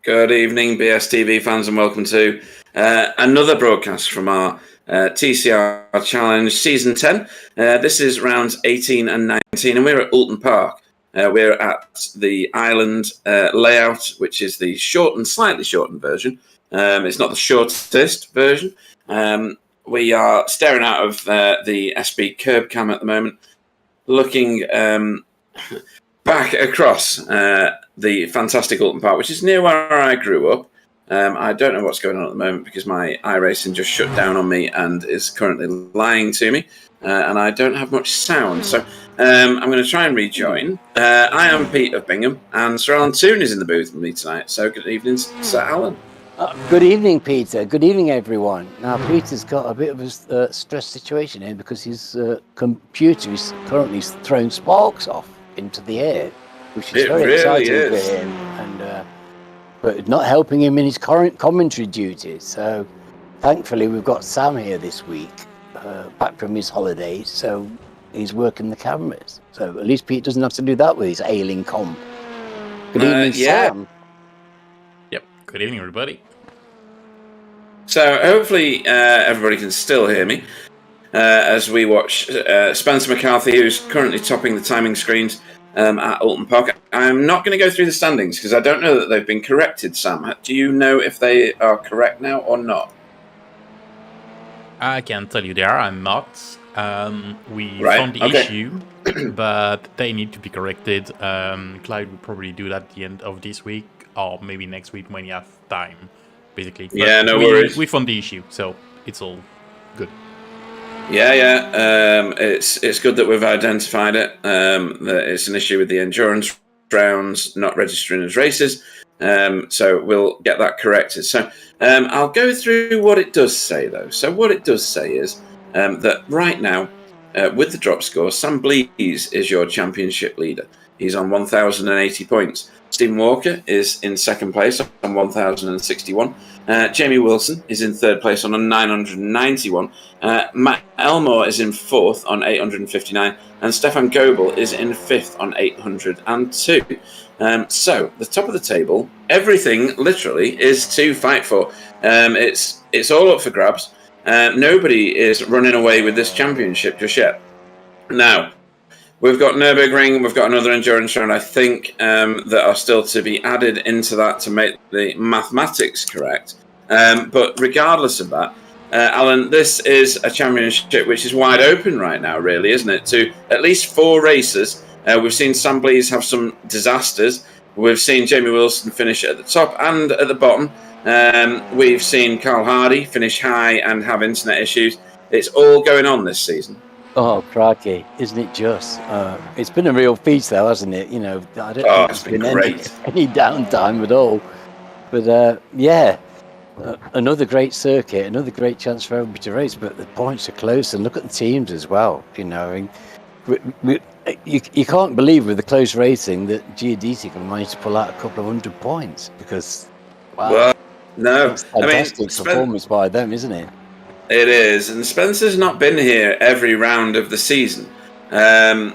Good evening, BSTV fans, and welcome to another broadcast from our TCR Challenge Season 10. This is rounds 18 and 19, and we're at Oulton Park. We're at the island layout, which is the slightly shortened version. It's not the shortest version. We are staring out of the SB curb cam at the moment, looking back across the fantastic Oulton Park, which is near where I grew up. I don't know what's going on at the moment because my iRacing just shut down on me and is currently lying to me, and I don't have much sound. So I'm going to try and rejoin. I am Pete of Bingham, and Sir Alan Toon is in the booth with me tonight. So good evening, Sir Alan. Good evening, Peter. Good evening, everyone. Now, Peter's got a bit of a stress situation here because his computer is currently throwing sparks off into the air, which is very exciting for him, and but not helping him in his current commentary duties. So, thankfully, we've got Sam here this week, back from his holidays, so he's working the cameras. So at least Pete doesn't have to do that with his ailing comp. Good evening, Sam. Yep. Good evening, everybody. So hopefully everybody can still hear me as we watch Spencer McCarthy, who's currently topping the timing screens at Oulton Park. I'm not going to go through the standings because I don't know that they've been corrected, Sam. Do you know if they are correct now or not? I can tell you they are. I'm not. We found the issue, but they need to be corrected. Clyde will probably do that at the end of this week or maybe next week when you have time. Basically. Yeah, no worries. We found the issue, so it's all good. Yeah. It's good that we've identified it. That it's an issue with the endurance rounds not registering as races. So we'll get that corrected. So I'll go through what it does say, though. So what it does say is that right now, with the drop score, Sam Blees is your championship leader. He's on 1,080 points. Stephen Walker is in second place on 1,061. Jamie Wilson is in third place on 991. Matt Elmore is in fourth on 859. And Stefan Goebel is in fifth on 802. So, the top of the table, everything literally is to fight for. It's all up for grabs. Nobody is running away with this championship just yet. Now, we've got Nürburgring, we've got another endurance round, I think, that are still to be added into that to make the mathematics correct. But regardless of that, Alan, this is a championship which is wide open right now, really, isn't it? To at least 4 races. We've seen Sam Blees have some disasters. We've seen Jamie Wilson finish at the top and at the bottom. We've seen Carl Hardy finish high and have internet issues. It's all going on this season. Oh, crikey, isn't it just? It's been a real feast, though, hasn't it? You know, I don't think it's been great. Any downtime at all. But, another great circuit, another great chance for everybody to race, but the points are close, and look at the teams as well, you know. You can't believe with the close racing that Giudice can manage to pull out a couple of 100 points, because, wow. Well, no. It's fantastic performance by them, isn't it? It is, and Spencer's not been here every round of the season. I'm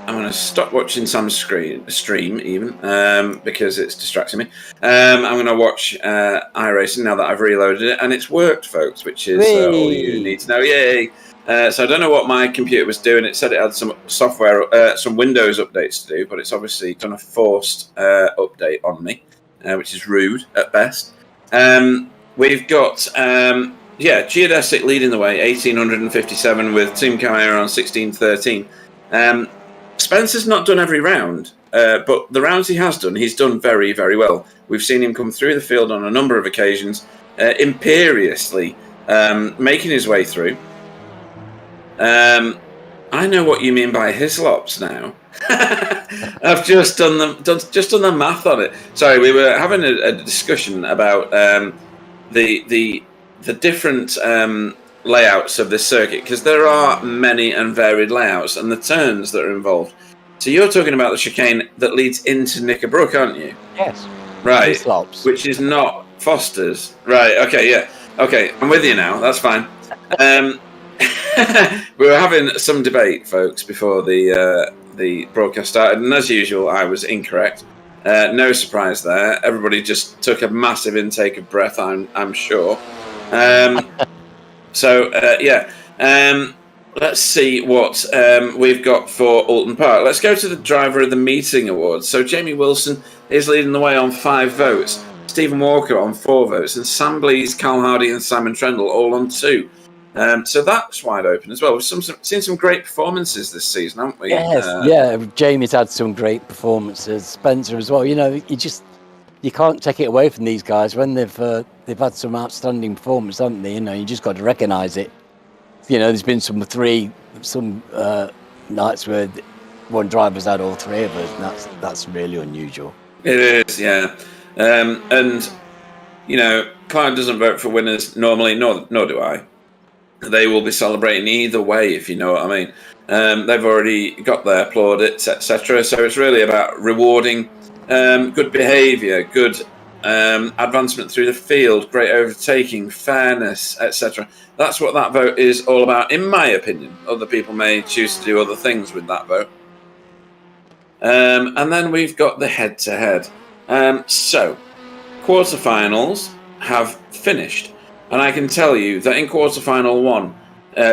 going to stop watching Sam's stream even because it's distracting me. I'm going to watch iRacing now that I've reloaded it, and it's worked, folks, which is all you need to know. Yay! So I don't know what my computer was doing. It said it had some software, some Windows updates to do, but it's obviously done a forced update on me, which is rude at best. We've got... Geodesic leading the way, 1,857 with Team Kameira on 1,613. Spencer's not done every round, but the rounds he has done, he's done very, very well. We've seen him come through the field on a number of occasions, imperiously making his way through. I know what you mean by hislops now. I've just done the math on it. Sorry, we were having a discussion about the different layouts of this circuit, because there are many and varied layouts and the turns that are involved. So you're talking about the chicane that leads into Knickerbrook, aren't you? Yes. Right. Which is not Foster's. Right. Okay. Yeah. Okay. I'm with you now. That's fine. We were having some debate, folks, before the broadcast started, and as usual, I was incorrect. No surprise there. Everybody just took a massive intake of breath, I'm sure. Let's see what we've got for Oulton Park. Let's go to the Driver of the Meeting Awards. So Jamie Wilson is leading the way on 5 votes. Stephen Walker on 4 votes. And Sam Blease, Carl Hardy and Simon Trendle all on 2. So that's wide open as well. We've seen some great performances this season, haven't we? Yes, Jamie's had some great performances. Spencer as well. You know, you can't take it away from these guys when they've had some outstanding performance, haven't they? You know, you just got to recognise it. You know, there's been some nights where one driver's had all 3 of us, and that's really unusual. It is, yeah. And you know, Clyde doesn't vote for winners normally, nor do I. They will be celebrating either way, if you know what I mean. They've already got their plaudits, etc. So it's really about rewarding good behaviour, good advancement through the field, great overtaking, fairness, etc. That's what that vote is all about, in my opinion. Other people may choose to do other things with that vote. And then we've got the head-to-head. So, quarterfinals have finished. And I can tell you that in quarterfinal 1,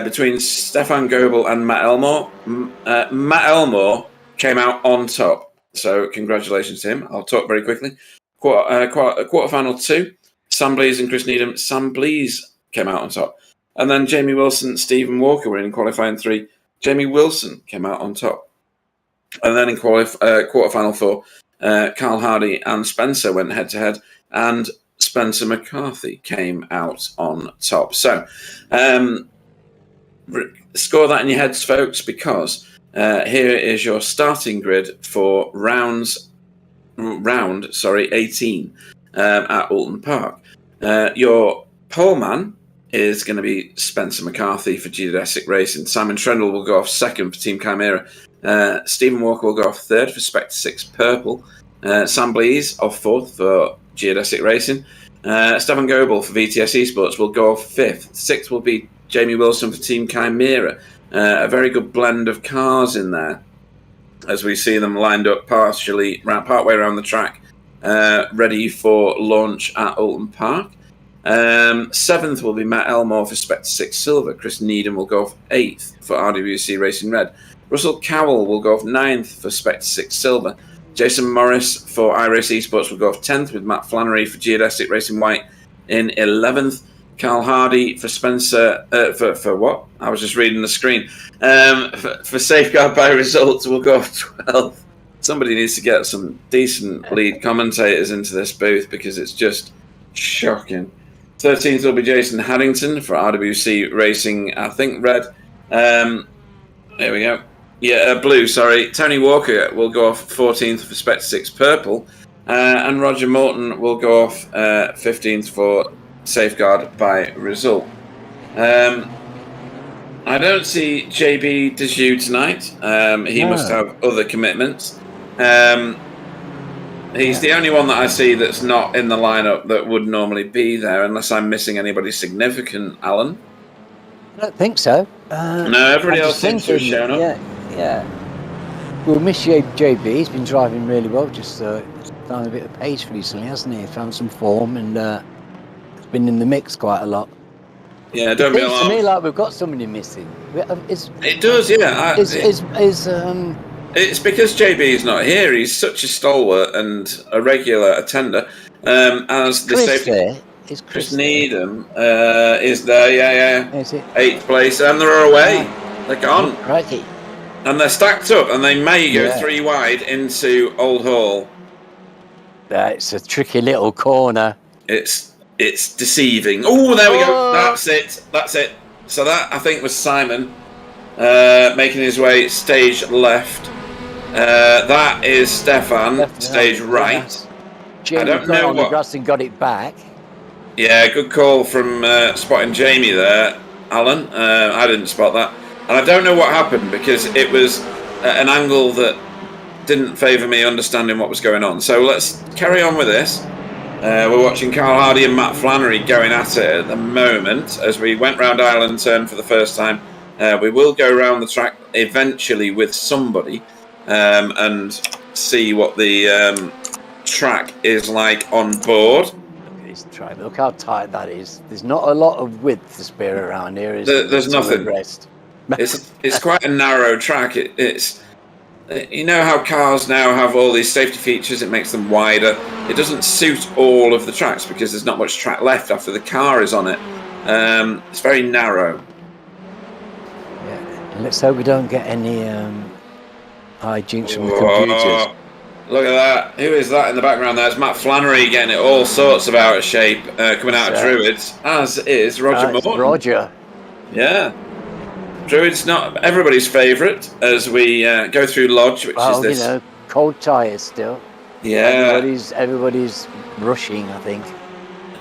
between Stefan Goebel and Matt Elmore, Matt Elmore came out on top. So congratulations to him. I'll talk very quickly. Quarterfinal 2, Sam Blease and Chris Needham. Sam Blease came out on top. And then Jamie Wilson and Stephen Walker were in qualifying 3. Jamie Wilson came out on top. And then in quarterfinal 4, Carl Hardy and Spencer went head-to-head. And Spencer McCarthy came out on top. So, score that in your heads, folks, because here is your starting grid for round 18 at Oulton Park. Your poleman is going to be Spencer McCarthy for Geodesic Racing. Simon Trendle will go off 2nd for Team Chimera. Stephen Walker will go off 3rd for Spectre 6 Purple. Sam Blease off 4th for Geodesic Racing. Stefan Goebel for VTS Esports will go off 5th. 6th will be Jamie Wilson for Team Chimera. A very good blend of cars in there as we see them lined up partway around the track, ready for launch at Oulton Park. 7th will be Matt Elmore for Spectre 6 Silver. Chris Needham will go off 8th for RWC Racing Red. Russell Cowell will go off 9th for Spectre 6 Silver. Jason Morris for iRace Esports will go off 10th with Matt Flannery for Geodesic Racing White in 11th. Carl Hardy for Spencer, for what? I was just reading the screen. For Safeguard by Results will go off 12th. Somebody needs to get some decent lead commentators into this booth because it's just shocking. 13th will be Jason Haddington for RWC Racing, I think Red. There we go. Yeah, blue, sorry. Tony Walker will go off 14th for Spectre 6 Purple. And Roger Morton will go off 15th for Safeguard by Result. I don't see JB Dejoux tonight. He must have other commitments. He's the only one that I see that's not in the lineup that would normally be there, unless I'm missing anybody significant, Alan. I don't think so. No, everybody else seems to have shown up. Yeah. We'll miss JB. He's been driving really well. Just found a bit of pace recently, hasn't he? Found some form and been in the mix quite a lot. Yeah, don't be alarmed. It seems to me like we've got somebody missing. It does, yeah. It's because JB is not here. He's such a stalwart and a regular attender. As the safety. Is Chris Needham is there, yeah. Is it? 8th place, and they're away. They're gone. Righty. And they're stacked up, and they may go 3 wide into Old Hall. It's a tricky little corner. It's deceiving. Oh, there we go. That's it. So that, I think, was Simon making his way stage left. That is Stefan, stage right. Jamie I don't know what. Grass and got it back. Yeah, good call from spotting Jamie there, Alan. I didn't spot that. And I don't know what happened because it was an angle that didn't favour me understanding what was going on. So let's carry on with this. We're watching Carl Hardy and Matt Flannery going at it at the moment as we went round Island Turn for the first time. We will go around the track eventually with somebody and see what the track is like on board. Look how tight that is. There's not a lot of width to spare around here, is there? There's nothing. It's quite a narrow track. It's you know how cars now have all these safety features. It makes them wider. It doesn't suit all of the tracks because there's not much track left after the car is on it. It's very narrow. Yeah. Let's hope we don't get any hijinks from the computers. Look at that. Who is that in the background there? It's Matt Flannery getting it all sorts of out of shape, coming out of Druids, as is Roger Morton. Roger. Yeah. Druid's not everybody's favourite as we go through Lodge, which is this... you know, cold tyres still. Yeah. Everybody's rushing, I think.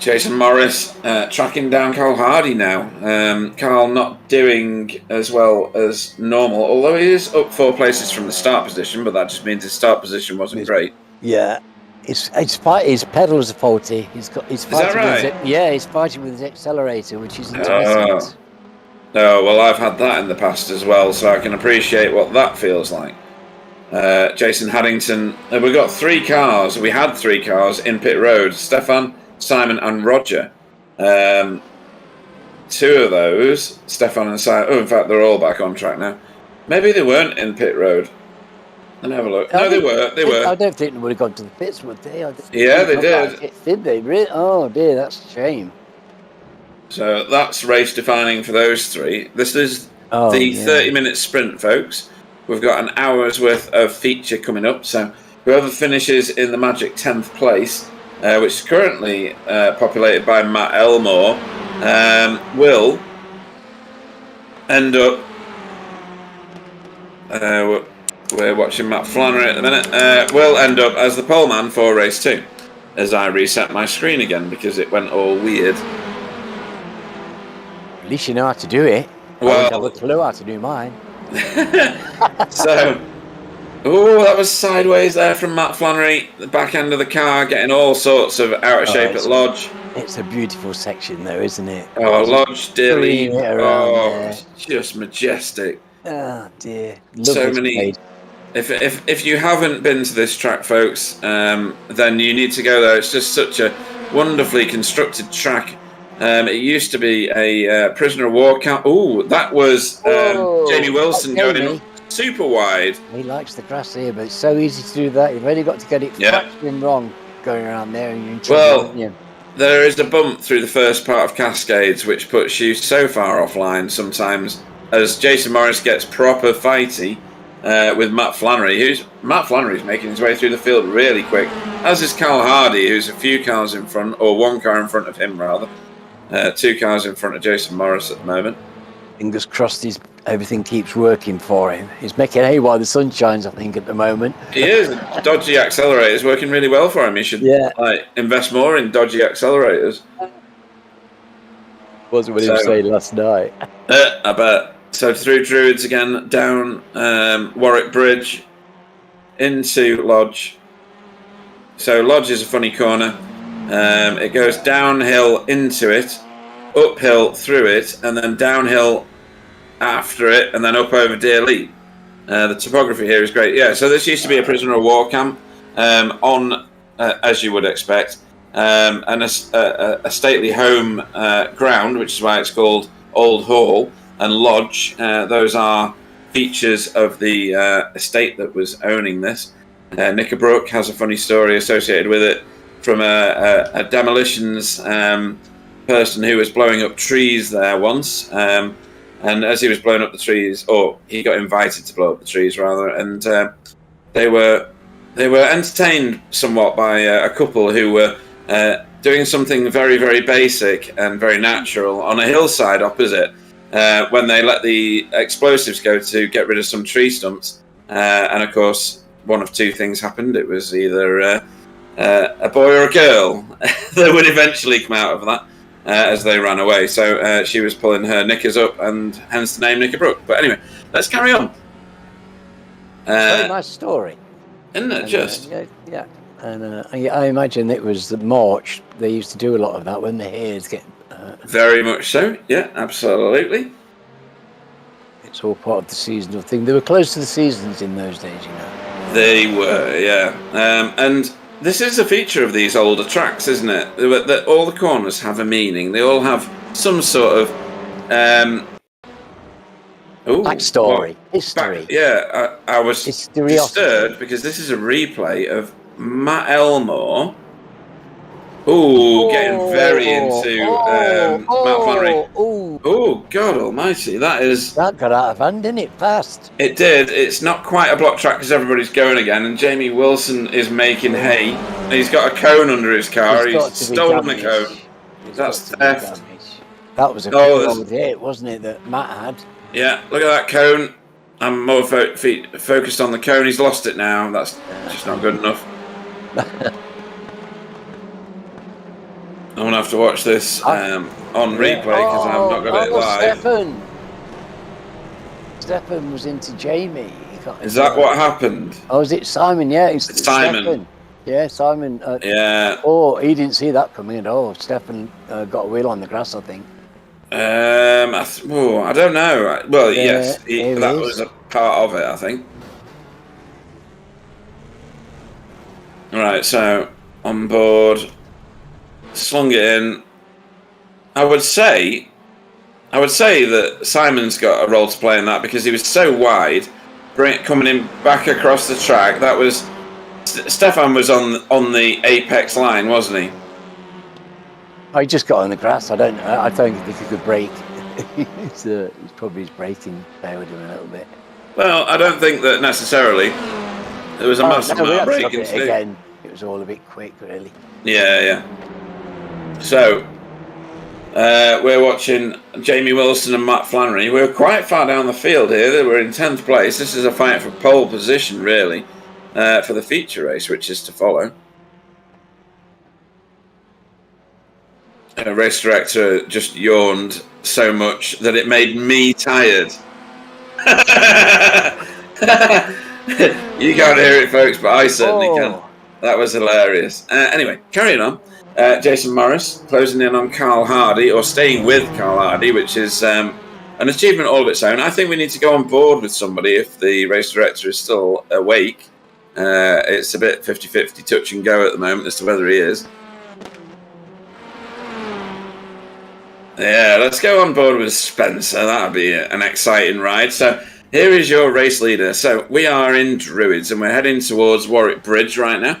Jason Morris tracking down Carl Hardy now. Carl not doing as well as normal, although he is up 4 places from the start position, but that just means his start position wasn't great. Yeah. His pedals are faulty. He's fighting is that right? He's fighting with his accelerator, which is interesting. Oh, well, I've had that in the past as well, so I can appreciate what that feels like. Jason Haddington, we got 3 cars. We had 3 cars in pit road. Stefan, Simon and Roger. 2 of those, Stefan and Simon, in fact, they're all back on track now. Maybe they weren't in pit road. Let me have a look. No, they were. I don't think they would have gone to the pits, would they? Yeah, they did. Did they? Really? Oh, dear, that's a shame. So that's race defining for those 3. This is the 30-minute sprint, folks. We've got an hour's worth of feature coming up. So whoever finishes in the magic 10th place, which is currently populated by Matt Elmore, will end up... we're watching Matt Flannery at the minute. Will end up as the pole man for race 2. As I reset my screen again because it went all weird. At least you know how to do it. Well, I don't have a clue how to do mine. So, that was sideways there from Matt Flannery. The back end of the car getting all sorts of out of shape at Lodge. It's a beautiful section though, isn't it? Oh, Lodge, Dilly. It's just majestic. Oh dear. So many. If you haven't been to this track, folks, then you need to go there. It's just such a wonderfully constructed track. It used to be a prisoner of war camp. Oh, that was Jamie Wilson going in super wide. He likes the grass here, but it's so easy to do that. You've only got to get it fraction wrong going around there. And you're in trouble, there is a bump through the first part of Cascades, which puts you so far offline sometimes as Jason Morris gets proper fighty with Matt Flannery. Matt Flannery's making his way through the field really quick, as is Carl Hardy, who's a few cars in front, or 1 car in front of him rather. 2 cars in front of Jason Morris at the moment. Fingers crossed everything keeps working for him. He's making hay while the sun shines, I think, at the moment. He is. Dodgy accelerators working really well for him. He should invest more in dodgy accelerators. Wasn't what he was saying last night. I bet. So through Druids again, down Warwick Bridge, into Lodge. So Lodge is a funny corner. It goes downhill into it, uphill through it, and then downhill after it, and then up over Deer Leap. The topography here is great. Yeah, so this used to be a prisoner of war camp on, as you would expect, and a stately home ground, which is why it's called Old Hall, and Lodge. Those are features of the estate that was owning this. Knickerbrook has a funny story associated with it, from a demolitions person who was blowing up trees there once, and as he was blowing up the trees, or he got invited to blow up the trees rather, and they were entertained somewhat by a couple who were doing something very, very basic and very natural on a hillside opposite when they let the explosives go to get rid of some tree stumps, and of course one of 2 things happened. It was either a boy or a girl that would eventually come out of that as they ran away. So she was pulling her knickers up, and hence the name Knickerbrook. But anyway, let's carry on. Very nice story, isn't it? Just yeah. And I imagine it was the March. They used to do a lot of that when the hares get. Very much so. Yeah, absolutely. It's all part of the seasonal thing. They were close to the seasons in those days, you know. They were, yeah. And this is a feature of these older tracks, isn't it? That all the corners have a meaning. They all have some sort of backstory, history. I was disturbed because this is a replay of Matt Elmore. Getting very into Matt Flannery. Oh, God almighty, that got out of hand, didn't it? Fast. It did. It's not quite a block track because everybody's going again, and Jamie Wilson is making hay. And he's got a cone under his car. He's stolen the cone. That's theft. That was a good old hit, wasn't it, that Matt had? Yeah, look at that cone. I'm more focused on the cone. He's lost it now. That's just not good enough. I'm going to have to watch this on replay because I've not got it live. Stefan was into Jamie. Is that what happened? Oh, is it Simon? Yeah, it's Simon. Stefan. Yeah, Simon. Yeah. Oh, he didn't see that coming at all. Stefan got a wheel on the grass, I think. I don't know. Well, yes, that was a part of it, I think. Right, so on board, slung it in. I would say that Simon's got a role to play in that because he was so wide, coming in back across the track. That was Stefan was on the apex line, wasn't he? I just got on the grass. I don't think he could brake. It's probably his braking failed him a little bit. Well, I don't think that necessarily. There was a massive amount of braking to do. Again, it was all a bit quick, really. Yeah. So, we're watching Jamie Wilson and Matt Flannery. We're quite far down the field here. We're in 10th place. This is a fight for pole position, really, for the feature race, which is to follow. Race director just yawned so much that it made me tired. You can't hear it, folks, but I certainly can. That was hilarious. Anyway, carrying on. Jason Morris closing in on Carl Hardy, or staying with Carl Hardy, which is an achievement all of its own. I think we need to go on board with somebody if the race director is still awake. It's a bit 50-50 touch and go at the moment as to whether he is. Yeah, let's go on board with Spencer. That'll be an exciting ride. So here is your race leader. So we are in Druids and we're heading towards Warwick Bridge right now.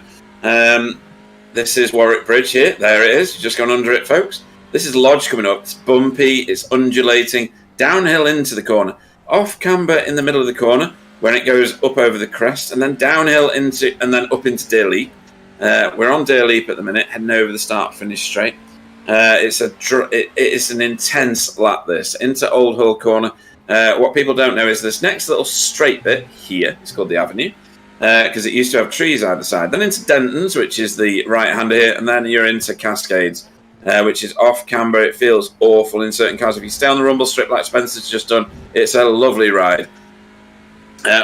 This is Warwick Bridge here. There it is. Just gone under it, folks. This is Lodge coming up. It's bumpy. It's undulating. Downhill into the corner. Off camber in the middle of the corner when it goes up over the crest. And then downhill into and then up into Deer Leap. We're on Deer Leap at the minute, heading over the start-finish straight. It's an intense lap, this, into Old Hull Corner. What people don't know is this next little straight bit here, it's called the Avenue, because it used to have trees either side. Then into Denton's, which is the right-hander here, and then you're into Cascades, which is off camber. It feels awful in certain cars. If you stay on the rumble strip like Spencer's just done, it's a lovely ride.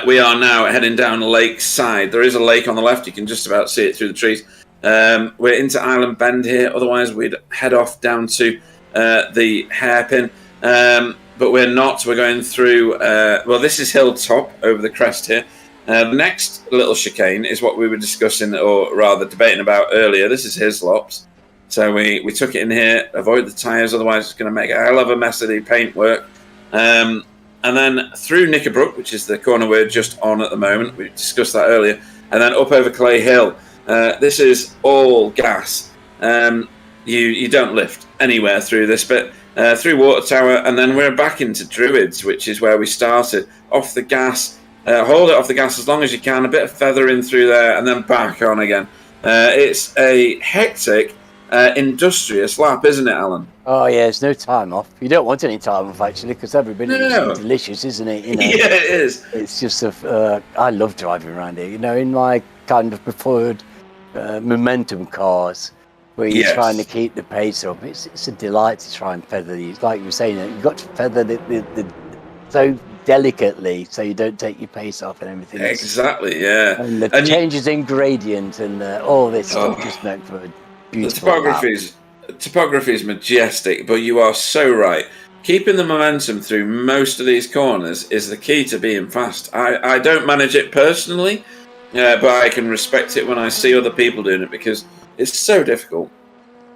We are now heading down Lakeside. There is a lake on the left. You can just about see it through the trees. We're into Island Bend here. Otherwise, we'd head off down to the hairpin. But we're not. We're going through... this is Hilltop over the crest here. The next little chicane is what we were discussing, or rather debating about earlier. This is Hislops. So we took it in here. Avoid the tyres, otherwise it's going to make a hell of a mess of the paintwork. And then through Knickerbrook, which is the corner we're just on at the moment. We discussed that earlier. And then up over Clay Hill. This is all gas. You don't lift anywhere through this bit. Through Water Tower, and then we're back into Druids, which is where we started. Off the gas. Hold it off the gas as long as you can. A bit of feathering through there, and then back on again. It's a hectic, industrious lap, isn't it, Alan? Oh, yeah, there's no time off. You don't want any time off, actually, because every minute is delicious, isn't it? You know, yeah, it is. It's just I love driving around here. You know, in my kind of preferred momentum cars, where you're trying to keep the pace up. It's a delight to try and feather these. Like you were saying, you've got to feather the so delicately so you don't take your pace off and everything. Exactly, yeah. And the changes in gradient and all this stuff just meant for a beautiful The topography is majestic, but you are so right. Keeping the momentum through most of these corners is the key to being fast. I don't manage it personally, but I can respect it when I see other people doing it because it's so difficult.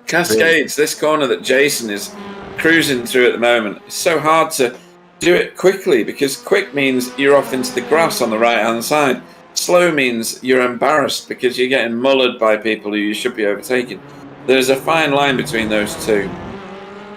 Cascades, this corner that Jason is cruising through at the moment, it's so hard to do it quickly because quick means you're off into the grass on the right-hand side. Slow means you're embarrassed because you're getting mullered by people who you should be overtaking. There's a fine line between those two.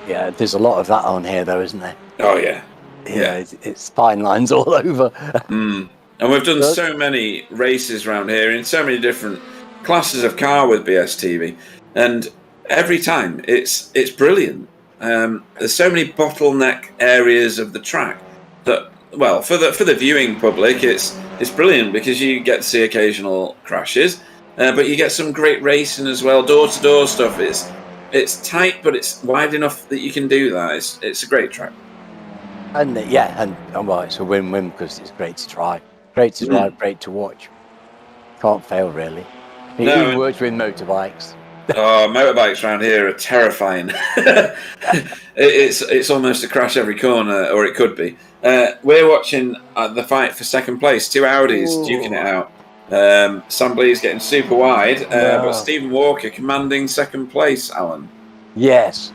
Yeah, there's a lot of that on here, though, isn't there? Oh, yeah. Yeah, it's fine lines all over. And we've done so many races around here in so many different classes of car with BSTV, and every time it's brilliant. There's so many bottleneck areas of the track that, well, for the viewing public, it's brilliant because you get to see occasional crashes, but you get some great racing as well. Door-to-door stuff. It's tight, but it's wide enough that you can do that. It's a great track. And well, it's a win-win because it's great to drive, great to watch. Can't fail, really. It works with motorbikes. Oh, motorbikes around here are terrifying. It's almost a crash every corner, or it could be. We're watching the fight for second place. 2 Audis duking it out. Sam Blee's getting super wide, but Stephen Walker commanding second place, Alan. Yes.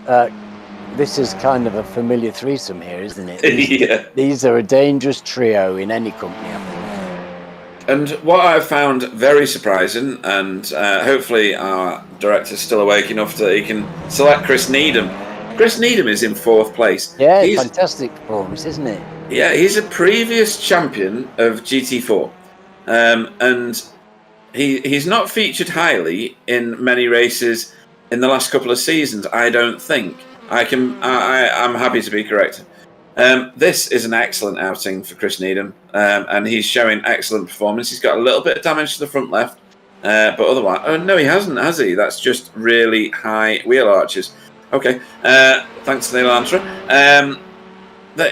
This is kind of a familiar threesome here, isn't it? These are a dangerous trio in any company, I think. And what I've found very surprising, and hopefully our director's still awake enough that he can select Chris Needham. Chris Needham is in 4th place. Yeah, fantastic performance, isn't it? Yeah, he's a previous champion of GT4. And he's not featured highly in many races in the last couple of seasons, I don't think. I'm happy to be corrected. This is an excellent outing for Chris Needham, and he's showing excellent performance. He's got a little bit of damage to the front left, but otherwise... Oh, no, he hasn't, has he? That's just really high wheel arches. Okay, thanks to Neil Antra.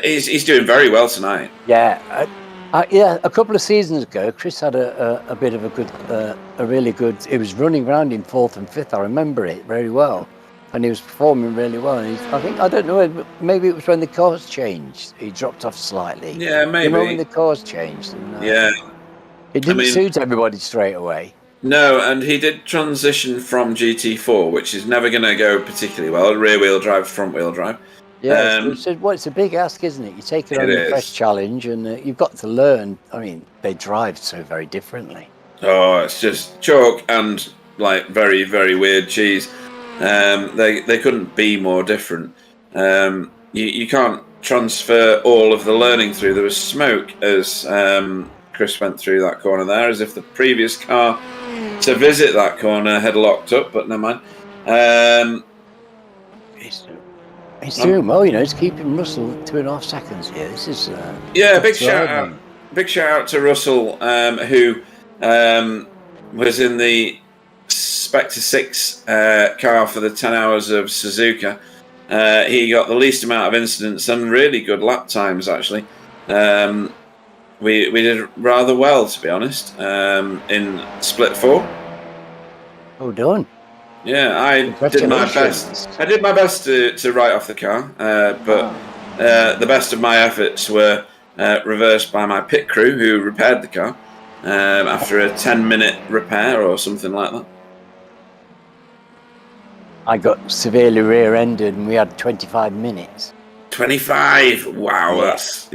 He's doing very well tonight. Yeah, a couple of seasons ago, Chris had a bit of a really good... He was running around in 4th and 5th, I remember it very well. And he was performing really well. And I don't know, maybe it was when the cars changed. He dropped off slightly. Yeah, maybe. You know, when the cars changed. And, it didn't suit everybody straight away. No, and he did transition from GT4, which is never going to go particularly well. Rear-wheel drive, front-wheel drive. Yeah, it's a big ask, isn't it? You take it on a fresh challenge, and you've got to learn. I mean, they drive so very differently. Oh, it's just chalk and, like, very, very weird cheese. They couldn't be more different. You can't transfer all of the learning through. There was smoke as Chris went through that corner there, as if the previous car to visit that corner had locked up, but never mind. He's doing well, you know. He's keeping Russell 2.5 seconds here. This is big shout out. Big shout out to Russell, who was in the Spectre 6 car for the 10 hours of Suzuka. He got the least amount of incidents and really good lap times, actually. We did rather well, to be honest, in Split 4. Oh, done. Yeah, I did my best. I did my best to write off the car, but the best of my efforts were reversed by my pit crew, who repaired the car after a 10-minute repair or something like that. I got severely rear-ended, and we had 25 minutes. 25! Wow, that's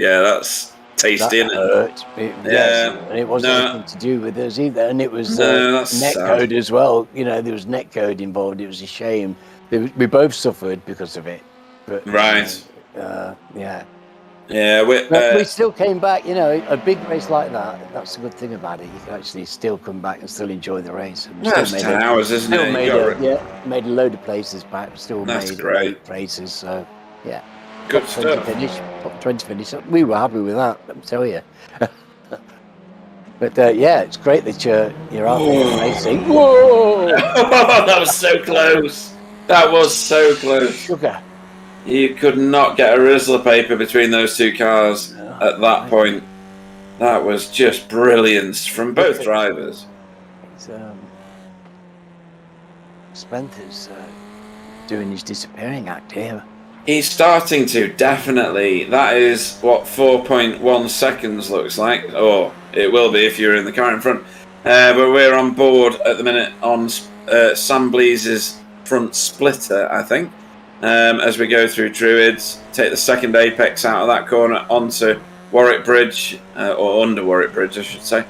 tasty, isn't it? Hurt. And it wasn't anything to do with us either. And it was netcode as well. You know, there was netcode involved. It was a shame. We both suffered because of it. But, right. Yeah, we still came back. You know, a big race like that. That's the good thing about it. You can actually still come back and still enjoy the race. That's 10 hours, isn't it? Made a load of places back. Still made great races. So yeah. Good stuff. Top 20 finish. We were happy with that, let me tell you. But it's great that you're out there racing. Whoa! That was so close. That was so close. Sugar. You could not get a Rizzler paper between those two cars at that point. That was just brilliance from both drivers. Spencer's doing his disappearing act here. He's starting to, definitely. That is what 4.1 seconds looks like. Or it will be if you're in the car in front. but we're on board at the minute on Sam Bleeze's front splitter, I think, as we go through Druids, take the second apex out of that corner onto Warwick Bridge, or under Warwick Bridge, I should say.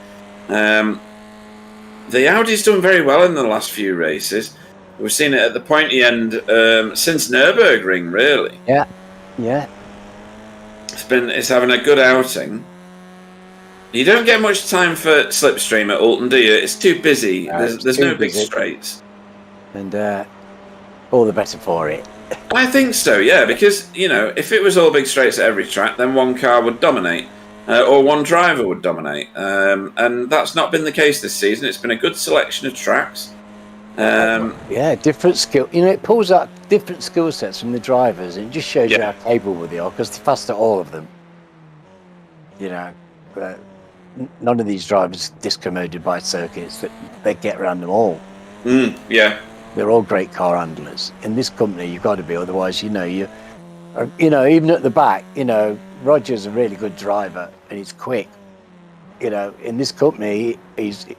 The Audi's done very well in the last few races. We've seen it at the pointy end since Nürburgring, really. Yeah. It's having a good outing. You don't get much time for slipstream at Oulton, do you? It's too busy. There's no big straights. And all the better for it. I think so, yeah, because, if it was all big straights at every track, then one car would dominate. Or one driver would dominate. And that's not been the case this season. It's been a good selection of tracks. Different skill. It pulls out different skill sets from the drivers, and it just shows you how capable they are, because they're fast at all of them. But none of these drivers discommoded by circuits, that they get around them all. They're all great car handlers. In this company, you've got to be, otherwise, even at the back, Roger's a really good driver and he's quick. In this company, it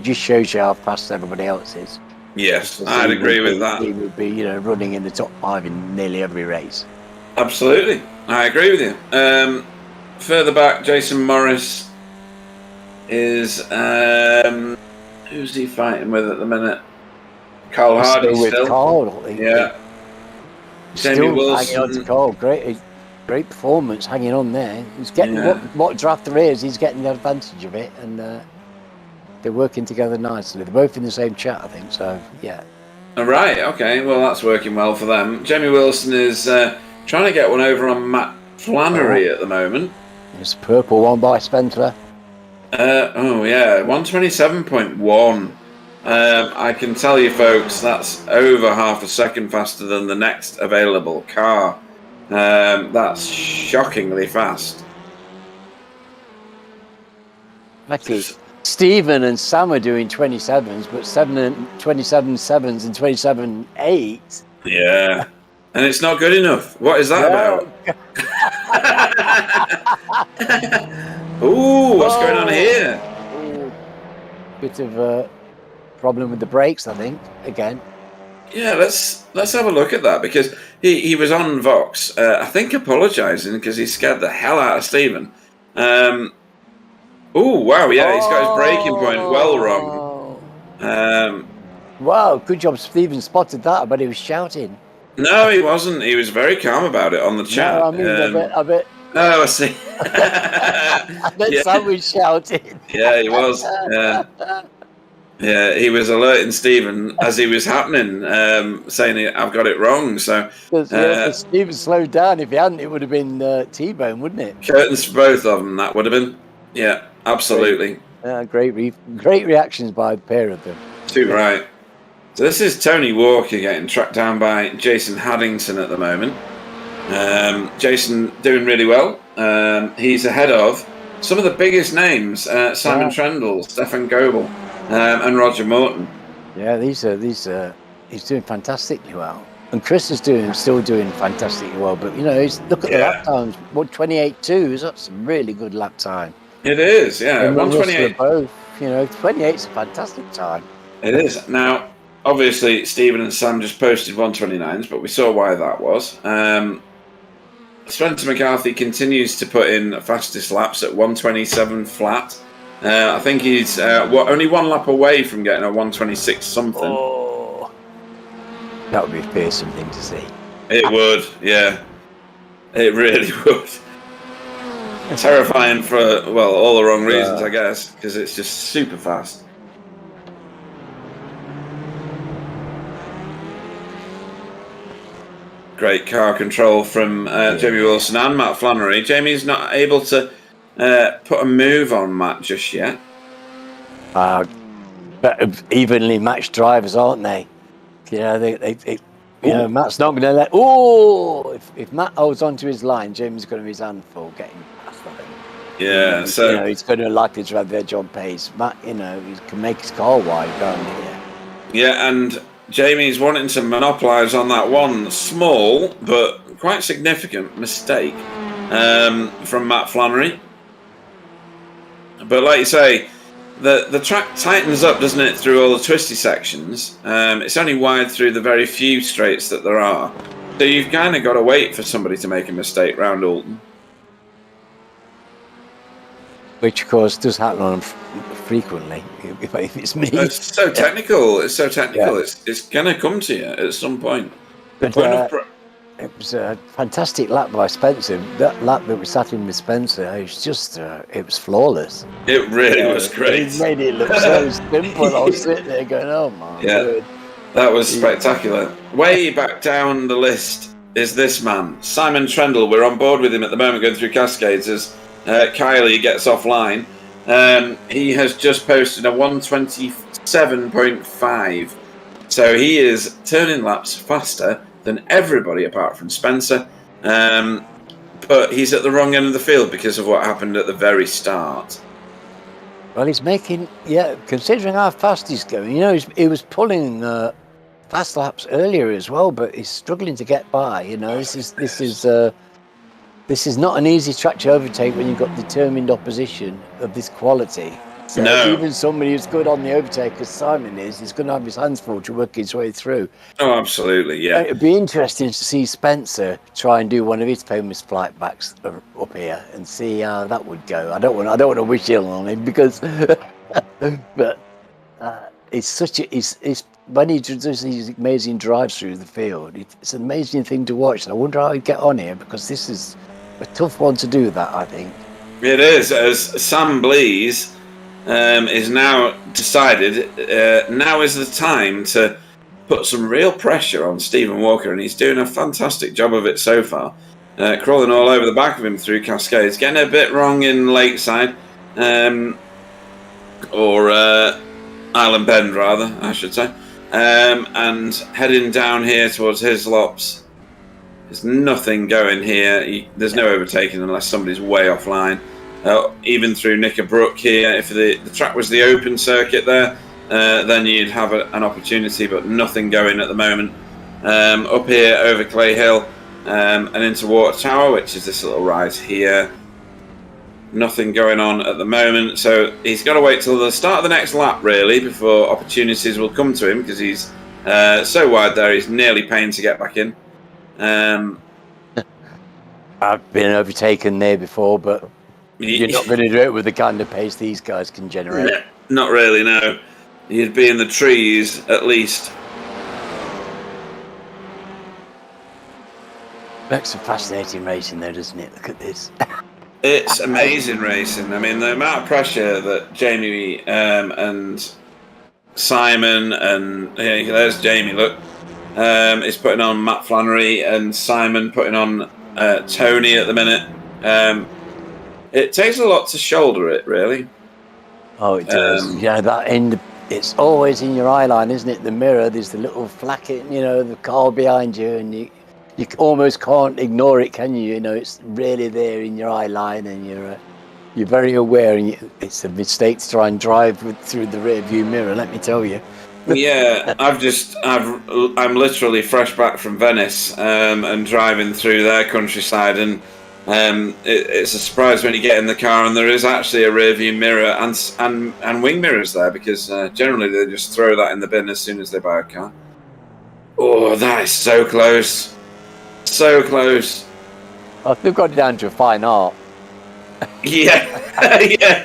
just shows you how fast everybody else is. Yes, I'd agree with that. He would be, running in the top 5 in nearly every race. Absolutely, I agree with you. Further back, Jason Morris is who's he fighting with at the minute? Carl Hardy still. Carl, yeah. Jamie Wilson hanging on to Carl. Great performance, hanging on there. He's getting what draft there is. He's getting the advantage of it, and they're working together nicely. They're both in the same chat, I think. So yeah. All right. Okay. Well, that's working well for them. Jamie Wilson is trying to get one over on Matt Flannery at the moment. It's a purple one by Spencer. 127.1. I can tell you, folks, that's over half a second faster than the next available car. That's shockingly fast. Lucky. Stephen and Sam are doing 27s, but 27 sevens and 27 8s. Yeah, and it's not good enough. What is that about? Ooh, what's going on here? Ooh, bit of a problem with the brakes, I think. Again. Yeah, let's have a look at that, because he was on Vox, I think, apologising because he scared the hell out of Stephen. Oh wow, yeah, he's got his braking point well wrong. Wow, good job, Stephen spotted that, but he was shouting. No, he wasn't. He was very calm about it on the chat. No, I mean, a bit. Oh, I see. I bet Sam was shouting. Yeah, he was. Yeah, he was alerting Stephen as he was happening, saying, I've got it wrong. So if Stephen slowed down. If he hadn't, it would have been T-Bone, wouldn't it? Curtains for both of them, that would have been. Yeah, absolutely. Great reactions by the pair of them. Too right. So this is Tony Walker getting tracked down by Jason Haddington at the moment. Jason doing really well. He's ahead of some of the biggest names, Simon Trendle, Stefan Goebel, and Roger Morton. Yeah, he's doing fantastically well. And Chris is still doing fantastically well. But, look at the lap times. 28.2, that's a really good lap time. It is, yeah. 128. Both, 28 is a fantastic time. It is. Now, obviously, Stephen and Sam just posted 129s, but we saw why that was. Spencer McCarthy continues to put in fastest laps at 127 flat. I think he's only one lap away from getting a 126 something. Oh, that would be a fearsome thing to see. It would, yeah. It really would. Terrifying for, all the wrong reasons, I guess, because it's just super fast. Great car control from Jamie Wilson and Matt Flannery. Jamie's not able to put a move on Matt just yet. But evenly matched drivers, aren't they? Matt's not going to let. Oh, if Matt holds onto his line, Jamie's going to be his handful getting past, I think. Yeah, so he's going to likely to have the edge on pace. Matt, he can make his car wide down here. Yeah, and Jamie's wanting to monopolise on that one small but quite significant mistake from Matt Flannery. But like you say, the track tightens up, doesn't it, through all the twisty sections. It's only wide through the very few straights that there are. So you've kind of got to wait for somebody to make a mistake round Oulton. Which, of course, does happen on frequently, if it's me. It's so technical. It's so technical. Yeah. It's going to come to you at some point. But it was a fantastic lap by Spencer. That lap that we sat in with Spencer, it was just, it was flawless. It really was great. It made it look so simple. I was sitting there going, oh my word. That was spectacular. Way back down the list is this man, Simon Trendle. We're on board with him at the moment, going through Cascades as Kylie gets offline. He has just posted a 1:27.5. So he is turning laps faster than everybody apart from Spencer. But he's at the wrong end of the field because of what happened at the very start. Well, he's making, considering how fast he's going, he was pulling fast laps earlier as well, but he's struggling to get by. This is not an easy track to overtake when you've got determined opposition of this quality. So even somebody who's good on the overtake, as Simon is, he's going to have his hands full to work his way through. Oh, absolutely, yeah. It'd be interesting to see Spencer try and do one of his famous flight backs up here and see how that would go. I don't want to wish ill on him because, but it's when he does these amazing drives through the field, it's an amazing thing to watch. And I wonder how he'd get on here because this is a tough one to do. That I think it is. As Sam Blease is now decided, now is the time to put some real pressure on Stephen Walker, and he's doing a fantastic job of it so far. Crawling all over the back of him through Cascades, getting a bit wrong in Lakeside, or Island Bend rather, I should say, and heading down here towards Hislops. There's nothing going here. There's no overtaking unless somebody's way offline. Even through Knickerbrook here, if the track was the open circuit there, then you'd have an opportunity, but nothing going at the moment. Up here over Clay Hill and into Water Tower, which is this little rise here. Nothing going on at the moment, so he's got to wait till the start of the next lap, really, before opportunities will come to him, because he's so wide there, he's nearly paying to get back in. I've been overtaken there before, but you're not going to do it with the kind of pace these guys can generate. Not really, no. You'd be in the trees, at least. Makes a fascinating racing there, doesn't it? Look at this. It's amazing racing. I mean, the amount of pressure that Jamie and Simon and there's Jamie, look, is putting on Matt Flannery, and Simon putting on Tony at the minute. It takes a lot to shoulder it, really. Oh, it does. That end, it's always in your eye line, isn't it? The mirror, there's the little flacket, the car behind you, and you almost can't ignore it, can you? It's really there in your eye line, and you're very aware, and it's a mistake to try and drive through the rear view mirror, let me tell you. Yeah, I'm literally fresh back from Venice and driving through their countryside, and it's a surprise when you get in the car and there is actually a rear view mirror and wing mirrors there, because generally they just throw that in the bin as soon as they buy a car. Oh, that is so close. So close. Oh, they've got it down to a fine art. Yeah. Yeah.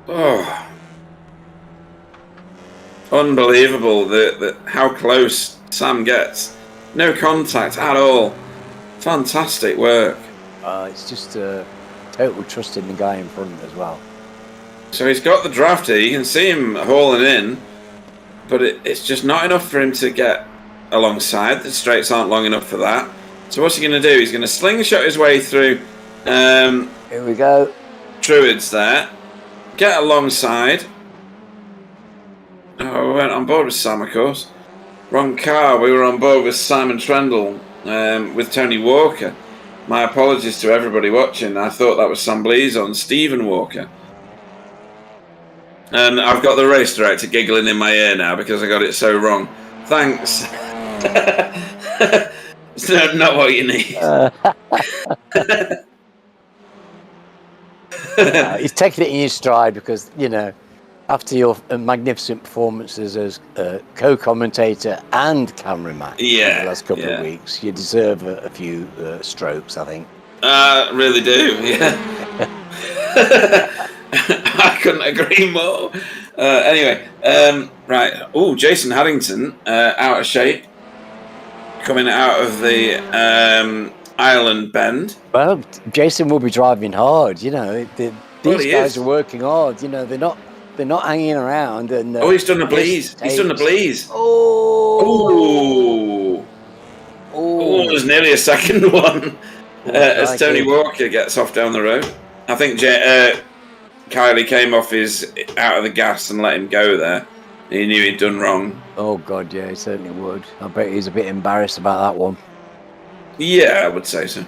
Oh. Unbelievable how close Sam gets. No contact at all. Fantastic work. It's just total trust in the guy in front as well. So he's got the draft here. You can see him hauling in, but it's just not enough for him to get alongside. The straights aren't long enough for that. So what's he going to do? He's going to slingshot his way through. Here we go. Druids there. Get alongside. Oh, we weren't on board with Sam, of course. Wrong car. We were on board with Simon Trendle with Tony Walker. My apologies to everybody watching. I thought that was Sam Blease on Stephen Walker. And I've got the race director giggling in my ear now because I got it so wrong. Thanks. It's not what you need. He's taking it in his stride because, after your magnificent performances as co-commentator and cameraman in the last couple of weeks, you deserve a few strokes, I think. Really do, yeah. I couldn't agree more. Anyway, right. Oh, Jason Haddington, out of shape, coming out of the Ireland bend. Well, Jason will be driving hard. These guys are working hard. They're not hanging around. And he's done a bleeze. He's done a bleeze. Oh, there's nearly a second one. As Tony Walker gets off down the road. I think Kylie came off out of the gas and let him go there. He knew he'd done wrong. Oh, God, yeah, he certainly would. I bet he's a bit embarrassed about that one. Yeah, I would say so.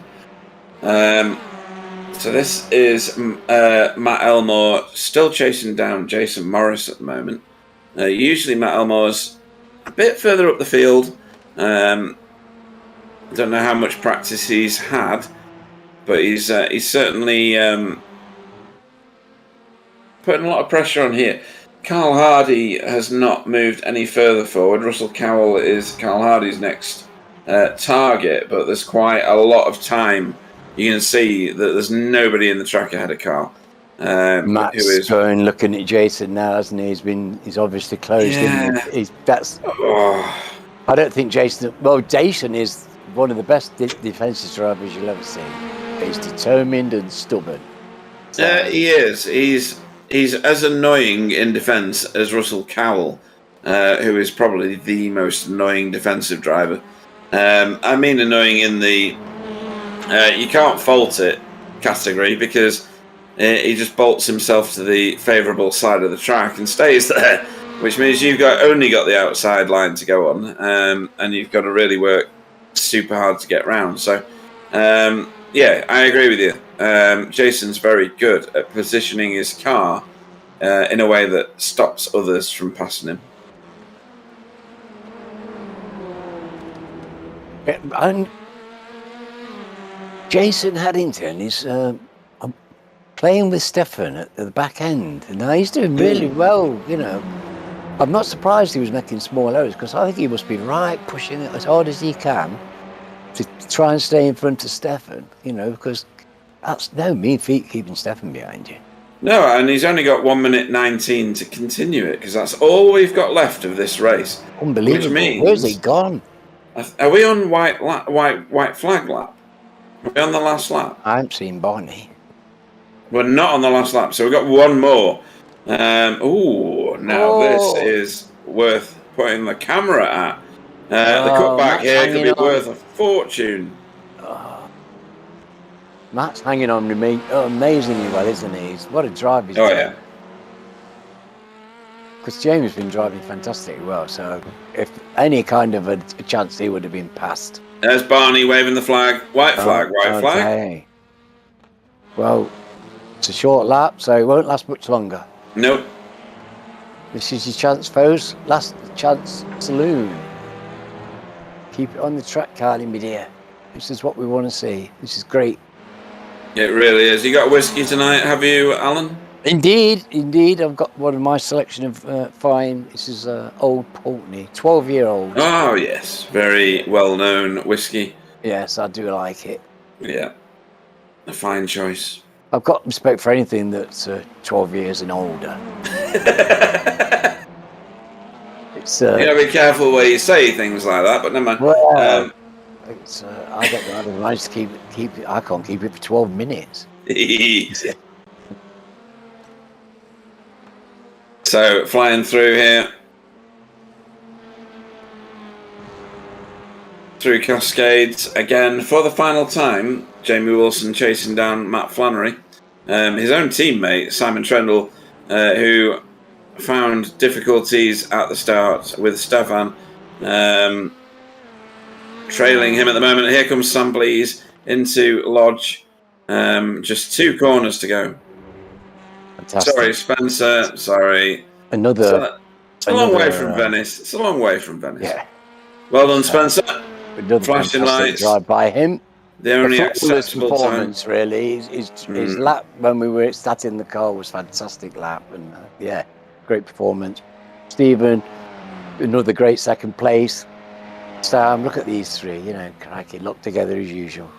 So this is Matt Elmore still chasing down Jason Morris at the moment. Usually Matt Elmore's a bit further up the field. I don't know how much practice he's had, but he's certainly putting a lot of pressure on here. Carl Hardy has not moved any further forward. Russell Cowell is Carl Hardy's next target, but there's quite a lot of time. You can see that there's nobody in the track ahead of Carl. Matt's going looking at Jason now, hasn't he? He's obviously closed. Yeah. I don't think Jason. Well, Jason is one of the best defensive drivers you'll ever see. He's determined and stubborn. He is. He's as annoying in defence as Russell Cowell, who is probably the most annoying defensive driver. I mean annoying in the you can't fault it category, because he just bolts himself to the favourable side of the track and stays there, which means you've only got the outside line to go on, and you've got to really work super hard to get round. So, yeah, I agree with you. Jason's very good at positioning his car in a way that stops others from passing him. And Jason Haddington is playing with Stefan at the back end. Now he's doing really well, I'm not surprised he was making small errors, because I think he must be pushing it as hard as he can to try and stay in front of Stefan, because that's no mean feat keeping Stefan behind you. No, and he's only got 1 minute 19 to continue it, because that's all we've got left of this race. Unbelievable. Which means, where's he gone? Are we on white flag lap? Are we on the last lap? I haven't seen Barney. We're not on the last lap, so we've got one more. This is worth putting the camera at. The cutback here could be worth a fortune. Matt's hanging on amazingly well, isn't he? What a drive he's done. Yeah. Because James has been driving fantastically well, so if any kind of a chance, he would have been passed. There's Barney waving the flag. White flag. Well, it's a short lap, so it won't last much longer. Nope. This is your chance, foes. Last chance saloon. Keep it on the track, Carly, my dear. This is what we want to see. This is great. It really is. You got a whiskey tonight, have you, Alan? Indeed. I've got one of my selection of fine. This is Old Pulteney, 12-year-old. Oh, yes. Very well-known whiskey. Yes, I do like it. Yeah. A fine choice. I've got respect for anything that's 12 years and older. It's, you gotta be careful where you say things like that, but never mind. Well, I don't know. I managed to keep it. I can't keep it for 12 minutes. So, flying through here. Through Cascades again for the final time. Jamie Wilson chasing down Matt Flannery. His own teammate, Simon Trendle, who found difficulties at the start with Stefan. Trailing him at the moment. Here comes Sam Blees into Lodge. Just 2 corners to go. Fantastic. Sorry, Spencer. Sorry. It's a long way from Venice. It's a long way from Venice. Yeah. Well done, Spencer. another flashing fantastic lights. drive by him. The only A flawless acceptable performance, time. really. His lap when we were sat in the car was fantastic lap, and great performance. Stephen, another great second place. Sam, look at these three, crikey, look together as usual.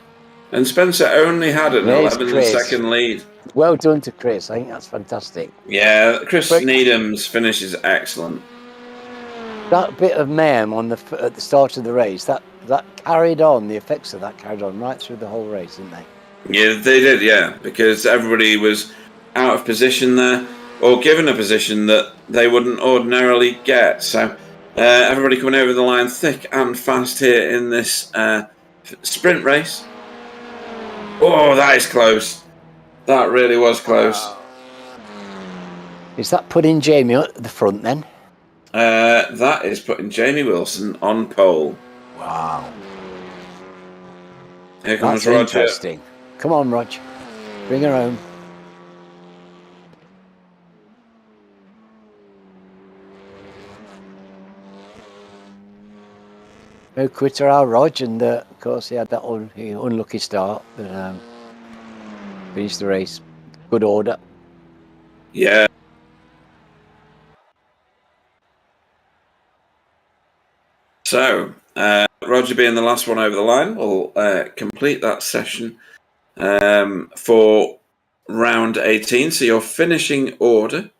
And Spencer only had an 11-second lead. Well done to Chris. I think that's fantastic. Yeah, Chris Needham's finish is excellent. That bit of mayhem at the start of the race, that carried on, the effects of that carried on right through the whole race, didn't they? Yeah, they did, yeah, because everybody was out of position there, or given a position that they wouldn't ordinarily get. So everybody coming over the line thick and fast here in this sprint race. Oh, that is close. That really was close. Is that putting Jamie at the front then? That is putting Jamie Wilson on pole. Wow. Here comes That's Roger. Interesting. Come on, Roger. Bring her home. No quitter, our Rog, and of course he had that unlucky start, but finished the race. Good order. Yeah. So, Roger being the last one over the line will complete that session for round 18. So your finishing order.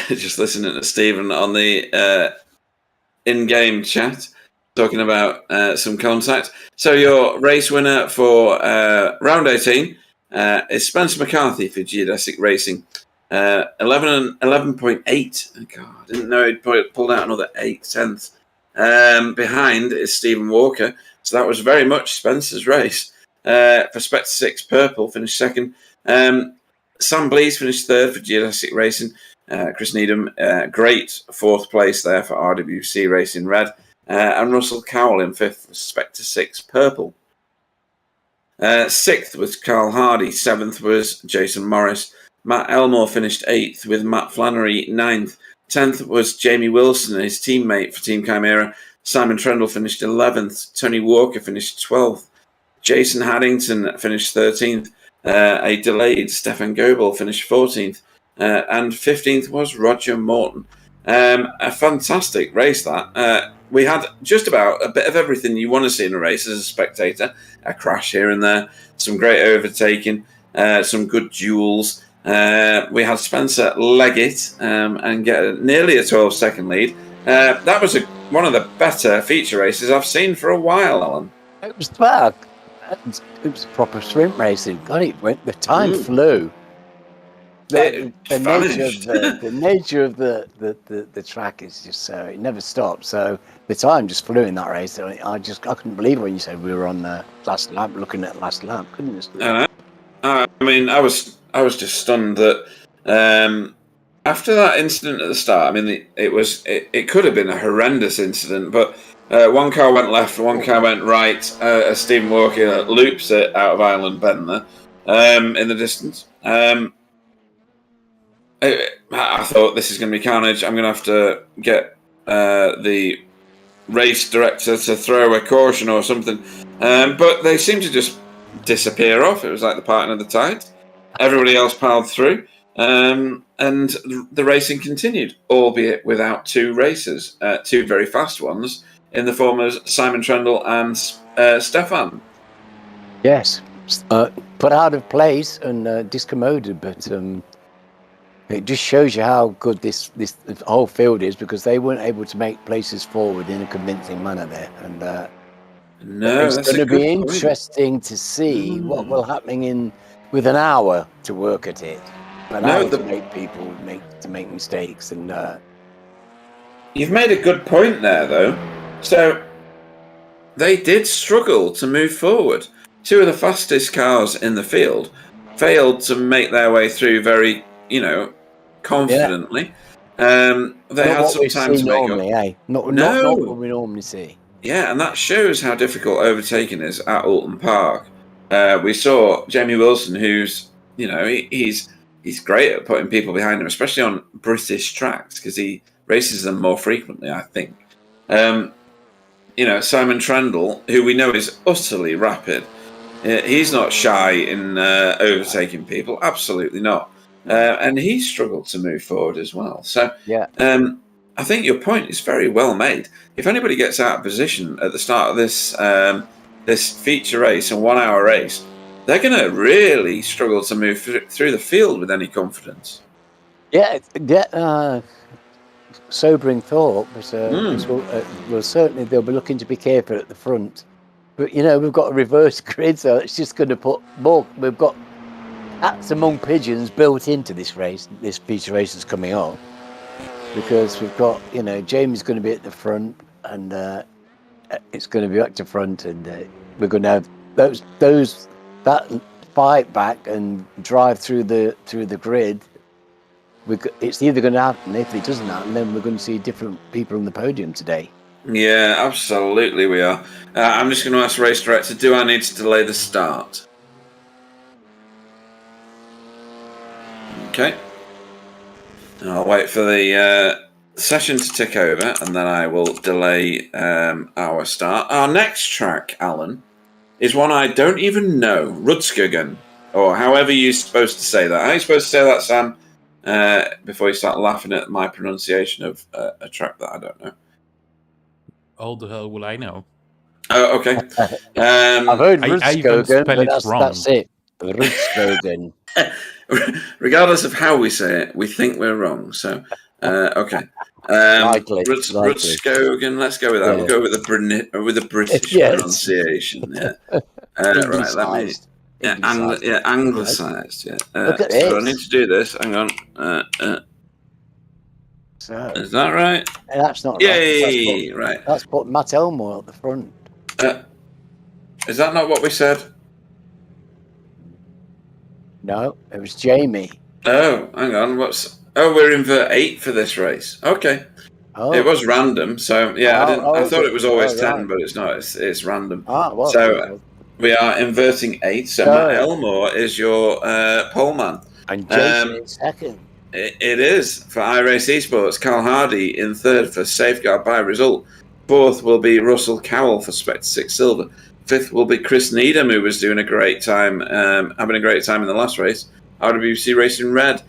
Just listening to Stephen on the in-game chat, talking about some contact. So your race winner for round 18 is Spencer McCarthy for Geodesic Racing. 11.8. Oh, God, I didn't know he'd pulled out another 8/10. Behind is Stephen Walker. So that was very much Spencer's race. For Spectre 6 Purple finished second. Sam Blease finished third for Geodesic Racing. Chris Needham, great fourth place there for RWC Racing Red. And Russell Cowell in fifth for Spectre 6 Purple. Sixth was Carl Hardy. Seventh was Jason Morris. Matt Elmore finished 8th with Matt Flannery 9th. 10th was Jamie Wilson, his teammate for Team Chimera. Simon Trendle finished 11th. Tony Walker finished 12th. Jason Haddington finished 13th. A delayed Stefan Goebel finished 14th. And 15th was Roger Morton. A fantastic race, that. We had just about a bit of everything you want to see in a race as a spectator. A crash here and there. Some great overtaking. Some good duels. We had Spencer leg it and get nearly a 12-second lead. That was one of the better feature races I've seen for a while, Alan. It was bad. It was proper sprint racing. God, the time flew. The nature of the track is just so it never stops. So the time just flew in that race. I couldn't believe when you said we were on the last lap, looking at last lap. Goodness. I mean, I was just stunned that after that incident at the start. I mean, it could have been a horrendous incident, but one car went left, one car went right. Stephen Walker loops it out of Island Bend there in the distance. I thought this is going to be carnage. I'm going to have to get the race director to throw a caution or something. But they seemed to just disappear off. It was like the parting of the tide. Everybody else piled through. And the racing continued, albeit without two racers, two very fast ones, in the form of Simon Trendle and Stefan. Yes, put out of place and discommoded, but it just shows you how good this whole field is, because they weren't able to make places forward in a convincing manner there. And it's going to be interesting to see what will happening with an hour to work at it. To make people make mistakes, and you've made a good point there, though. So they did struggle to move forward. Two of the fastest cars in the field failed to make their way through very, confidently. They had some time to make up. Not what we normally see. Yeah, and that shows how difficult overtaking is at Oulton Park. We saw Jamie Wilson, who's he's great at putting people behind him, especially on British tracks, because he races them more frequently, I think. Simon Trendle, who we know is utterly rapid, he's not shy in overtaking people, absolutely not. And he struggled to move forward as well. So I think your point is very well made. If anybody gets out of position at the start of this feature race and 1 hour race, they're going to really struggle to move through the field with any confidence. Sobering thought, but well, certainly they'll be looking to be careful at the front. But we've got a reverse grid, so it's just going to put more. We've got cats among pigeons built into this race. This feature race that's coming up, because we've got Jamie's going to be at the front, and it's going to be back to front, and we're going to have that fight back and drive through the grid. It's either going to happen. If it doesn't happen, then we're going to see different people on the podium today. Yeah, absolutely we are. I'm just going to ask race director, do I need to delay the start? Okay. I'll wait for the session to tick over, and then I will delay our start. Our next track, Alan, is one I don't even know. Rudskogen, or however you're supposed to say that. How are you supposed to say that, Sam? Before you start laughing at my pronunciation of a track that I don't know. How the hell will I know? Oh, okay. I've heard Rudskogen, but wrong. That's it. Rudskogen. Regardless of how we say it, we think we're wrong. So, okay. Likely. Rudskogen, let's go with that. Yeah. We'll go with the British pronunciation. Yeah. Right, let me... anglicised. Yeah. Look at this. So I need to do this. Hang on. So, is that right? That's not right. Right. That's put Matt Elmore at the front. Is that not what we said? No, it was Jamie. Oh, hang on. We're in Vert 8 for this race. Okay. Oh. It was random, so I thought it was always 10, right. But it's not. It's random. Well, so we are inverting 8. So Matt Elmore is your poleman. And Jason in second. It is for iRace Esports. Carl Hardy in third for Safeguard by Result. Fourth will be Russell Cowell for Spectre 6 Silver. Fifth will be Chris Needham, who was doing a great time, having a great time in the last race. RWC Racing Red.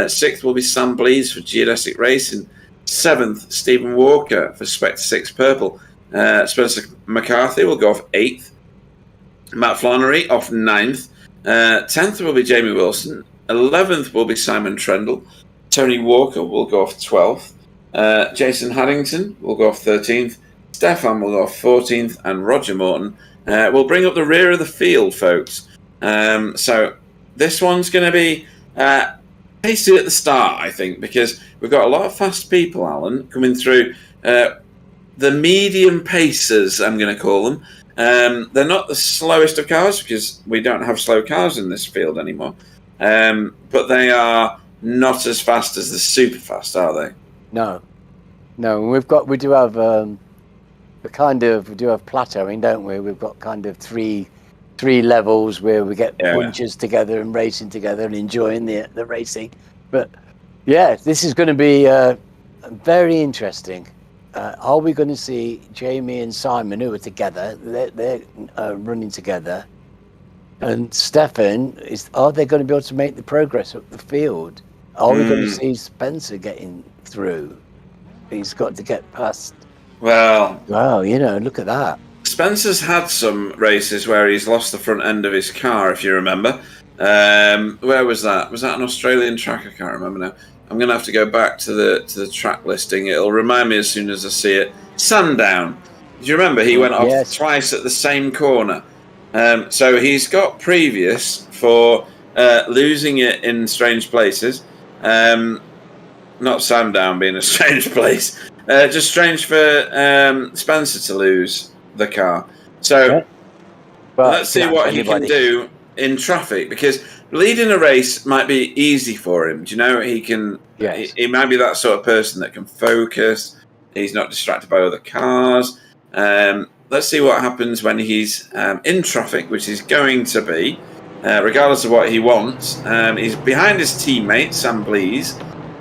Sixth will be Sam Blees for Geodesic Racing. Seventh, Stephen Walker for Spectre 6 Purple. Spencer McCarthy will go off 8th. Matt Flannery off 9th. 10th will be Jamie Wilson. 11th will be Simon Trendle. Tony Walker will go off 12th. Jason Haddington will go off 13th. Stefan will go off 14th. And Roger Morton will bring up the rear of the field, folks. So this one's going to be hasty at the start, I think, because we've got a lot of fast people, Alan, coming through. The medium pacers, I'm going to call them. They're not the slowest of cars because we don't have slow cars in this field anymore. But they are not as fast as the super fast, are they? No. We do have plateauing, don't we? We've got kind of three levels where we get bunches together and racing together and enjoying the racing. But this is going to be very interesting. Are we going to see Jamie and Simon, who are together? They're running together. And Stefan, are they going to be able to make the progress up the field? Are we going to see Spencer getting through? He's got to get past. Well, look at that. Spencer's had some races where he's lost the front end of his car, if you remember. Where was that? Was that an Australian track? I can't remember now. I'm going to have to go back to the track listing. It'll remind me as soon as I see it. Sandown. Do you remember? He went off twice at the same corner. So he's got previous for losing it in strange places. Not Sandown being a strange place. Just strange for Spencer to lose the car. So let's see what he can do in traffic, because leading a race might be easy for him. Do you know, he can. Yes. He might be that sort of person that can focus. He's not distracted by other cars. Let's see what happens when he's in traffic, which is going to be, regardless of what he wants. He's behind his teammate, Sam Blees.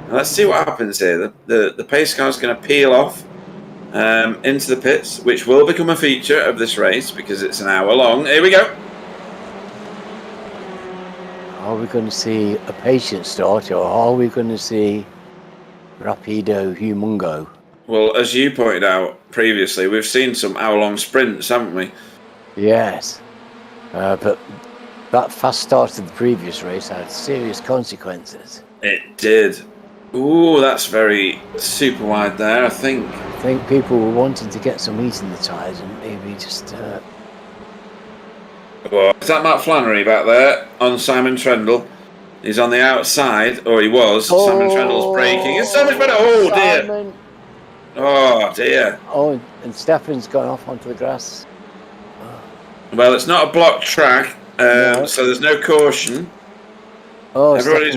Let's see what happens here. The pace car is going to peel off into the pits, which will become a feature of this race because it's an hour long. Here we go. Are we going to see a patient start, or are we going to see Rapido Humongo? Well, as you pointed out previously, we've seen some hour-long sprints, haven't we? Yes. But that fast start of the previous race had serious consequences. It did. Ooh, that's very super wide there, I think. I think people were wanting to get some heat in the tyres and maybe just... Well, is that Matt Flannery back there on Simon Trendle? He's on the outside, or he was. Oh, Simon Trendle's braking. It's so much better. Oh, Simon. dear. Oh, dear. Oh, and Stefan's gone off onto the grass. Well, it's not a blocked track, No. so there's no caution. Oh, Everybody's...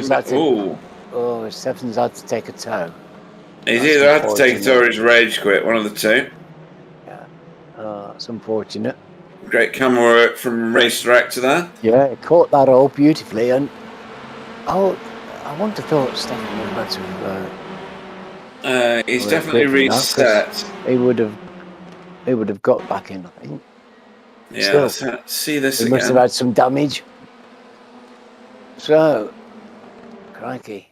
Stefan's had to take a tow. He's That's either had to take it or he's rage quit, one of the two. Yeah, that's unfortunate. Great camera work from Race Director there. Yeah, it caught that all beautifully, and I wouldn't have thought Stefan would have had to. He's definitely reset. He would have got back in, I think. Yeah, let's see this again. He must have had some damage. So, crikey.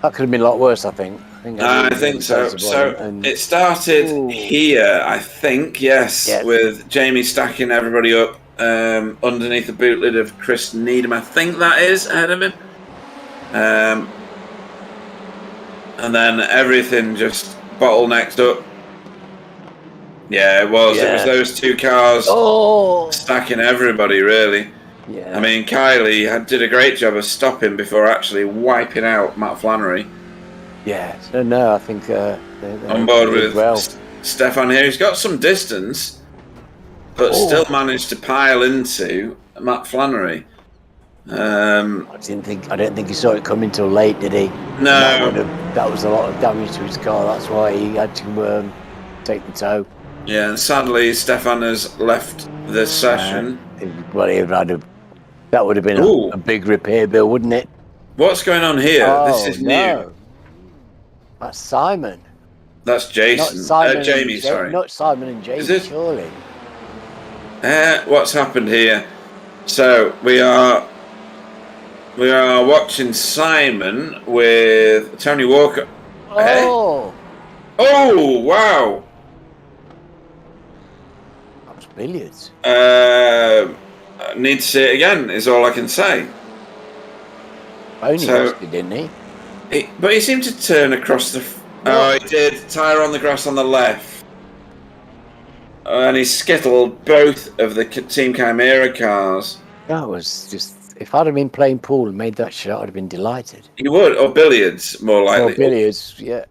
That could have been a lot worse, I think. I think so. So it started here, I think, yes, with Jamie stacking everybody up underneath the boot lid of Chris Needham. I think that is ahead of him. And then everything just bottlenecked up. Yeah, it was. Yeah. It was those two cars stacking everybody, really. Yeah. I mean, Kylie did a great job of stopping before actually wiping out Matt Flannery. Yeah, no, I think they're on board with Stefan here. He's got some distance, but still managed to pile into Matt Flannery. I don't think he saw it coming till late, did he? No. That was a lot of damage to his car. That's why he had to take the tow. Yeah, and sadly, Stefan has left the session. That would have been a big repair bill, wouldn't it? What's going on here? This is new. That's Simon. That's Jason. Jamie, sorry. Not Simon and Jamie, surely. What's happened here? So we are watching Simon with Tony Walker. Oh. Oh, wow. That was billiards. I need to see it again, is all I can say. Only lost it, didn't he? But he seemed to turn across the... Oh, he did. Tyre on the grass on the left. And he skittled both of the Team Chimera cars. That was just... If I'd have been playing pool and made that shot, I'd have been delighted. You would, or billiards, more likely. Or billiards, yeah.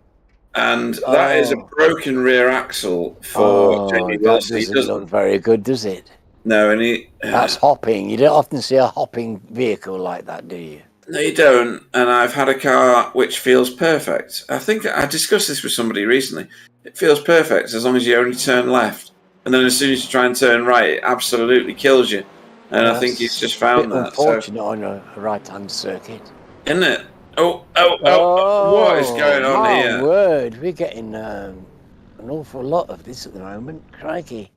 And that is a broken rear axle for Jamie Wilson. That doesn't look very good, does it? No, and that's hopping. You don't often see a hopping vehicle like that, do you? No, you don't. And I've had a car which feels perfect. I think I discussed this with somebody recently. It feels perfect as long as you only turn left. And then as soon as you try and turn right, it absolutely kills you. And I think he's just found that. Unfortunate on a right-hand circuit. Isn't it? Oh, what is going on here? My word, we're getting an awful lot of this at the moment. Crikey.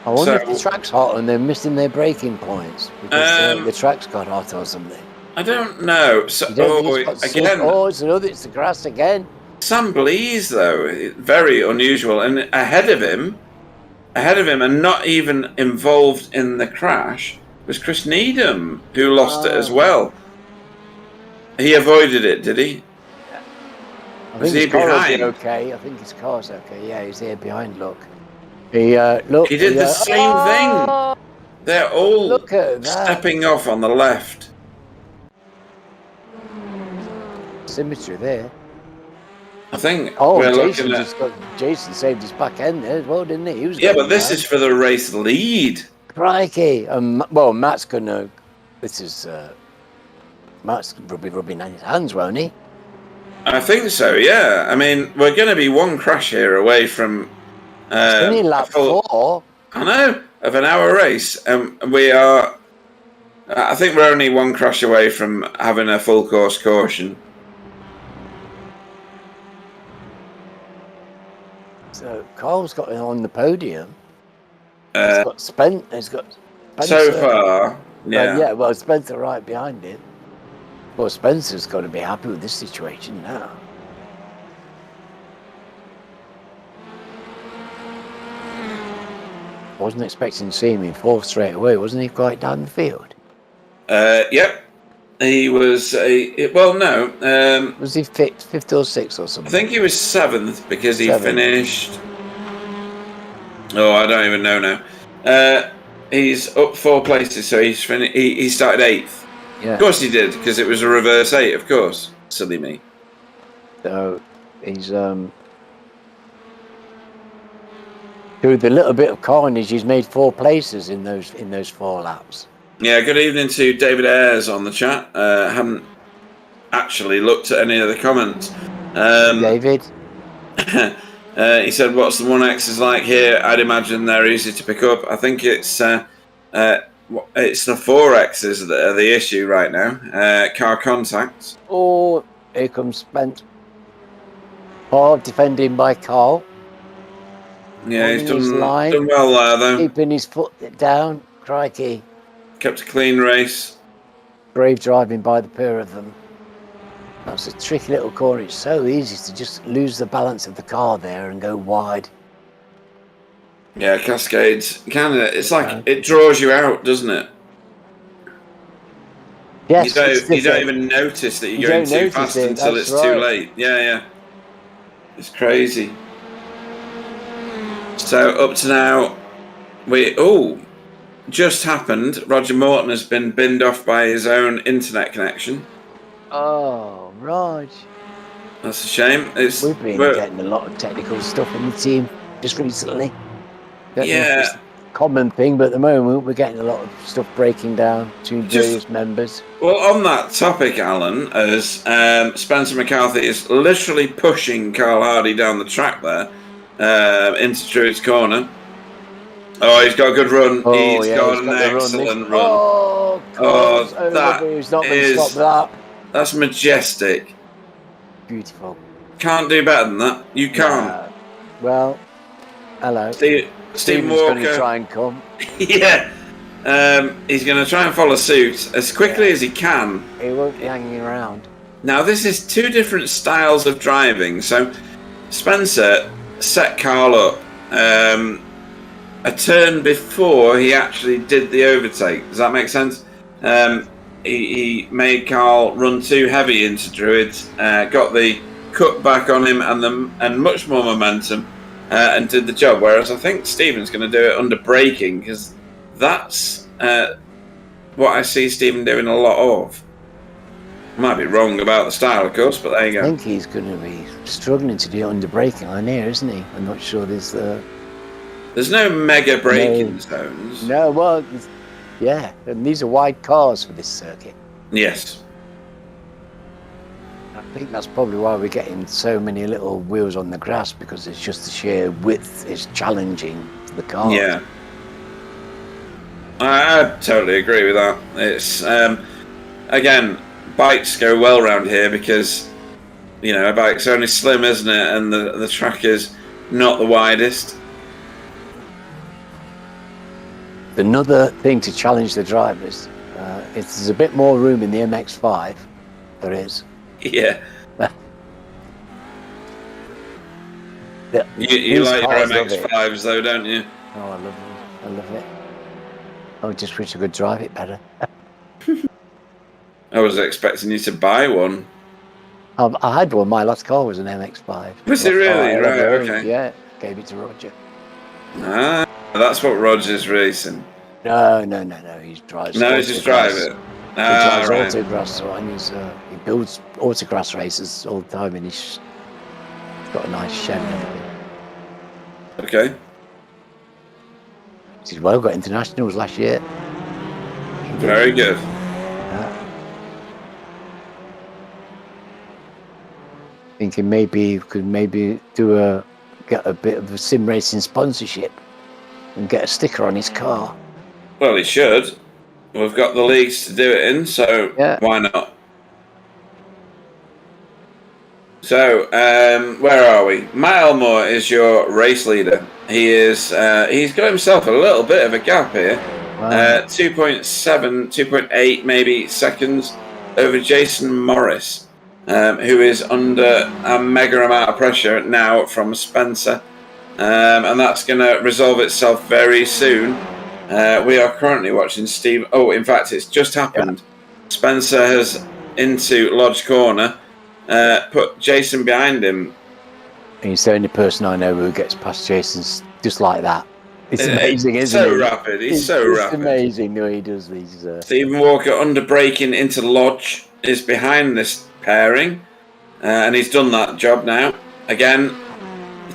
I wonder if the track's hot and they're missing their braking points because the track's got hot or something. I don't know. So, it's the grass again. Sam Blease, though, very unusual. And ahead of him, and not even involved in the crash, was Chris Needham, who lost it as well. He avoided it, did he? Was he behind? Okay, I think his car's okay. Yeah, he's here behind. Look. He did the same thing. They're all stepping off on the left. Symmetry there. I think Jason saved his back end there as well, didn't he? But this is for the race lead. Crikey. Matt's gonna. Matt's probably rubbing his hands, won't he? I think so. Yeah. I mean, we're going to be one crash here away from. It's only lap 4. I know, of an hour race. We are I think we're only one crash away from having a full course caution. So Carl's got on the podium. He's got Spencer. So far, yeah. Well, Spencer right behind him. Well, Spencer's got to be happy with this situation now. Wasn't expecting to see him in fourth straight away, wasn't he? Quite down the field. Yep. He was no. Was he fifth or sixth or something? I think he was seventh because he finished. Oh, I don't even know now. He's up 4 places, so he's he started 8th. Yeah. Of course he did, because it was a reverse 8. Of course, silly me. So he's through the little bit of carnage, he's made 4 places in those 4 laps. Yeah, good evening to David Ayres on the chat. Haven't actually looked at any of the comments. David? He said, what's the 1Xs like here? I'd imagine they're easy to pick up. I think it's the 4Xs that are the issue right now. Car contacts. Oh, here comes Spence. Hard defending by Carl. Yeah, he's done well there, though. Keeping his foot down. Crikey. Kept a clean race. Brave driving by the pair of them. That's a tricky little corner. It's so easy to just lose the balance of the car there and go wide. Yeah, Cascades. It's like it draws you out, doesn't it? Yes. You don't even notice that you're going too fast until it's too late. Yeah. It's crazy. So up to now, just happened. Roger Morton has been binned off by his own internet connection. Oh, Rog. That's a shame. We've been getting a lot of technical stuff in the team just recently. Yeah. It's a common thing, but at the moment we're getting a lot of stuff breaking down between various members. Well, on that topic, Alan, as Spencer McCarthy is literally pushing Carl Hardy down the track there into Druid's corner. Oh, he's got a good run. He's got an excellent run. He's not going to stop that. That's majestic. Beautiful. Can't do better than that. You can't. Well, hello. Steve Walker going to try and come. Yeah. He's going to try and follow suit as quickly as he can. He won't be hanging around. Now, this is 2 different styles of driving. So, Spencer set Carl up a turn before he actually did the overtake. Does that make sense? He made Carl run too heavy into Druid, got the cut back on him and much more momentum, and did the job. Whereas I think Stephen's going to do it under braking, because that's what I see Stephen doing a lot of. Might be wrong about the style, of course, but there you go. I think he's going to be struggling to do it under braking on here, isn't he? I'm not sure there's no mega braking zones. No, well, yeah, and these are wide cars for this circuit. Yes. I think that's probably why we're getting so many little wheels on the grass, because it's just the sheer width is challenging for the car. Yeah. I totally agree with that. It's again, bikes go well around here because a bike's only slim, isn't it? And the track is not the widest. Another thing to challenge the drivers, there's a bit more room in the MX-5. There is. Yeah. You like your MX-5s though, don't you? Oh, I love it. I love it. I just wish I could drive it better. I was expecting you to buy one. I had one. My last car was an MX-5. Was it really? Right, okay. Yeah, gave it to Roger. Ah, that's what Roger's racing. No. He drives. No, he just drives it. He drives autograss, and he builds autograss races all the time, and he's got a nice shed and everything. Okay. He's got internationals last year. Very good. Thinking maybe could get a bit of a sim racing sponsorship and get a sticker on his car. Well, he should. We've got the leagues to do it in, so why not? So, where are we? Matt Elmore is your race leader. He's got himself a little bit of a gap here. Wow. 2.7, 2.8 maybe seconds over Jason Morris, who is under a mega amount of pressure now from Spencer. And that's going to resolve itself very soon. We are currently watching Steve. Oh, in fact, it's just happened. Yeah. Spencer has into Lodge Corner. Put Jason behind him. He's the only person I know who gets past Jason's just like that. It's amazing, isn't it? So rapid. He's so rapid. It's amazing the way he does these. Stephen Walker under braking into Lodge is behind this pairing, and he's done that job now. Again,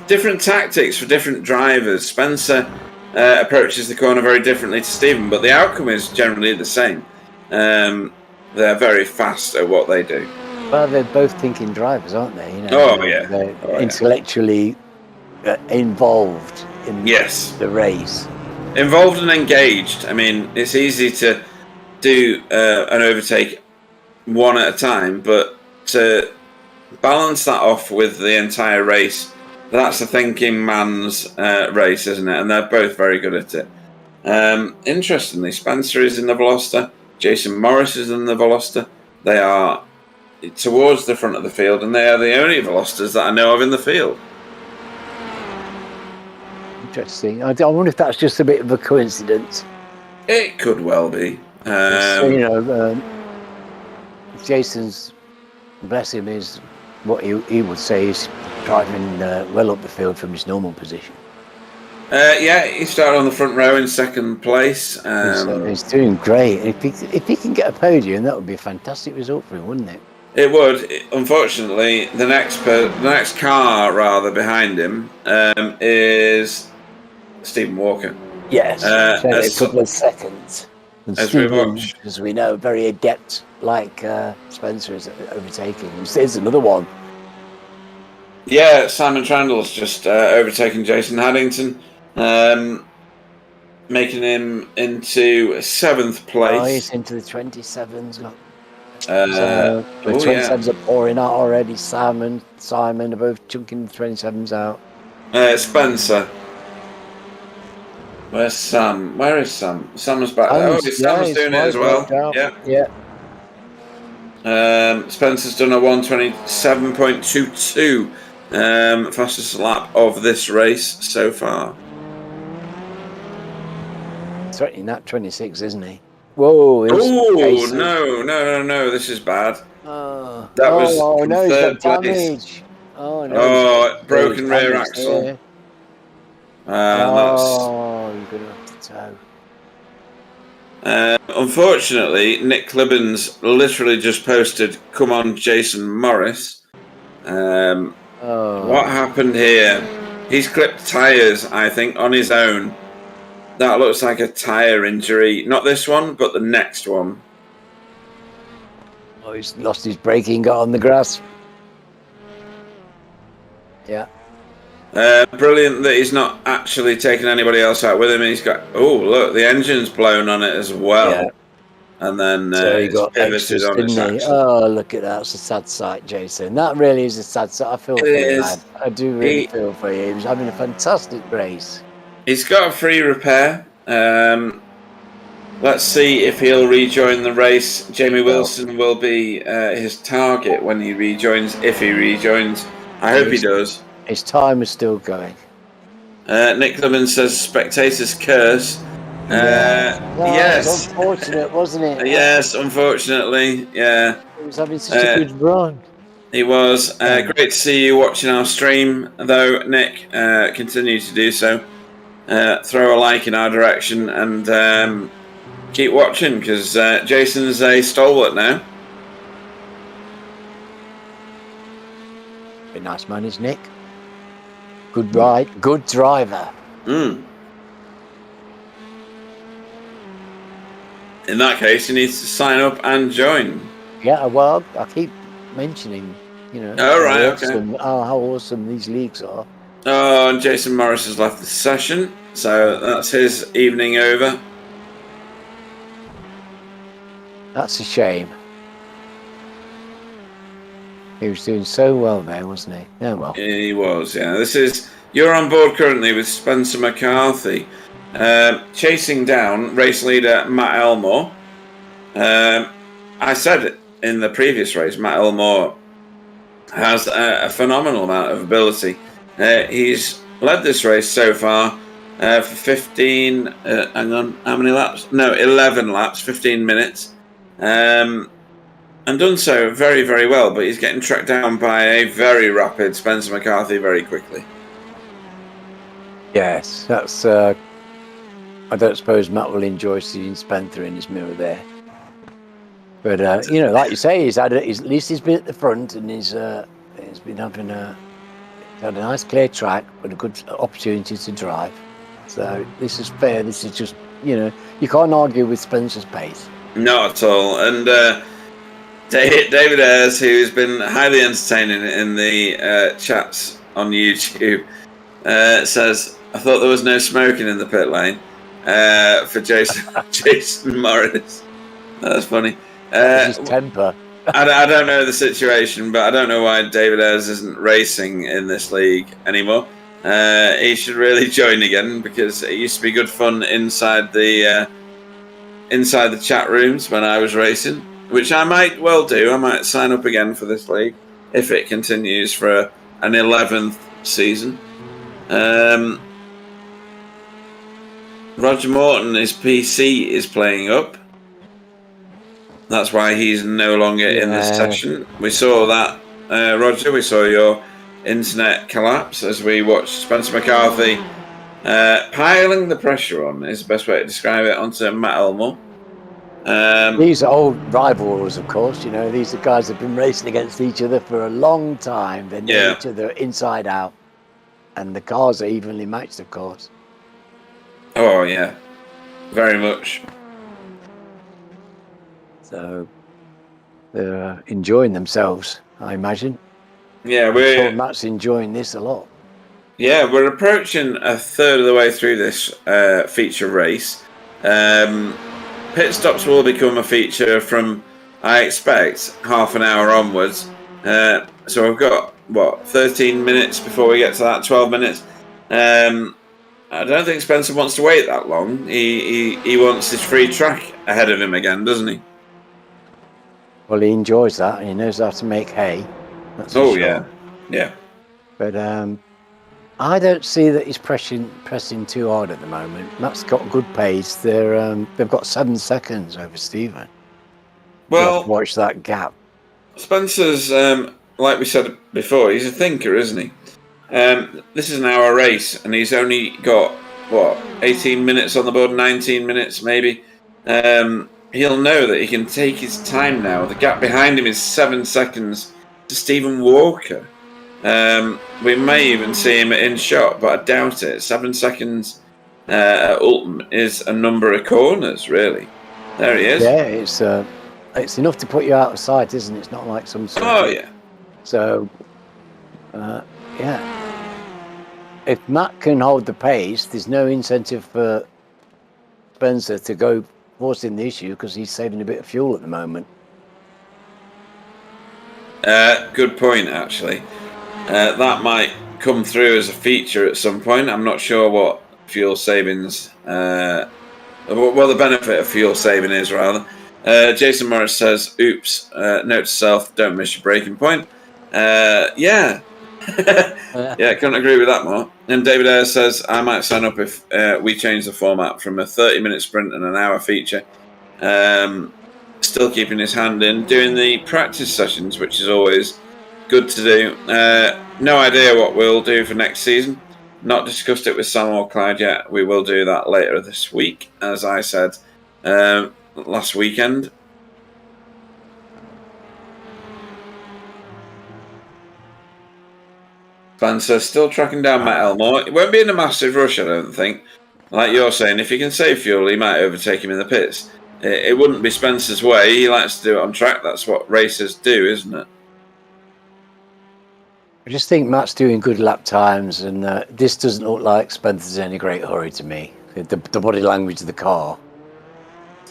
different tactics for different drivers. Spencer approaches the corner very differently to Stephen, but the outcome is generally the same. They're very fast at what they do. Well, they're both thinking drivers, aren't they? You know, they're intellectually involved in the race. Involved and engaged. I mean, it's easy to do an overtake one at a time, but to balance that off with the entire race, that's a thinking man's race, isn't it? And they're both very good at it. Interestingly, Spencer is in the Veloster. Jason Morris is in the Veloster. They are towards the front of the field, and they are the only Velosters that I know of in the field. Interesting. I wonder if that's just a bit of a coincidence. It could well be. Jason's, bless him, is what he would say is driving well up the field from his normal position. He started on the front row in second place. He's doing great. If he can get a podium, that would be a fantastic result for him, wouldn't it? It would. Unfortunately, the next car rather behind him is Stephen Walker. Yes, a couple of seconds. And as Stephen, as we know, very adept, like Spencer is overtaking. There's another one. Yeah, Simon Trandall's just overtaken Jason Haddington, making him into 7th place. Oh, he's into the 27s. The 27s are pouring out already. Simon are both chunking the 27s out. Spencer. Where's Sam? Where is Sam? Sam's back there. Sam's doing it as well. Yeah. Spencer's done a 1:27.22. Fastest lap of this race so far. Threatening that 26, isn't he? Whoa! No! This is bad. That was third place. Broken rear axle. You're gonna have to tow. Unfortunately, Nick Clibbins literally just posted, "Come on, Jason Morris." What happened here? He's clipped tyres, I think, on his own. That looks like a tyre injury. Not this one, but the next one. Oh, he's lost his braking, got on the grass. Yeah. Brilliant that he's not actually taking anybody else out with him. He's got, look, the engine's blown on it as well. Yeah. And then so he got pivoted on his axle. Oh, look at that. It's a sad sight, Jason. That really is a sad sight. I feel for him, man. I do really feel for you. He was having a fantastic race. He's got a free repair. Let's see if he'll rejoin the race. Jamie Wilson will be his target when he rejoins, if he rejoins. I hope he does. His time is still going. Nick Lemon says, spectators curse. Yes. It was unfortunate, wasn't it? Yes, unfortunately. Yeah. He was having such a good run. He was. Great to see you watching our stream, though, Nick. Continue to do so. Throw a like in our direction and keep watching, because Jason's a stalwart now. Very nice man, is Nick. Good ride, good driver. In that case, he needs to sign up and join. Yeah, well, I keep mentioning, how awesome these leagues are. Oh, and Jason Morris has left the session, so that's his evening over. That's a shame. He was doing so well there, wasn't he? Yeah, well. He was, yeah. You're on board currently with Spencer McCarthy, chasing down race leader Matt Elmore. I said it in the previous race, Matt Elmore has a phenomenal amount of ability. He's led this race so far for 15, hang on, how many laps? No, 11 laps, 15 minutes. And done so very, very well, but he's getting tracked down by a very rapid Spencer McCarthy very quickly. Yes, that's... I don't suppose Matt will enjoy seeing Spencer in his mirror there. But, like you say, at least he's been at the front and he's been having had a nice clear track with a good opportunity to drive. So this is fair. This is just, you can't argue with Spencer's pace. Not at all. And David Ayres, who's been highly entertaining in the chats on YouTube, says, I thought there was no smoking in the pit lane for Jason Morris. That's funny. His temper. I don't know the situation, but I don't know why David Ayres isn't racing in this league anymore. He should really join again, because it used to be good fun inside the chat rooms when I was racing, which I might well do. I might sign up again for this league if it continues for an 11th season. Roger Morton, his PC is playing up. That's why he's no longer in this session. We saw that, Roger. We saw your internet collapse as we watched Spencer McCarthy piling the pressure on, is the best way to describe it, onto Matt Elmore. These are old rivals, of course. These are guys that have been racing against each other for a long time. They know each other inside out. And the cars are evenly matched, of course. Oh, yeah. Very much. So they're enjoying themselves, I imagine. Yeah, I'm sure Matt's enjoying this a lot. Yeah, we're approaching a third of the way through this feature race. Pit stops will become a feature from, I expect, half an hour onwards. So we've got, 13 minutes before we get to that, 12 minutes. I don't think Spencer wants to wait that long. He wants his free track ahead of him again, doesn't he? Well, he enjoys that. He knows how to make hay. That's for sure. Yeah. But I don't see that he's pressing too hard at the moment. Matt's got good pace. They've got 7 seconds over Stephen. Well, watch that gap. Spencer's, like we said before, he's a thinker, isn't he? This is an hour race, and he's only got 18 minutes on the board, 19 minutes maybe. He'll know that he can take his time now. The gap behind him is 7 seconds to Stephen Walker. We may even see him in shot, but I doubt it. 7 seconds at Oulton is a number of corners, really. There he is. Yeah, it's enough to put you out of sight, isn't it? It's not like some sort of... yeah. So, if Matt can hold the pace, there's no incentive for Spencer to go forcing the issue, because he's saving a bit of fuel at the moment. Good point, actually. That might come through as a feature at some point. I'm not sure what fuel savings, the benefit of fuel saving is, rather. Jason Morris says, oops, note to self, don't miss your breaking point. Yeah, couldn't agree with that more. And David Ayres says, I might sign up if we change the format from a 30-minute sprint and an hour feature. Still keeping his hand in, doing the practice sessions, which is always good to do. No idea what we'll do for next season. Not discussed it with Sam or Clyde yet. We will do that later this week, as I said last weekend. Spencer still tracking down Matt Elmore. It won't be in a massive rush, I don't think. Like you're saying, if he can save fuel, he might overtake him in the pits. It wouldn't be Spencer's way. He likes to do it on track. That's what racers do, isn't it? I just think Matt's doing good lap times, and this doesn't look like Spencer's in any great hurry to me. The body language of the car.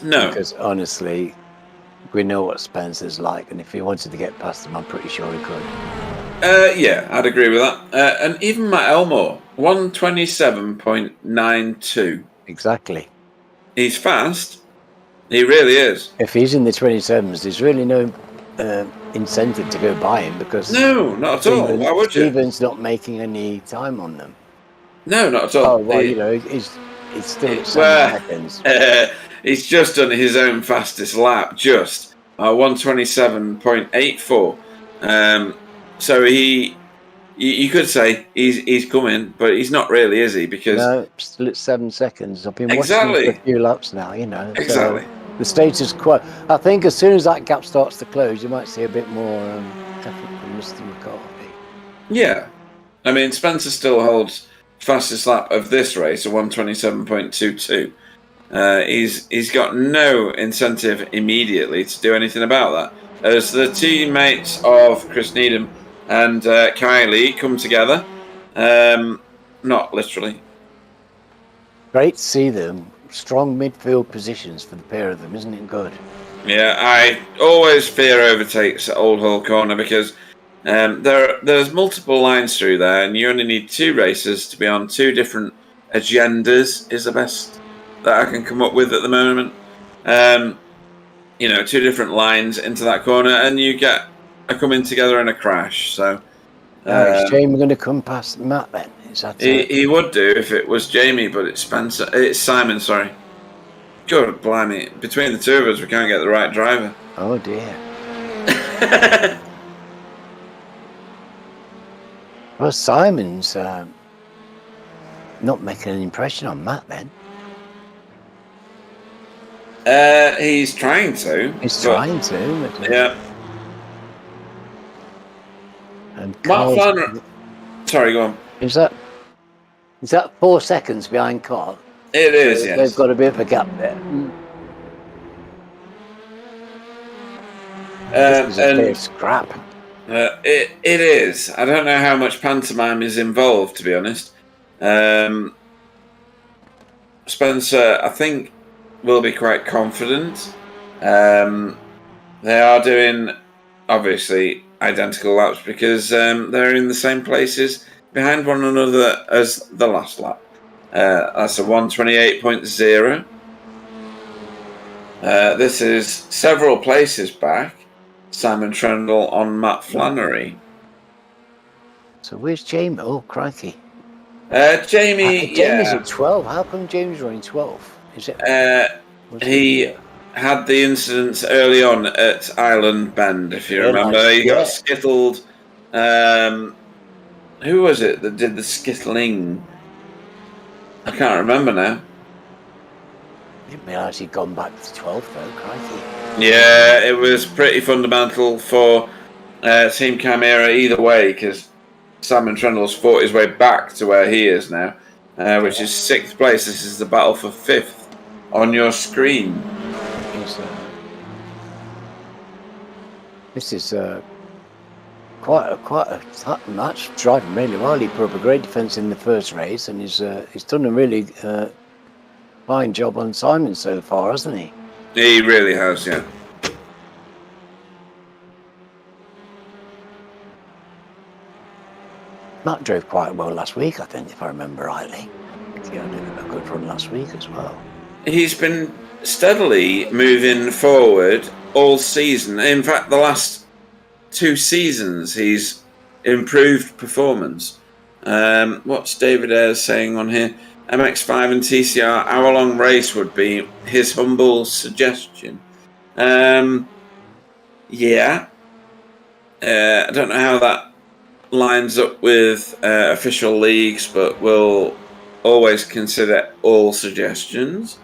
No. Because honestly, We know what Spencer's like, and if he wanted to get past him, I'm pretty sure he could. Yeah, I'd agree with that. And even Matt Elmore, 127.92. Exactly. He's fast. He really is. If he's in the 27s, there's really no incentive to go by him because no, not at all. Why would you? Stephen's not making any time on them. No, not at all. Oh well, he's still at 7 seconds. He's just done his own fastest lap, just 127.84. So you could say he's coming, but he's not really, is he? Because no, still at 7 seconds. I've been watching him for a few laps now. Exactly. So the status quo. I think as soon as that gap starts to close, you might see a bit more effort from Mr. McCarthy. Yeah, I mean Spencer still holds fastest lap of this race, a 127.22. He's got no incentive immediately to do anything about that. As the teammates of Chris Needham and Kylie come together, not literally. Great to see them. Strong midfield positions for the pair of them, isn't it good? Yeah, I always fear overtakes at Old Hull Corner because there's multiple lines through there, and you only need 2 races to be on 2 different agendas. Is the best that I can come up with at the moment. 2 different lines into that corner, and you get a coming together and a crash. So, is Jamie going to come past Matt then? Is that he would do if it was Jamie, but it's Spencer. It's Simon. Sorry. God blimey! Between the 2 of us, we can't get the right driver. Oh dear. Well, Simon's not making an impression on Matt then. He's trying to. Yeah. And Matt Flannery. Sorry, go on. Is that 4 seconds behind Carl? It is, yes. They've got a bit of a gap there. This is a bit of scrap. It is. I don't know how much pantomime is involved, to be honest. Spencer, I think, will be quite confident. They are doing, obviously, identical laps because they're in the same places behind one another as the last lap. That's a 128.0. This is several places back. Simon Trendle on Matt Flannery. So where's Jamie? Oh, crikey. Jamie's at 12. How come Jamie's running 12? Is it? He had the incidents early on at Island Bend, if you remember. He got skittled. Who was it that did the skittling? I can't remember now. I didn't realise he'd gone back to 12 though, crikey. Yeah, it was pretty fundamental for Team Chimera either way, because Simon Trundle's fought his way back to where he is now, which is 6th place. This is the battle for 5th on your screen. This is quite a tough match. Driving really well. He put up a great defence in the first race, and he's done a really fine job on Simon so far, hasn't he? He really has, yeah. Matt drove quite well last week, I think, if I remember rightly. He had a good run last week as well. He's been steadily moving forward all season. In fact, the last 2 seasons, he's improved performance. What's David Ayres saying on here? MX5 and TCR hour-long race would be his humble suggestion. Yeah. I don't know how that lines up with official leagues, but we'll always consider all suggestions.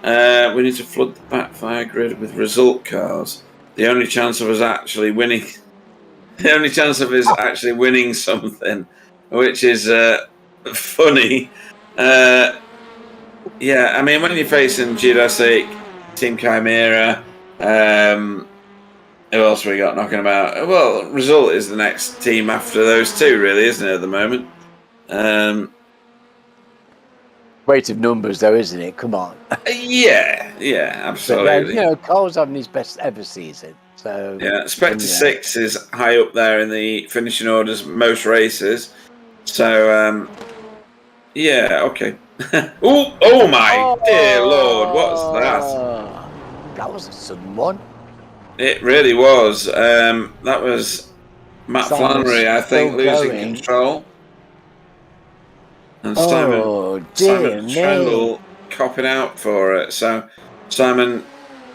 We need to flood the Backfire grid with result cars. The only chance of us actually winning... The only chance of us actually winning something, which is funny. Yeah, I mean, when you're facing Jurassic, Team Chimera, who else we got knocking about? Well, Result is the next team after those 2, really, isn't it, at the moment? weight of numbers, though, isn't it? Come on. Yeah, absolutely. But then, Cole's having his best ever season. So yeah, Spectre 6 is high up there in the finishing orders most races. So yeah, okay. oh my dear Lord, what's that? That was a sudden one. It really was. That was Matt Flannery, I think, losing control. And Simon Trendle copping out for it. So Simon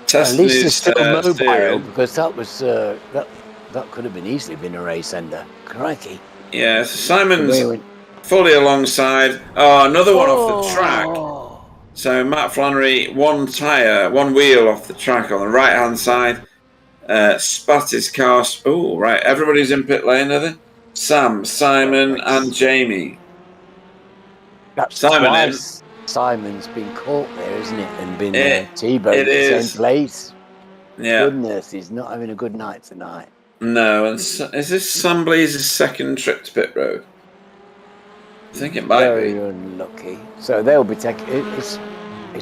testing his steering. Because that was that could have been easily been a race ender. Crikey. Yeah, so Simon's fully alongside. Oh, another one off the track. So Matt Flannery, one wheel off the track on the right hand side. Spat his car. Oh, right. Everybody's in pit lane, are they? Sam, Simon, and Jamie. That's twice Simon's been caught there, isn't it? And been T-boned in the same place. Yeah. Goodness, he's not having a good night tonight. No, and is this Sam Blaze's second trip to pit road? I think it might be. Very unlucky. So they'll be taking. Is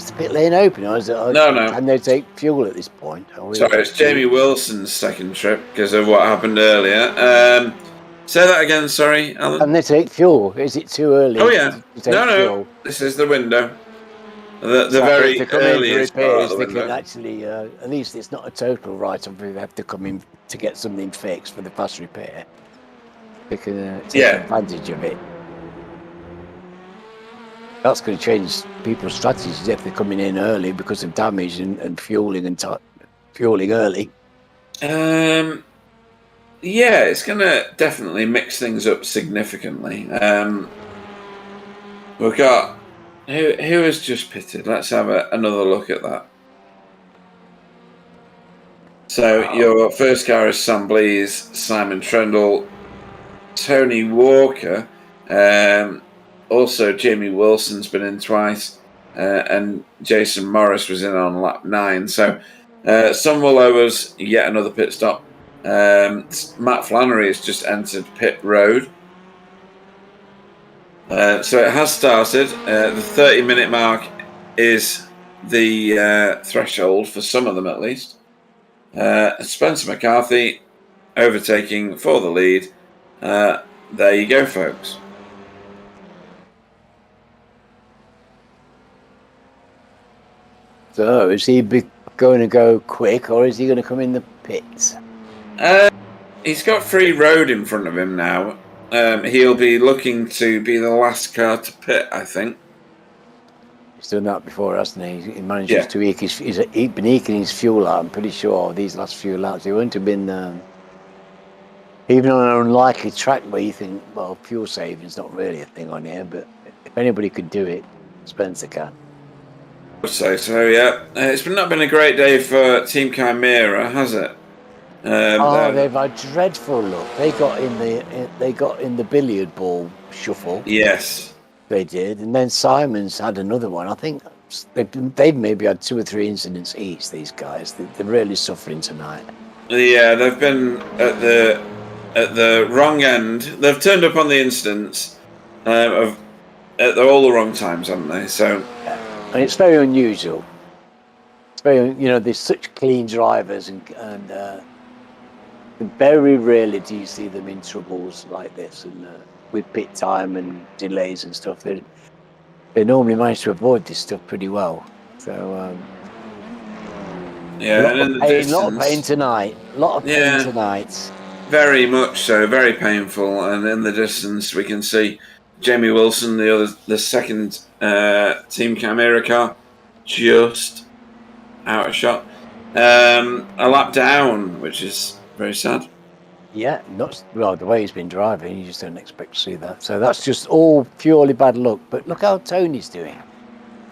the pit lane open, or is it? No. Can they take fuel at this point? Sorry, it's Jamie Wilson's second trip because of what happened earlier. Say that again, sorry, Alan. And they take fuel. Is it too early? Oh yeah. No. This is the window. The very earliest part of the window. They can actually, at least it's not a total write-off. They have to come in to get something fixed for the fast repair. They can take advantage of it. That's going to change people's strategies if they're coming in early because of damage and fueling fueling early. Yeah, it's going to definitely mix things up significantly. We've got who has just pitted. Let's have another look at that. So your first car is Sam Blease, Simon Trendle, Tony Walker. Also, Jamie Wilson's been in twice, and Jason Morris was in on lap 9. So, some will owe us yet another pit stop. Matt Flannery has just entered pit road. So it has started. The 30-minute mark is the threshold for some of them, at least. Spencer McCarthy overtaking for the lead. There you go, folks. So, is he going to go quick, or is he going to come in the pits? He's got free road in front of him now. He'll be looking to be the last car to pit, I think. He's done that before, hasn't he? He manages to eke he's been eking his fuel out. I'm pretty sure these last few laps he wouldn't have been even on an unlikely track where you think, well, fuel saving's not really a thing on here, but if anybody could do it, Spencer can. I would say so, yeah. It's not been a great day for Team Chimera, has it? They've had dreadful luck. They got in the billiard ball shuffle. Yes, they did, and then Simon's had another one. I think they've maybe had 2 or 3 incidents each. These guys, they're really suffering tonight. Yeah, they've been at the wrong end. They've turned up on the incidents at all the wrong times, haven't they? So, and it's very unusual. It's very, there's such clean drivers and very rarely do you see them in troubles like this, and with pit time and delays and stuff. They normally manage to avoid this stuff pretty well. So a lot of pain tonight. Very much so, very painful. And in the distance, we can see Jamie Wilson, the second Team Chimera car, just out of shot. A lap down, which is very sad. Yeah, the way he's been driving, you just don't expect to see that. So that's just all purely bad luck. But look how Tony's doing.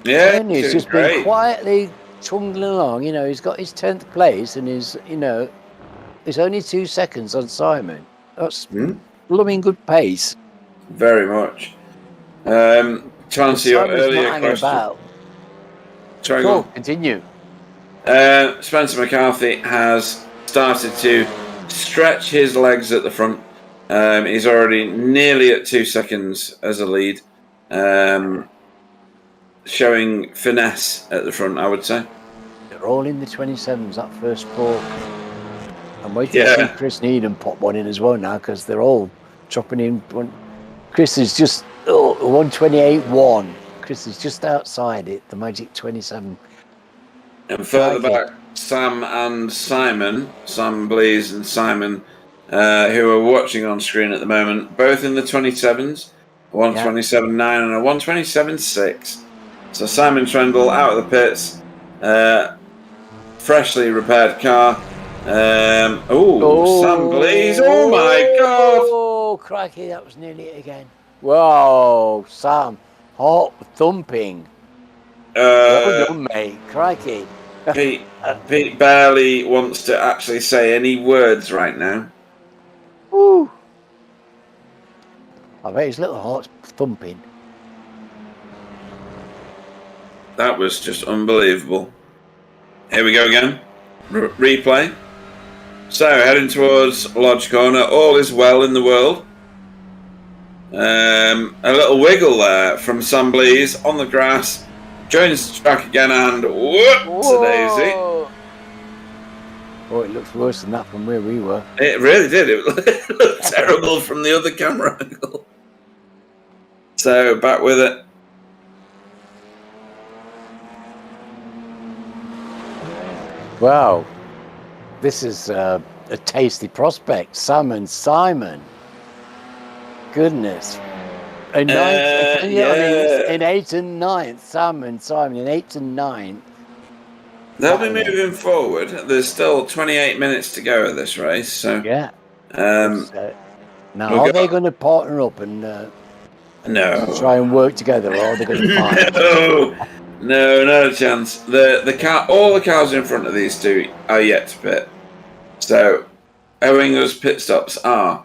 Yeah, Tony's just been quietly trundling along. He's got his 10th place, and he's only 2 seconds on Simon. That's blooming good pace. Very much. To answer your earlier question. Sorry, go on. Continue. Spencer McCarthy has started to stretch his legs at the front. He's already nearly at 2 seconds as a lead. showing finesse at the front, I would say. They're all in the 27s, that first fork. I'm waiting to see Chris Needham pop one in as well now, because they're all chopping in. Chris is just 128.1. Chris is just outside it, the magic 27. And further back, Sam and Simon, Sam Blees and Simon, who are watching on screen at the moment, both in the 27s, 127.9 and a 127.6. So Simon Trendle out of the pits, freshly repaired car. Sam Blees, oh my God! Oh, crikey, that was nearly it again. Whoa, Sam, heart thumping. Well done, mate, crikey. Pete barely wants to actually say any words right now. Woo. I bet his little heart's thumping. That was just unbelievable. Here we go again. Replay. So, heading towards Lodge Corner. All is well in the world. A little wiggle there from Sam Blees on the grass. Joins the track again and whoop-a-daisy. Oh, it looks worse than that from where we were. It really did. It looked terrible from the other camera angle. So, back with it. Wow. This is a tasty prospect. Sam and Simon. Goodness. In 8th and 9th, Sam and Simon in 8th and 9th. They'll be moving forward. There's still 28 minutes to go of this race, so yeah. Now, are they going to partner up and try and work together, or are they going to fight? No, not a chance. All the cars in front of these two are yet to pit. So, owing us pit stops are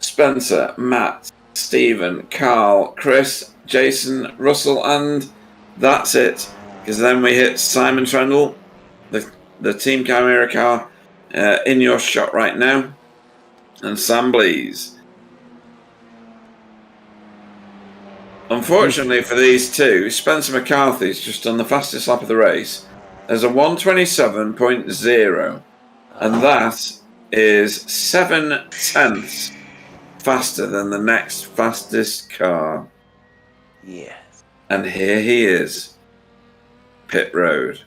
Spencer, Matt, Stephen, Carl, Chris, Jason, Russell, and that's it. Because then we hit Simon Trendle, the Team Chimera car, in your shot right now, and Sam Blees. Unfortunately for these two, Spencer McCarthy's just done the fastest lap of the race. There's a 127.0, and that is 7/10 faster than the next fastest car. Yes. And here he is. Pit road.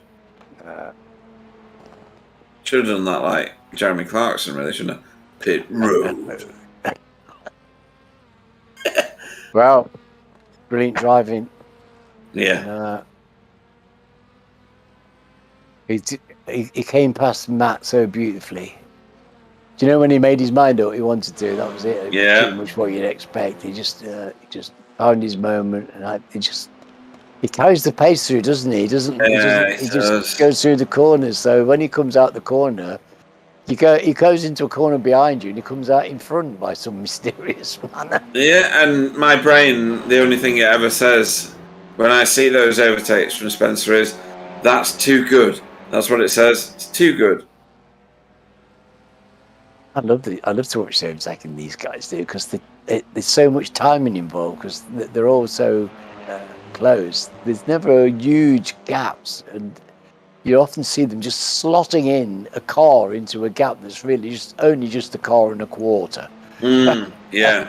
Should have done that like Jeremy Clarkson, really, shouldn't I? Pit road. Well, brilliant driving. Yeah. He came past Matt so beautifully. Do you know when he made his mind up, he wanted to? That was it. Yeah. Pretty much what you'd expect. He just found his moment, and he carries the pace through, doesn't he? He just goes through the corners. So when he comes out the corner, he goes into a corner behind you, and he comes out in front by some mysterious manner. Yeah, and my brain, the only thing it ever says when I see those overtakes from Spencer is, "That's too good." That's what it says. It's too good. I love to watch the overtaking these guys do, because there's so much timing involved, because they're all so close. There's never huge gaps, and you often see them just slotting in a car into a gap that's really only just a car and a quarter. Yeah.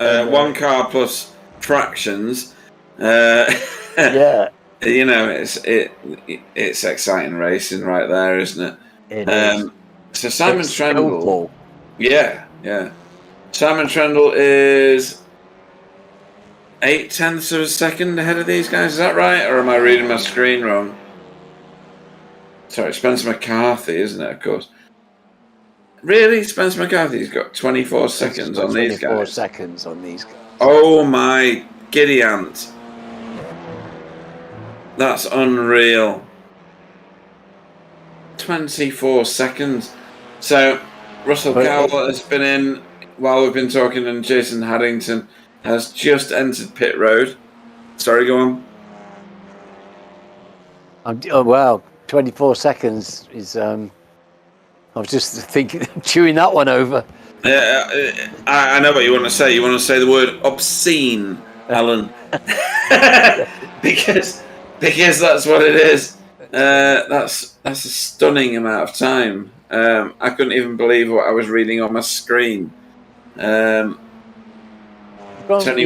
One car plus fractions. Yeah. You know, it's exciting racing right there, isn't it? It is. So Simon Trendle. Yeah. Simon Trendle is 0.8 of a second ahead of these guys. Is that right? Or am I reading my screen wrong? Sorry, Spencer McCarthy, isn't it, of course? Really? Spencer McCarthy's got 24 seconds on these guys? 24 seconds on these guys. Oh my giddy aunt. That's unreal. 24 seconds. So, Russell Cowell has been in while we've been talking, and Jason Haddington has just entered pit road. Sorry, go on. Oh, wow. 24 seconds is... I was just thinking, chewing that one over. I know what you want to say. You want to say the word obscene Alan, because that's what it is. That's a stunning amount of time. I couldn't even believe what I was reading on my screen. Tony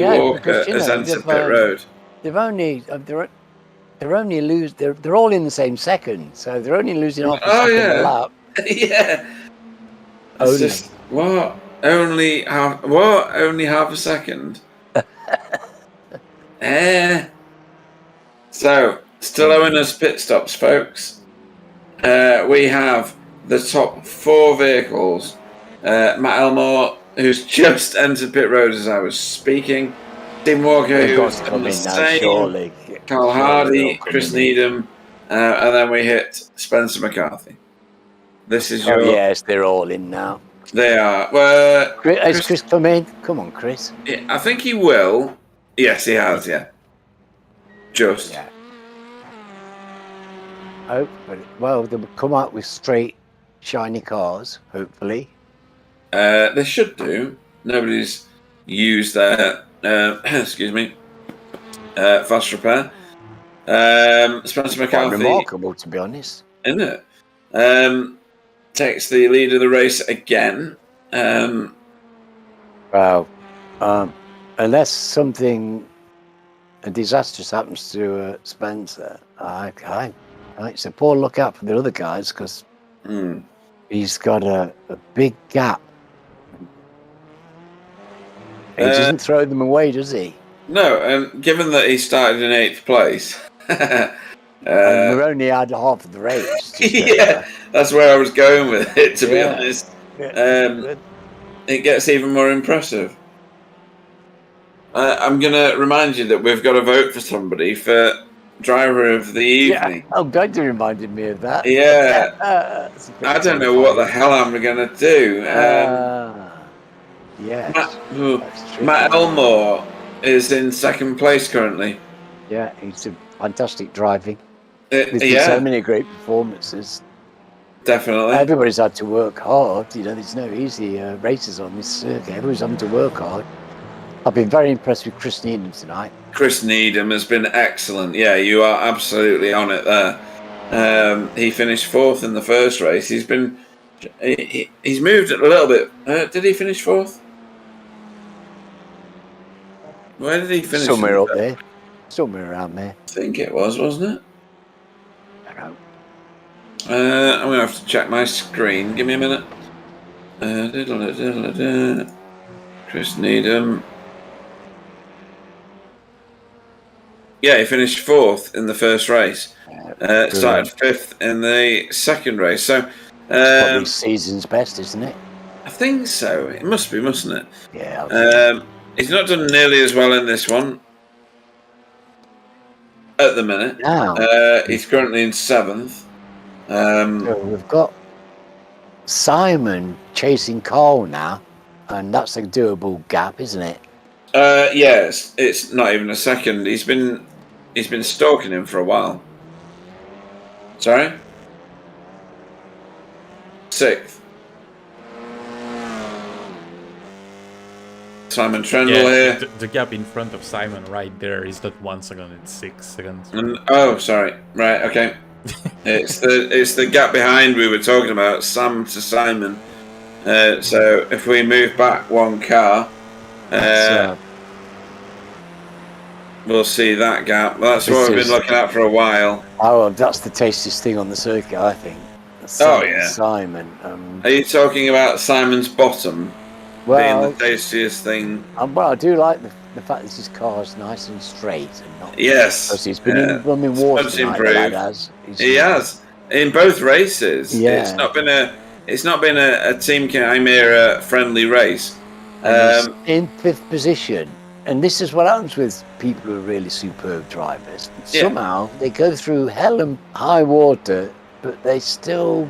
Walker has entered pit road. They're only they're all in the same second, so they're only losing half a second a lap. Yeah. It's just what? Only half a second. So still owing us pit stops, folks. We have the top 4 vehicles. Matt Elmore, who's just entered pit road as I was speaking. Tim Walker, who's done the same. Carl Hardy, Chris Needham, and then we hit Spencer McCarthy. This is your... yes, they're all in now. They are. Has Chris come in? Come on, Chris. Yeah, I think he will. Yes, he has, yeah. Just. Yeah. Hopefully. Well, they'll come out with straight, shiny cars, hopefully. They should do. Nobody's used their, excuse me, fast repair. Spencer McCarthy. Quite remarkable, to be honest. Isn't it? Takes the lead of the race again. Well, unless something disastrous happens to Spencer, it's a poor lookout for the other guys because he's got a big gap. He doesn't throw them away, does he? No, and given that he started in 8th place. And we're only had half of the race. Yeah, that's where I was going with it, to be honest. It gets even more impressive. I'm going to remind you that we've got to vote for somebody for driver of the evening. Yeah, I'm glad you reminded me of that. Yeah. I don't know what the hell I'm going to do. Matt Elmore is in 2nd place currently. Yeah, he's a fantastic driving. There's been so many great performances. Definitely. Everybody's had to work hard. There's no easy races on this circuit. Everybody's having to work hard. I've been very impressed with Chris Needham tonight. Chris Needham has been excellent. Yeah, you are absolutely on it there. He finished 4th in the first race. He's moved it a little bit. Did he finish 4th? Where did he finish? Somewhere up there. Somewhere around there. I think it was, wasn't it? I don't know. I'm going to have to check my screen. Give me a minute. Chris Needham. Yeah, he finished 4th in the first race. Started 5th in the second race. So probably season's best, isn't it? I think so. It must be, mustn't it? Yeah. He's not done nearly as well in this one at the minute. No. He's currently in 7th. So we've got Simon chasing Carl now, and that's a doable gap, isn't it? Yes, it's not even a second. He's been stalking him for a while. Sorry? 6th. Simon Trendle here. The gap in front of Simon right there is not 1 second, it's 6 seconds. Sorry. Right, okay. It's the gap behind we were talking about, Sam to Simon. So if we move back 1 car, we'll see that gap. That's what we've been looking at for a while. Oh, well, that's the tastiest thing on the circuit, I think. Simon. Are you talking about Simon's bottom being the tastiest thing? Well, I do like the fact that his car's nice and straight and not. Yes. Because he's been in blooming water tonight, the lad has. He has in both races. Yeah. It's not been a Team Chimera friendly race. In 5th position. And this is what happens with people who are really superb drivers. Somehow they go through hell and high water, but they still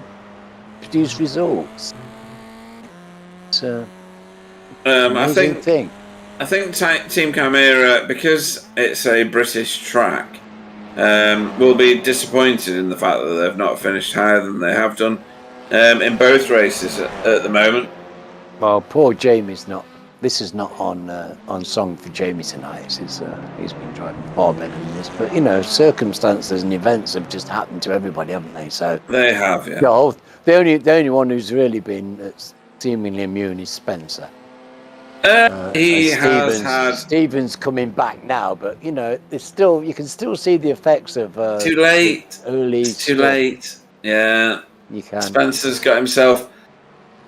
produce results. So, I think Team Chimera, because it's a British track, will be disappointed in the fact that they've not finished higher than they have done in both races at the moment. Well, poor Jamie's not this is not on song for Jamie tonight. He's been driving far better than this. But circumstances and events have just happened to everybody, haven't they? So they have, yeah. No, the only one who's really been seemingly immune is Spencer. He has had. Stephen's coming back now, but there's still you can still see the effects of too late. Early. It's too late. Yeah. You can. Spencer's got himself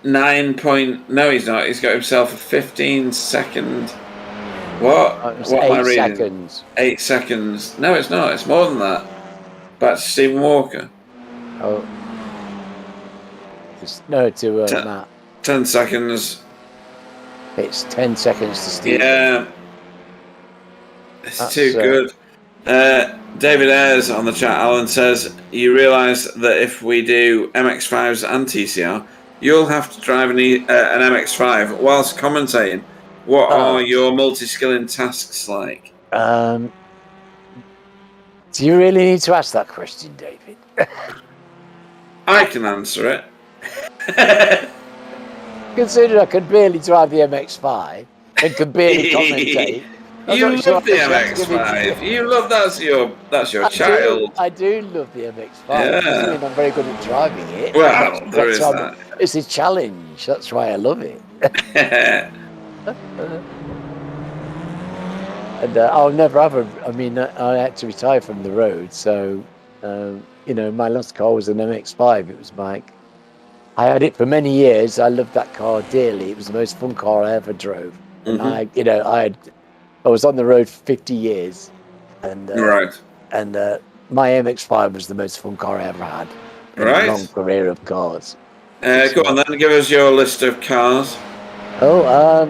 9 point. No, he's not. He's got himself a 15-second. What? What am I reading? 8 seconds. 8 seconds. No, it's not. It's more than that. Back to Stephen Walker. Oh. No, to Matt. 10 seconds. It's 10 seconds to Stephen. Yeah. It's too good. David Ayres on the chat, Alan, says, you realise that if we do MX-5s and TCR, you'll have to drive an MX-5 whilst commentating. What are your multi-skilling tasks like? Do you really need to ask that question, David? I can answer it. Considering I could barely drive the MX-5 and could barely commentate. You love the MX-5. You love that's your child. I do love the MX-5. Yeah. I mean, I'm very good at driving it. Well, there is that. It's a challenge. That's why I love it. And I'll never have I had to retire from the road, so my last car was an MX-5. It was I had it for many years. I loved that car dearly. It was the most fun car I ever drove. And I was on the road for 50 years, and right. And my MX-5 was the most fun car I ever had. In a long career of cars. Go on then, give us your list of cars. That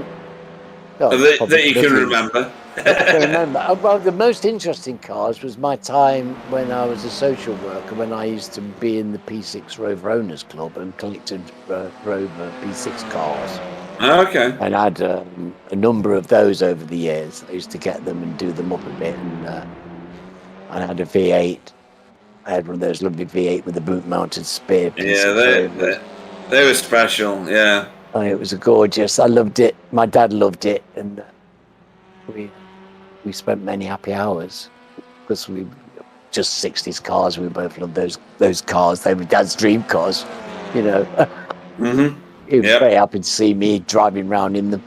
you can remember. I can remember. Well, the most interesting cars was my time when I was a social worker, when I used to be in the P6 Rover Owners Club and collected Rover P6 cars. Okay. And I had a number of those over the years. I used to get them and do them up a bit. And I had a V8. I had one of those lovely V8 with a boot-mounted spare. Yeah, they were special, yeah. Oh, it was gorgeous. I loved it. My dad loved it. And we spent many happy hours because we just 60s cars. We both loved those cars. They were Dad's dream cars, Mm-hmm. He was very happy to see me driving around in them.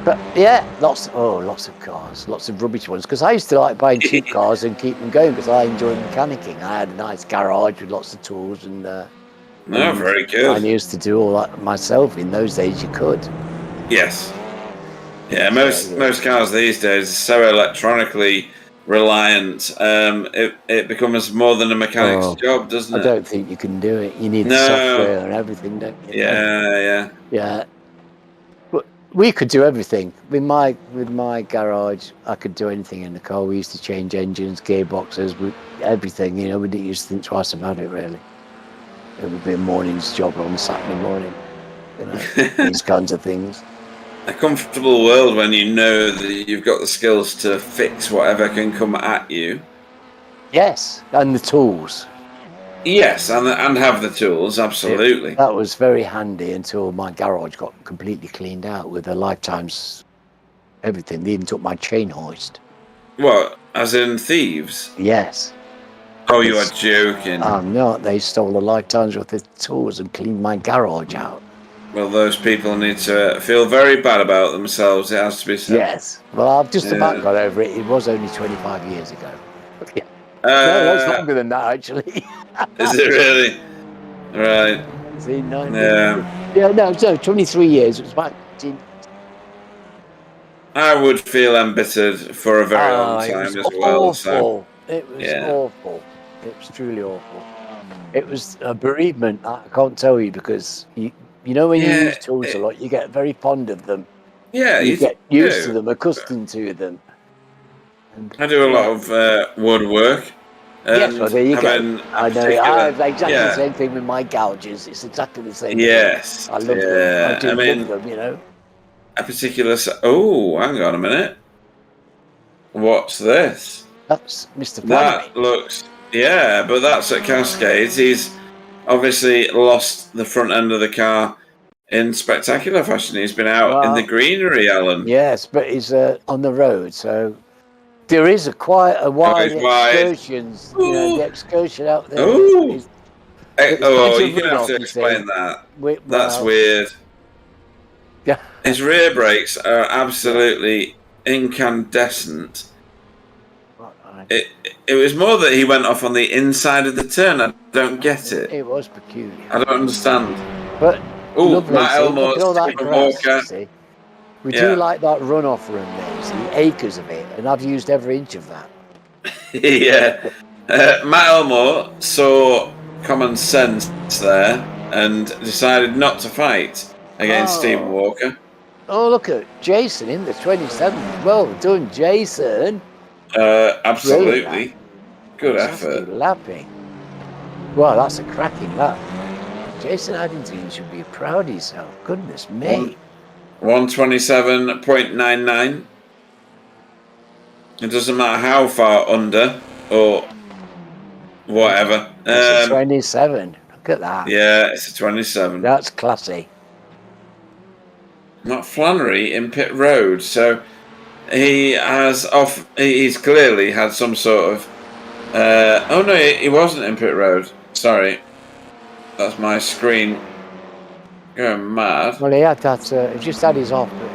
But yeah, lots of cars, lots of rubbish ones. Because I used to like buying cheap cars and keep them going because I enjoyed mechanicking. I had a nice garage with lots of tools and. Very good. I used to do all that myself. In those days, you could. Yes. Yeah, most cars these days are so electronically reliant. It becomes more than a mechanic's job, doesn't it? I don't think you can do it. You need the software and everything, don't you? Yeah. But we could do everything with my garage. I could do anything in the car. We used to change engines, gearboxes, everything. We didn't used to think twice about it really. It would be a morning's job on a Saturday morning. These kinds of things. A comfortable world when you know that you've got the skills to fix whatever can come at you. Yes, and the tools. Yes, and have the tools, absolutely. That was very handy until my garage got completely cleaned out with a lifetime's everything. They even took my chain hoist. What, as in thieves? Yes. Oh, you are joking. I'm not. They stole a lifetime's worth of tools and cleaned my garage out. Well, those people need to feel very bad about themselves, it has to be said. Yes. Well, I've just about got over it. It was only 25 years ago. No, that's longer than that, actually. Is it really? Right. See, so 23 years. It was about... I would feel embittered for a very long time as well. Awful. So. It was awful. It was truly awful. It was a bereavement. I can't tell you because when you use tools a lot, you get very fond of them. Yeah, you get used to them, accustomed to them. And, I do a lot of woodwork. Yes, well, there you go. I know. I have exactly the same thing with my gouges. It's exactly the same. Yes, thing. I love them. I do love them. A particular. Oh, hang on a minute. What's this? That's Mr. Flanagan. That looks. Yeah, but that's at Cascades. He's obviously lost the front end of the car in spectacular fashion. He's been out in the greenery, Alan. Yes, but he's on the road, so there is quite a wide excursions. You know, the excursion out there. Oh, you're going to have to explain that. That's weird. Yeah. His rear brakes are absolutely incandescent. It was more that he went off on the inside of the turn. I don't get it. It was peculiar. I don't understand. But Matt Elmore, all that grass, Walker. We do like that runoff run there, you see, acres of it, and I've used every inch of that. Yeah. Matt Elmore saw common sense there and decided not to fight against Stephen Walker. Oh, look at Jason in the 27th. Well done, Jason. Absolutely. Good effort. Lapping. Well, that's a cracking lap. Jason Addington should be proud of yourself. Goodness me. 127.99. It doesn't matter how far under or whatever. It's a 27. Look at that. Yeah, it's a 27. That's classy. Not Flannery in pit road, so he's clearly had some sort of oh no, he wasn't in pit road. Sorry. That's my screen going mad. Well, he had that. He just had his off, but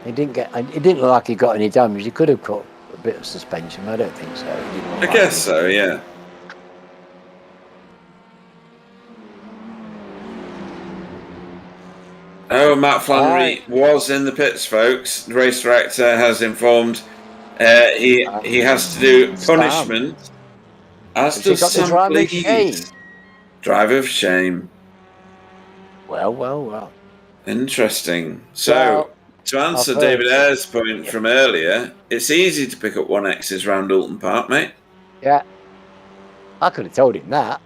it didn't look like he got any damage. He could have cut a bit of suspension. I don't think so. I guess so. Yeah. Oh, Matt Flannery was in the pits, folks. The race director has informed he has to do punishment. As does Sam Leeds. Drive of shame. Well. Interesting. So, to answer David Ayres' point from earlier, it's easy to pick up 1Xs around Oulton Park, mate. Yeah. I could have told him that.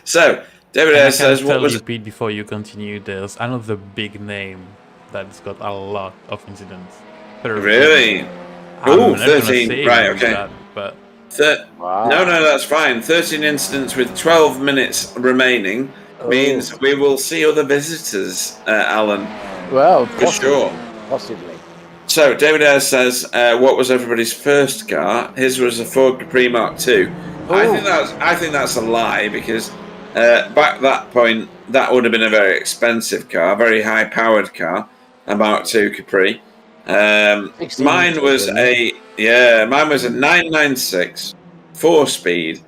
So, David Ayres says, what was... Pete, before you continue, there's another big name that's got a lot of incidents. Really? Oh, 13. Right, okay. That, but... Wow. No, that's fine. 13 incidents with 12 minutes remaining means we will see other visitors, Alan. Well, for sure. Possibly. So, David Ayres says, what was everybody's first car? His was a Ford Capri Mark II. I think that's a lie, because back that point, that would have been a very expensive car, a very high-powered car, a Mark II Capri. Mine was a 996 4-speed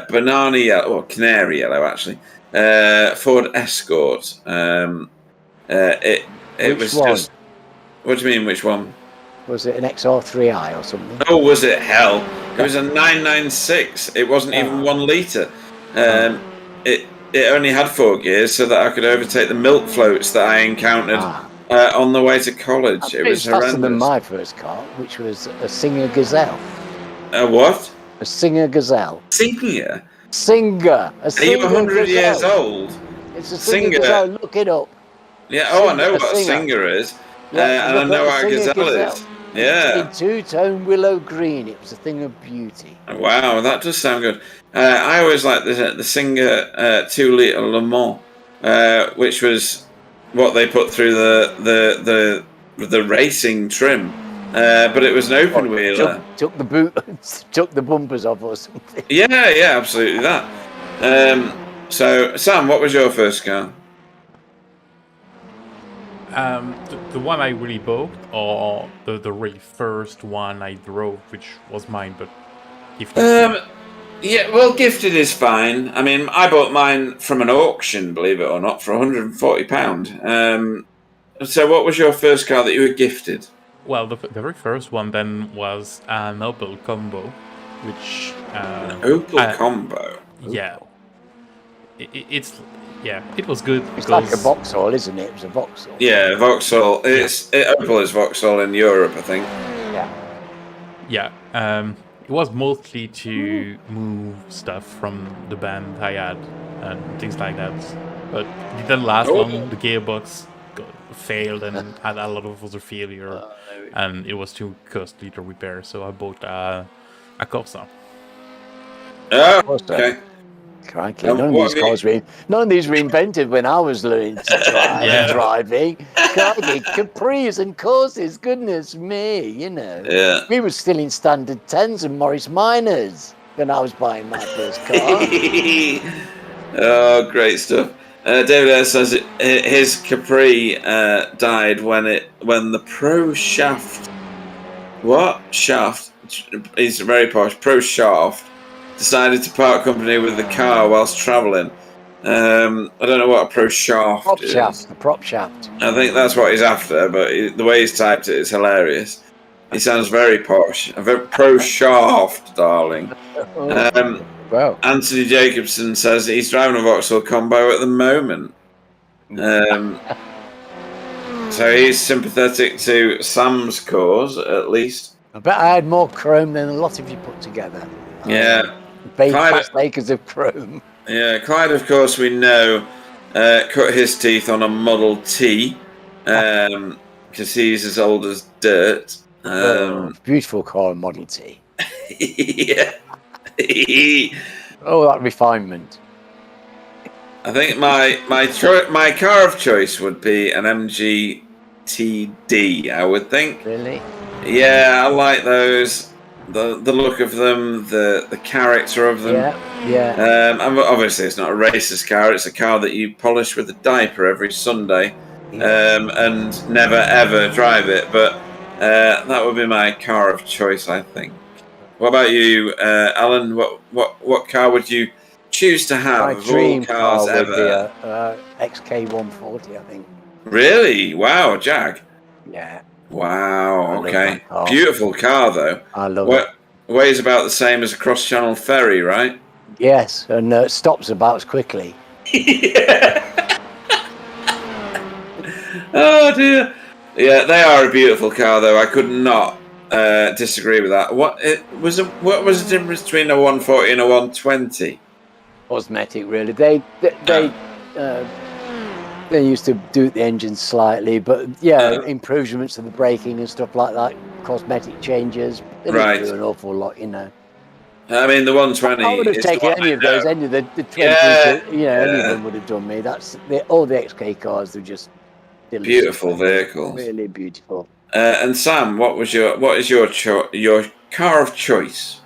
banana yellow, or canary yellow actually, Ford Escort. It was one? Just. What do you mean? Which one? Was it an XR3i or something? Oh, was it hell? It was a 996. It wasn't even 1 litre. It only had 4 gears, so that I could overtake the milk floats that I encountered. On the way to college. It was horrendous. Faster than my first car, which was a Singer Gazelle. A what? A Singer Gazelle. Singer? Singer. Are you 100 years old? It's a Singer Gazelle. Look it up. Yeah. I know what a Singer is. Yeah, and I know what a Gazelle is. Yeah. In 2-tone willow green. It was a thing of beauty. Wow, that does sound good. I always liked the Singer 2-litre Le Mans, which was what they put through the racing trim, but it was an open wheeler. Took the bumpers off or something. Yeah, absolutely that. So Sam, what was your first car? The one I really bought, or the really first one I drove, which was mine, but gifted. Yeah, well, gifted is fine. I mean, I bought mine from an auction, believe it or not, for £140. So what was your first car that you were gifted? Well, the very first one then was an Opel Combo, which... an Opel Combo? Yeah. It was good. It's like a Vauxhall, isn't it? It was a Vauxhall. Yeah, Vauxhall. Opel is Vauxhall in Europe, I think. Yeah. It was mostly to move stuff from the band I had and things like that. But it didn't last long. The gearbox failed and had a lot of other failure. And it was too costly to repair, so I bought a Corsa. Oh, okay. Crikey, none of these were invented when I was learning to drive driving. Crikey, Capris and courses, goodness me, you know. Yeah. We were still in standard 10s and Morris Minors when I was buying my first car. Oh, great stuff. David says his Capri died when the Pro Shaft. What? Shaft? He's very posh. Pro Shaft decided to part company with the car whilst travelling. I don't know what a Pro Shaft is. A prop shaft. I think that's what he's after, but the way he's typed it is hilarious. He sounds very posh. A very Pro Shaft, darling. Wow. Anthony Jacobson says he's driving a Vauxhall Combo at the moment. So he's sympathetic to Sam's cause, at least. I bet I had more chrome than a lot of you put together. Yeah. Vast acres of chrome. Yeah, Clyde, of course, we know, cut his teeth on a Model T, because he's as old as dirt. Beautiful car, Model T. Yeah. Oh, that refinement. I think my car of choice would be an MG TD, I would think. Really? Yeah, I like those. The look of them, the character of them. Yeah. And obviously, it's not a racer's car. It's a car that you polish with a diaper every Sunday, and never ever drive it. But that would be my car of choice, I think. What about you, Alan? What car would you choose to have? My dream cars car ever? would be a XK140, I think. Really? Wow, Jag. Yeah. Wow. Okay. Beautiful car, though. I love it. Weighs about the same as a cross-channel ferry, right? Yes, and stops about as quickly. Yeah. Oh dear. Yeah, they are a beautiful car, though. I could not disagree with that. What was the difference between a 140 and a 120? Cosmetic, really. They used to do the engine slightly, but improvements to the braking and stuff like that, cosmetic changes. They didn't do an awful lot, you know. I mean, the 120. I would have taken any of those, any of the 20s. Any of them would have done me. All the XK cars are just beautiful vehicles. Really beautiful. And Sam, what is your car of choice?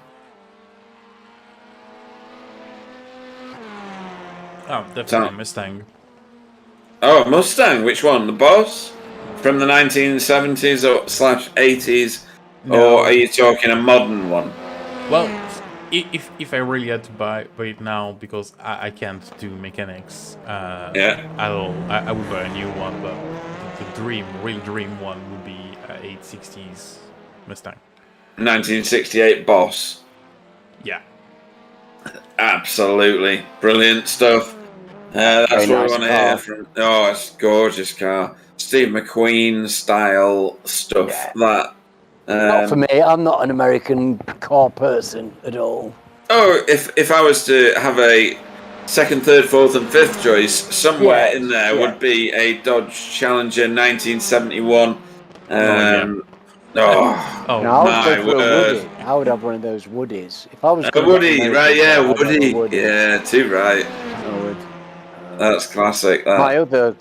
Oh, definitely a Mustang. Oh, a Mustang. Which one? The Boss from the 1970s or /80s, or are you talking a modern one? Well, if I really had to buy it now, because I can't do mechanics at all, I would buy a new one. But the real dream one would be a 860s Mustang. 1968 Boss. Yeah. Absolutely brilliant stuff. That's what we want to hear from. Oh, it's a gorgeous car. Steve McQueen style stuff. Yeah. Not for me. I'm not an American car person at all. Oh, if I was to have a second, third, fourth, and fifth choice, somewhere in there would be a Dodge Challenger 1971. My word! I would have one of those Woodies. If I was a Woody, right? Yeah, Woody. Yeah, too right. I would. That's classic. That. My other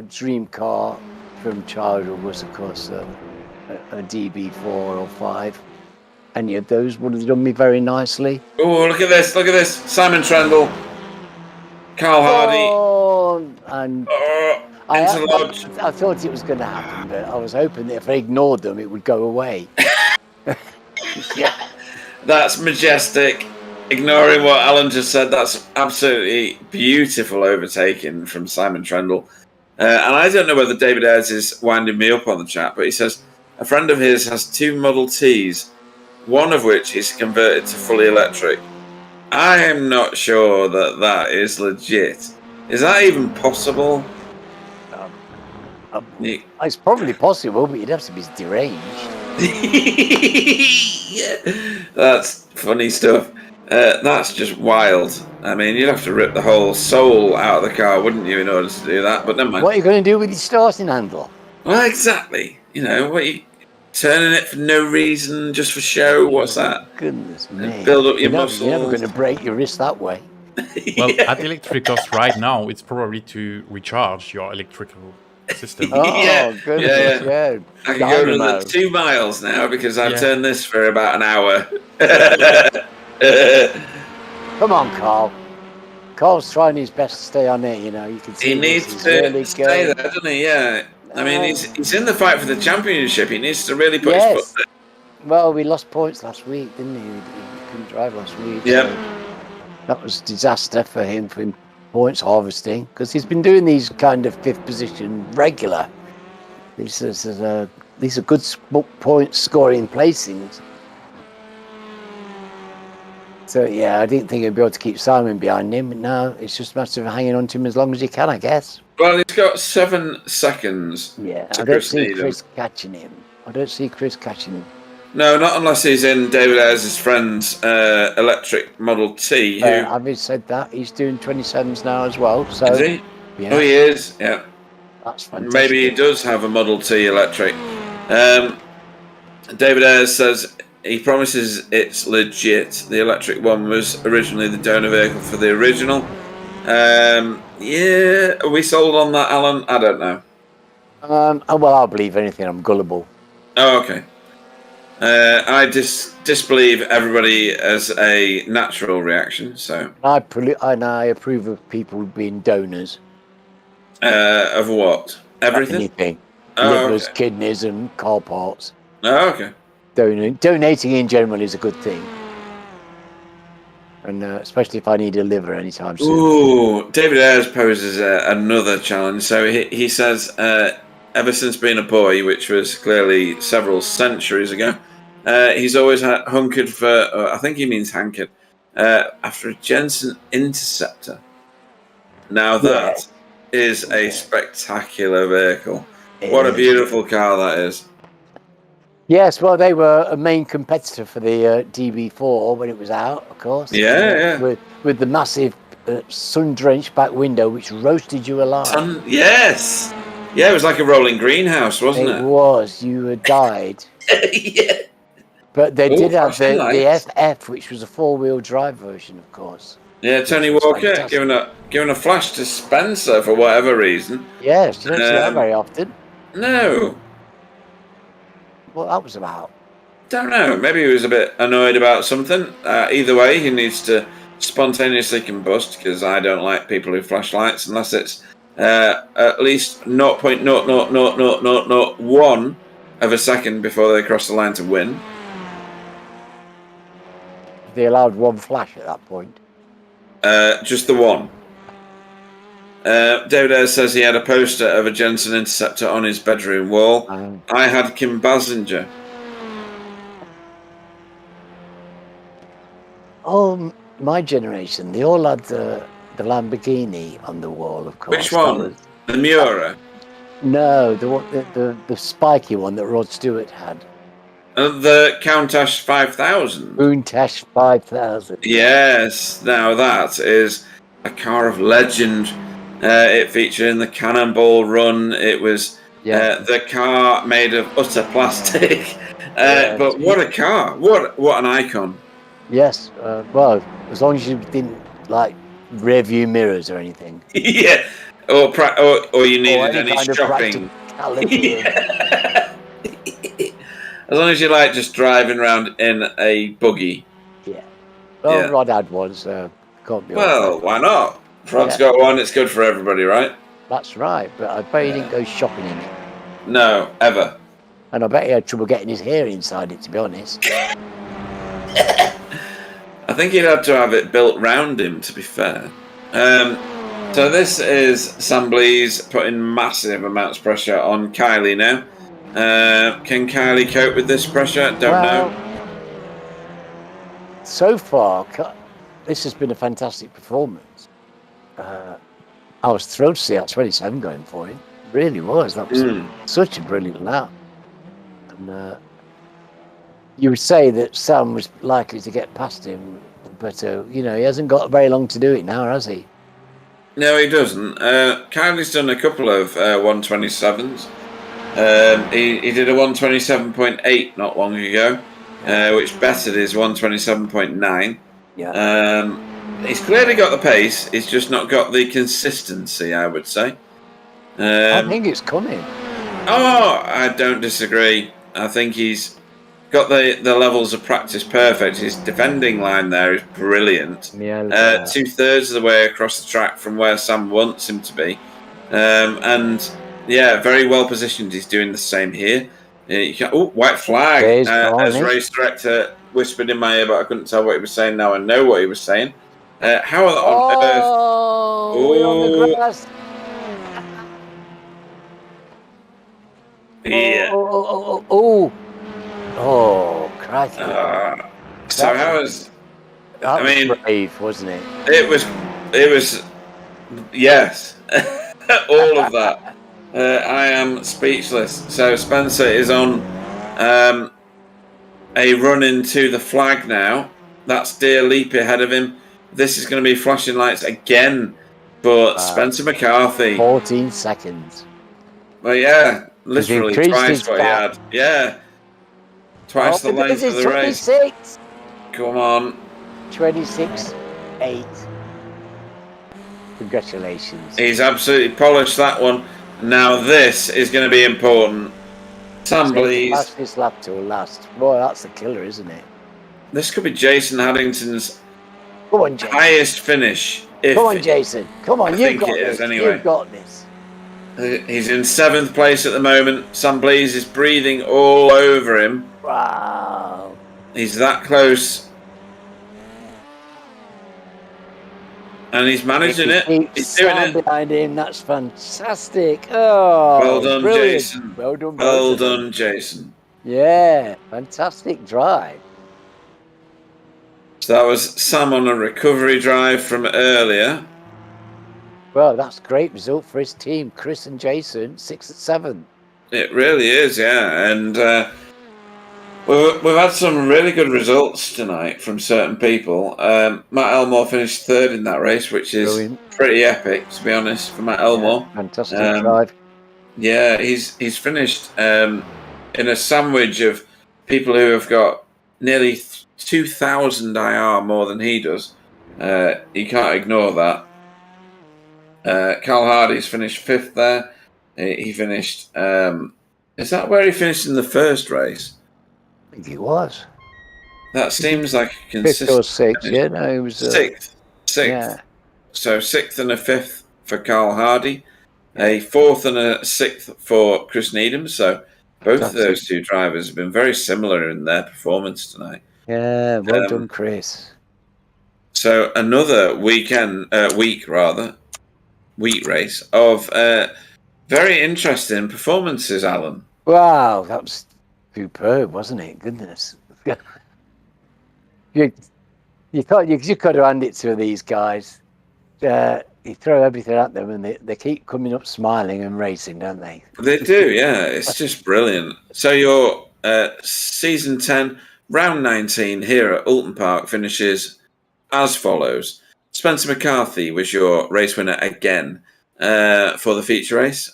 dream car from childhood was, of course, a DB4 or 5. Any of those would have done me very nicely. Oh, look at this! Look at this! Simon Trendle, Carl Hardy. Oh, and I thought it was going to happen, but I was hoping that if I ignored them, it would go away. Yeah, that's majestic. Ignoring what Alan just said, that's absolutely beautiful overtaking from Simon Trendle. And I don't know whether David Ayres is winding me up on the chat, but he says a friend of his has 2 Model Ts, one of which is converted to fully electric. I am not sure that is legit. Is that even possible? It's probably possible, but you'd have to be deranged. Yeah, that's funny stuff. That's just wild. I mean, you'd have to rip the whole soul out of the car, wouldn't you, in order to do that? But never mind. What are you going to do with your starting handle? Well, exactly. You know, what you turning it for no reason, just for show? What's that? Goodness me! Build up your muscles. You're never going to break your wrist that way. Well, at electric cost right now, it's probably to recharge your electrical system. Oh, goodness, yeah. I can go Dynamo. another 2 miles now because I've Yeah. turned this for about an hour. Come on, Carl. Carl's trying his best to stay on it, you know. You can see He needs he's to really stay going. there, doesn't he? Yeah. I mean, he's in the fight for the championship. He needs to really put his foot there. Well, we lost points last week, didn't he? He couldn't drive last week. Yeah. So that was a disaster for him points harvesting, because he's been doing these kind of 5th position regular. These are good point scoring placings. So yeah, I didn't think he'd be able to keep Simon behind him, but now it's just a matter of hanging on to him as long as he can, I guess. Well, he's got 7 seconds. Yeah, I don't see Chris catching him. No, not unless he's in David Ayres' friend's electric Model T. Having said that, he's doing 27s now as well. So is he? Yeah. Oh, he is. Yeah. That's fantastic. Maybe he does have a Model T electric. David Ayres says he promises it's legit. The electric one was originally the donor vehicle for the original. Yeah, are we sold on that, Alan? I don't know. Well, I'll believe anything. I'm gullible. Oh, okay. I disbelieve everybody as a natural reaction. So I approve of people being donors. Of what? Everything? Anything. Livers, kidneys, and car parts. Oh, okay. Donating in general is a good thing. And especially if I need a liver anytime soon. Ooh, David Ayres poses another challenge. So he says, ever since being a boy, which was clearly several centuries ago, he's always hunkered for, I think he means hankered, after a Jensen Interceptor. Now that is a spectacular vehicle. What a beautiful car that is. Yes, well, they were a main competitor for the DB4 when it was out, of course. Yeah. With the massive sun-drenched back window, which roasted you alive. Yes. Yeah, it was like a rolling greenhouse, wasn't it? It was. You died. Yeah. But they did have the FF, which was a 4-wheel drive version, of course. Yeah, Tony Walker giving a flash to Spencer for whatever reason. Yes, you don't see that very often. No. What that was about? Don't know. Maybe he was a bit annoyed about something. Either way, he needs to spontaneously combust, because I don't like people who flash lights unless it's at least 0.00001 of a second before they cross the line to win. They allowed one flash at that point. Just the one. David Ayres says he had a poster of a Jensen Interceptor on his bedroom wall. I had Kim Basinger. Oh, my generation, they all had the Lamborghini on the wall, of course. Which one? The Miura? No, the spiky one that Rod Stewart had. The Countach 5000. Countach 5000. Yes, now that is a car of legend. It featured in the Cannonball Run. It was the car made of utter plastic. But what a car! What an icon! Yes, well, as long as you didn't like rear view mirrors or anything. Yeah, or you needed any shopping. Yeah. As long as you like just driving around in a buggy. Yeah. Well, Rod had one, so can't be. Well, why not? Rod's got one. It's good for everybody, right? That's right, but I bet he didn't go shopping in it. No, ever. And I bet he had trouble getting his hair inside it, to be honest. I think he'd have to have it built round him, to be fair. So this is Sam Blees putting massive amounts of pressure on Kylie now. Can Kylie cope with this pressure? Don't know. So far, this has been a fantastic performance. I was thrilled to see that 27 going for him. It really was. That was such a brilliant lap. And you would say that Sam was likely to get past him, but he hasn't got very long to do it now, has he? No, he doesn't. Kylie's done a couple of 127s. He did a 127.8 not long ago, which bettered his 127.9. Yeah. he's clearly got the pace. He's just not got the consistency, I would say. I think it's coming. Oh, I don't disagree. I think he's got the levels of practice perfect. His defending line there is brilliant. 2/3 of the way across the track from where Sam wants him to be. And yeah, very well positioned. He's doing the same here. White flag. As race director whispered in my ear, but I couldn't tell what he was saying. Now I know what he was saying. How on earth? We're on the grass. Yeah. Oh, crikey. So how was? That was brave, wasn't it? It was. Yes, all of that. I am speechless. So Spencer is on a run into the flag now. That's Dear Leap ahead of him. This is going to be flashing lights again for Spencer McCarthy. 14 seconds. Well, yeah, literally twice what he had. Yeah, twice the length of the 26. race. Come on. 26.8. Congratulations. He's absolutely polished that one. Now this is going to be important. Sam Blease. Fastest lap to last. Boy, that's a killer, isn't it? This could be Jason Haddington's Jason. highest finish. Come on, Jason. Come on, you've got this. Anyway. You've got this. He's in 7th place at the moment. Sam Blease is breathing all over him. Wow. He's that close. And he's managing it. He's doing it. Behind him, that's fantastic. Oh, well done, brilliant. Jason. Well done, Jason. Yeah, fantastic drive. So that was Sam on a recovery drive from earlier. Well, that's a great result for his team, Chris and Jason, 6th and 7th. It really is, yeah. And we've had some really good results tonight from certain people. Matt Elmore finished 3rd in that race, which is brilliant. Pretty epic, to be honest, for Matt Elmore. Yeah, fantastic drive. Yeah, he's finished in a sandwich of people who have got nearly 2,000 IR more than he does. You can't ignore that. Carl Hardy's finished 5th there. He finished. Is that where he finished in the first race? I think it was. That seems like a consistent. 5th or 6th, yeah, no, it was 6th. Yeah. So 6th and a 5th for Carl Hardy, a 4th and a 6th for Chris Needham. So both of those two drivers have been very similar in their performance tonight. Yeah, well done, Chris. So another wheat race of very interesting performances, Alan. Wow, that was superb, wasn't it? Goodness. you got to hand it to these guys. You throw everything at them and they keep coming up smiling and racing, don't they? They do, yeah. It's just brilliant. So your season 10, round 19 here at Oulton Park finishes as follows. Spencer McCarthy was your race winner again for the feature race.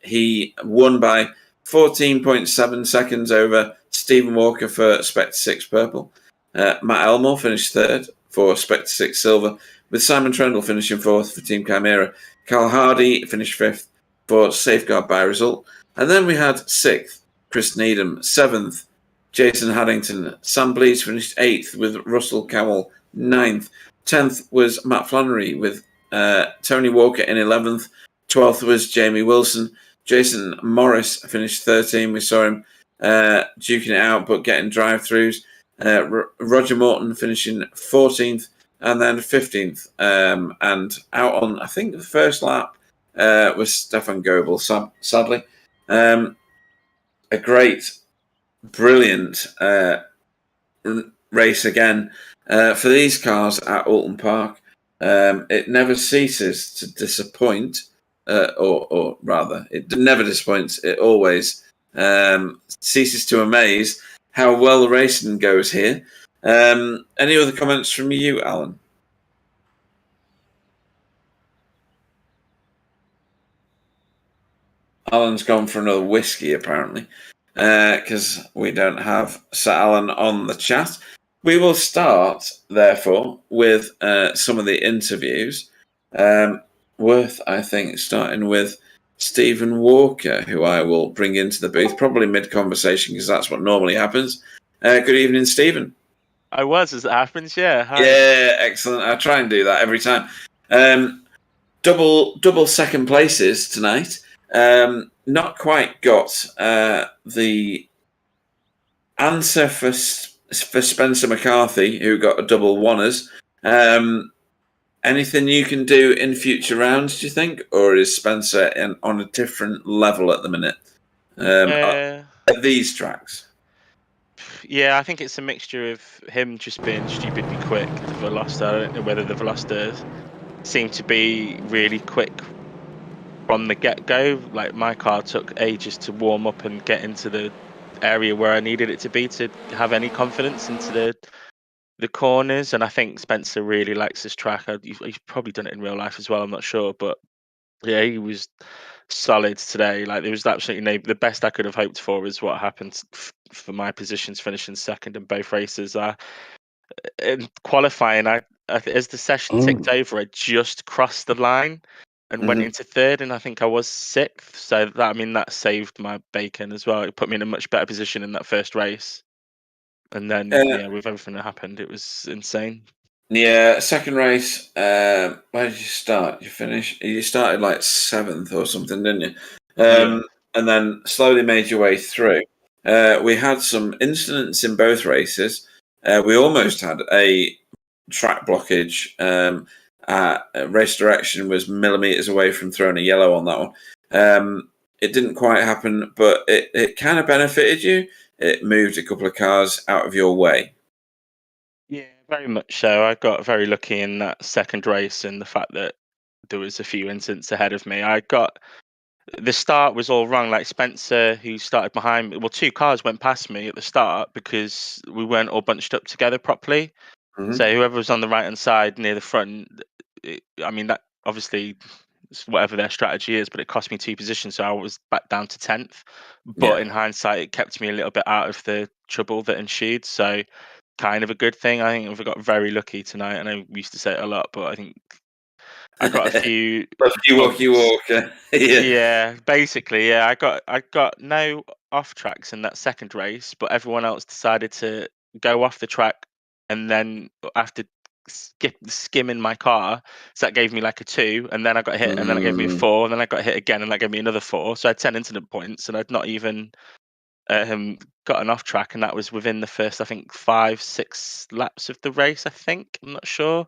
He won by 14.7 seconds over Stephen Walker for Spectre 6 Purple. Matt Elmore finished 3rd for Spectre 6 Silver, with Simon Trendle finishing 4th for Team Chimera. Carl Hardy finished 5th for Safeguard by Result. And then we had 6th, Chris Needham, 7th, Jason Haddington. Sam Blease finished 8th with Russell Cowell 9th. 10th was Matt Flannery with Tony Walker in 11th. 12th was Jamie Wilson. Jason Morris finished 13th. We saw him duking it out but getting drive-throughs. Roger Morton finishing 14th and then 15th. And out on, I think, the first lap was Stefan Goebel, sadly. A great, brilliant race again for these cars at Oulton Park. It never ceases to disappoint, or rather, it never disappoints. It always ceases to amaze how well the racing goes here. Any other comments from you, Alan? Alan's gone for another whiskey, apparently, because we don't have Sir Alan on the chat. we will start, therefore, with some of the interviews. Worth, I think, starting with Stephen Walker, who I will bring into the booth, probably mid-conversation, because that's what normally happens. Good evening, Stephen. I was, as it happens, yeah. Hi. Yeah, excellent. I try and do that every time. Double second places tonight. Not quite got the answer for Spencer McCarthy, who got a double oneers. Anything you can do in future rounds, do you think? Or is Spencer on a different level at the minute? At these tracks? Yeah, I think it's a mixture of him just being stupidly quick. The Veloster, I don't know whether the Veloster seemed to be really quick from the get-go. Like, my car took ages to warm up and get into the area where I needed it to be to have any confidence into the corners. And I think Spencer really likes this track. He's probably done it in real life as well, I'm not sure, but yeah, he was solid today. Like, there was absolutely the best I could have hoped for is what happened for my positions, finishing second in both races. In qualifying, as the session ticked over, I just crossed the line and went into third, and I think I was sixth. So that saved my bacon as well. It put me in a much better position in that first race. And then with everything that happened, it was insane. Yeah, second race. Where did you start? You started like 7th or something, didn't you? And then slowly made your way through. We had some incidents in both races. We almost had a track blockage. Race direction was millimeters away from throwing a yellow on that one. It didn't quite happen, but it kind of benefited you. It moved a couple of cars out of your way. Yeah, very much so. I got very lucky in that second race in the fact that there was a few incidents ahead of me. The start was all wrong. Like, Spencer, who started behind me, well, 2 cars went past me at the start because we weren't all bunched up together properly. So whoever was on the right hand side near the front, that obviously whatever their strategy is, but it cost me 2 positions, so I was back down to 10th. But in hindsight, it kept me a little bit out of the trouble that ensued. So kind of a good thing. I think I got very lucky tonight. I know we used to say it a lot, but I think I got a few. Lucky walker. Yeah, basically, yeah. I got no off tracks in that second race, but everyone else decided to go off the track, and then after skimming my car, so that gave me like a 2, and then I got hit, and then it gave me a 4, and then I got hit again, and that gave me another 4. So I had 10 incident points, and I'd not even gotten off track, and that was within the first, I think, 5-6 laps of the race. I'm not sure.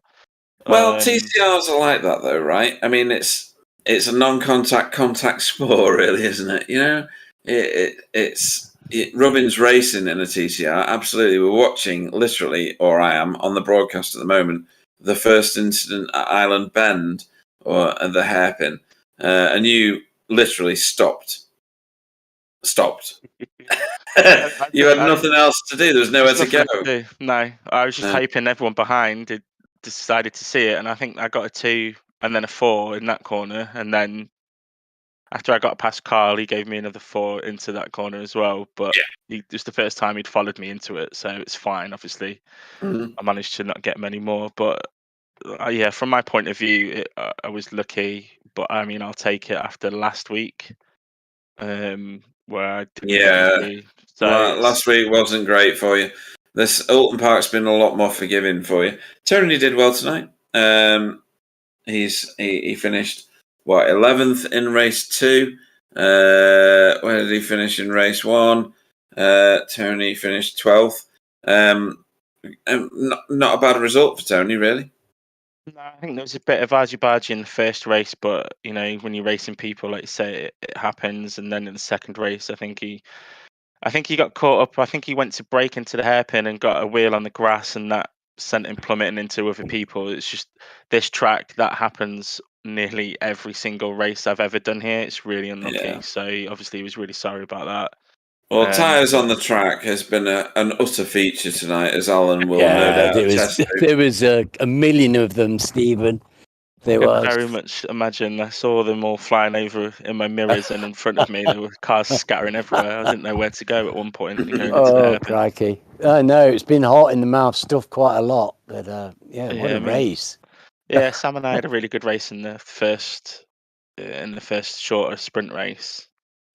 Well, TCRs are like that, though, right? I mean, it's a contact sport, really, isn't it? You know, it's Robin's racing in a TCR. Absolutely, we're watching literally, or I am on the broadcast at the moment, the first incident at Island Bend or at the hairpin, and you literally stopped. You had nothing else to do. There was nowhere to go. No, I was just hoping everyone behind had decided to see it, and I think I got a 2 and then a 4 in that corner, and then after I got past Carl, he gave me another 4 into that corner as well. But it was the first time he'd followed me into it, so it's fine. Obviously, I managed to not get many more, but from my point of view, I was lucky. But I mean, I'll take it after last week. Where I didn't last week wasn't great for you. This Oulton Park's been a lot more forgiving for you. Tony did well tonight. He finished 11th in race 2. Where did he finish in race 1? Tony finished 12th. Not a bad result for Tony, really. No, I think there was a bit of argy-bargy in the first race, but when you're racing people, like you say, it happens. And then in the second race, I think he got caught up. I think he went to break into the hairpin and got a wheel on the grass, and that sent him plummeting into other people. It's just this track that happens nearly every single race I've ever done here. It's really unlucky. Yeah. So obviously he was really sorry about that. Well, tyres on the track has been an utter feature tonight, as Alan will no doubt attest to. There was a million of them, Stephen. There was. very much imagine I saw them all flying over in my mirrors, and in front of me there were cars scattering everywhere. I didn't know where to go at one point. Going into the hairpin. Crikey! I know it's been hot in the mouth, stuff quite a lot, but what a race! Yeah, Sam and I had a really good race in the first shorter sprint race.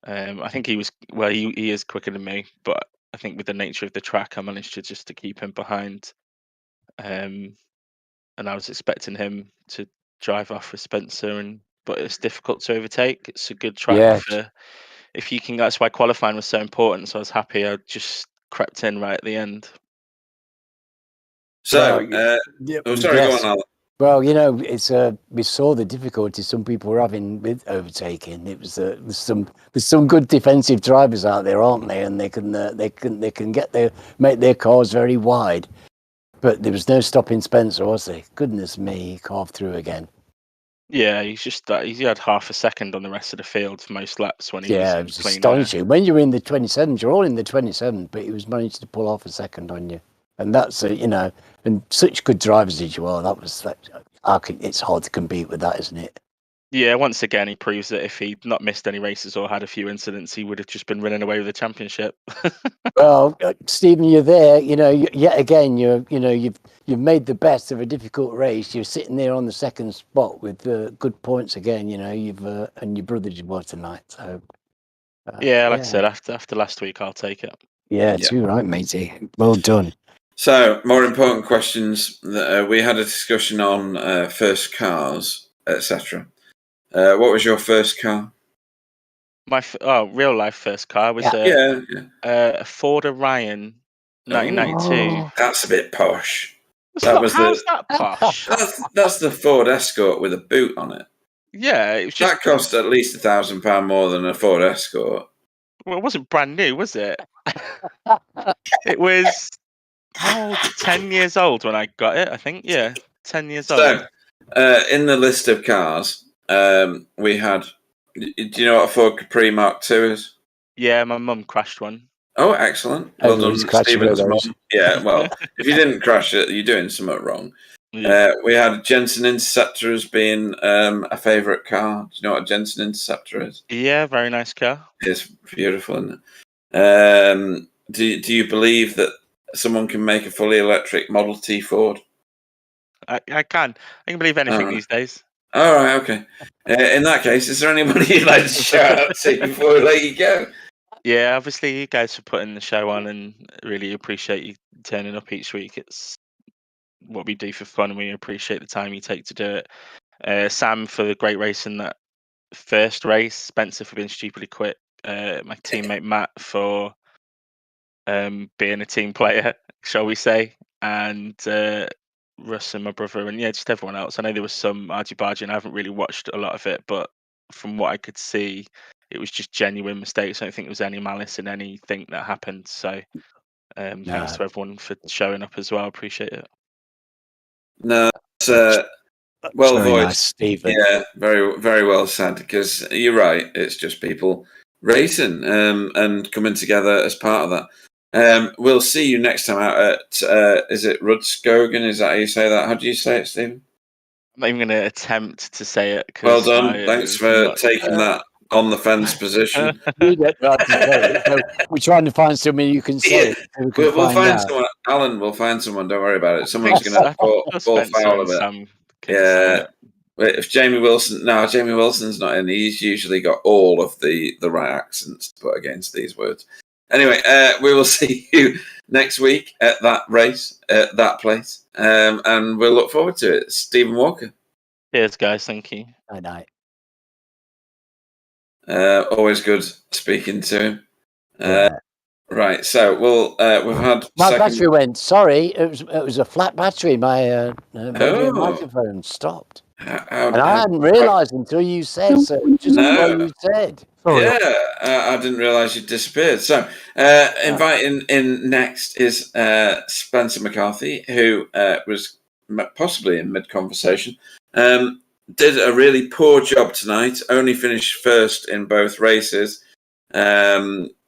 I think he was he is quicker than me, but I think with the nature of the track, I managed to keep him behind. And I was expecting him to drive off with Spencer, but it's difficult to overtake. It's a good track for if you can. That's why qualifying was so important. So I was happy I just crept in right at the end. So, sorry, go on, Alan. Well, it's we saw the difficulties some people were having with overtaking. It was there's some good defensive drivers out there, aren't they? And they can make their cars very wide. But there was no stopping Spencer, was there? Goodness me, he carved through again. Yeah, he had half a second on the rest of the field for most laps when he was it was astonishing. When you're in the 27th, you're all in the 27th, but he was managed to pull off a second on you. And that's, and such good drivers as you are, it's hard to compete with that, isn't it? Yeah, once again, he proves that if he'd not missed any races or had a few incidents, he would have just been running away with the championship. Well, Stephen, you're there. Yet again, you've made the best of a difficult race. You're sitting there on the second spot with good points again. And your brother did well tonight. So like I said, after last week, I'll take it. Yeah, too right, matey. Well done. So, more important questions. We had a discussion on first cars, etc. What was your first car? My real life first car was a Ford Orion 1992. That's a bit posh. How's that posh? That's the Ford Escort with a boot on it. Yeah, it was just, that cost at least £1,000 more than a Ford Escort. Well, it wasn't brand new, was it? It was 10 years old when I got it, I think. Yeah, 10 years old. So, in the list of cars, we had. Do you know what a Ford Capri Mark II is? Yeah, my mum crashed one. Oh, excellent. Well done, Stephen's mum. Yeah, well, if you didn't crash it, you're doing something wrong. Yeah. We had Jensen Interceptor as being a favourite car. Do you know what a Jensen Interceptor is? Yeah, very nice car. It's beautiful, isn't it? Do you believe that someone can make a fully electric Model T Ford? I can. I can believe anything these days. All right, okay. In that case, is there anybody you'd like to shout out to before we let you go? Yeah, obviously you guys for putting the show on, and really appreciate you turning up each week. It's what we do for fun, and we appreciate the time you take to do it. Sam for the great race in that first race, Spencer for being stupidly quick, my teammate Matt for being a team player, shall we say, and Russ and my brother, and just everyone else. I know there was some argy-bargy, and I haven't really watched a lot of it, but from what I could see, it was just genuine mistakes. I don't think there was any malice in anything that happened. So thanks to everyone for showing up as well. Appreciate it. No, it's well voiced, nice, Stephen. Yeah, very, very well said. Because you're right, it's just people racing and coming together as part of that. We'll see you next time out at is it Rudskogen? Is that how you say that? How do you say it, Stephen? I'm not even going to attempt to say it. Well done. Thanks for taking that on the fence position. We're trying to find someone you can say it. We'll find someone. Alan will find someone. Don't worry about it. Someone's going to fall foul of it. Yeah. If Jamie Wilson's not in. He's usually got all of the right accents to put against these words. Anyway, we will see you next week at that race, at that place, and we'll look forward to it. Stephen Walker. Cheers, guys. Thank you. Good night. Always good speaking to him. Right, so we've had my battery went. Sorry, it was a flat battery. My microphone stopped, and I hadn't realised until you said so. Just before you said. Sorry. Yeah, I didn't realise you'd disappeared. So, inviting in next is Spencer McCarthy, who was possibly in mid-conversation. Did a really poor job tonight. Only finished first in both races.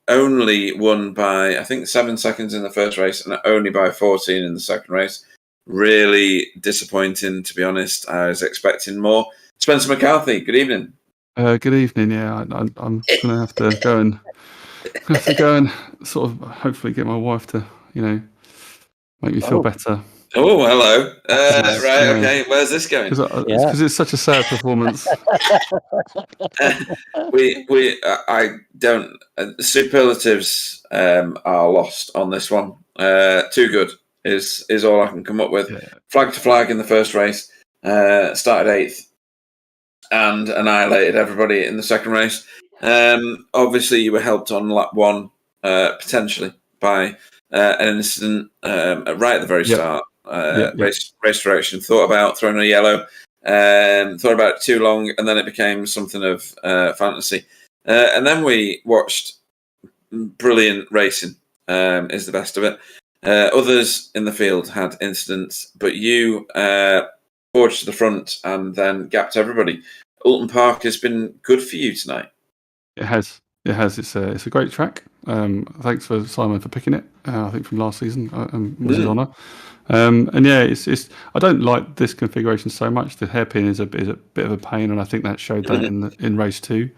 Only won by, I think, 7 seconds in the first race and only by 14 in the second race. really disappointing, to be honest. I was expecting more. Spencer McCarthy, good evening. Good evening. Yeah, I'm gonna have to go and sort of hopefully get my wife to, make me feel better. Oh, hello. Right, okay. Where's this going? Because it's such a sad performance. I don't. Superlatives are lost on this one. Too good is all I can come up with. Yeah. Flag to flag in the first race. Started 8th and annihilated everybody in the second race. Obviously, you were helped on lap 1 potentially by an incident right at the very start. Race direction, thought about throwing a yellow, thought about it too long, and then it became something of fantasy. And then we watched brilliant racing, is the best of it. Others in the field had incidents, but you forged to the front and then gapped everybody. Oulton Park has been good for you tonight. It has. It's a great track. Thanks for Simon for picking it. I think from last season was his honour. And yeah, it's. I don't like this configuration so much. The hairpin is a bit of a pain, and I think that showed that in race 2,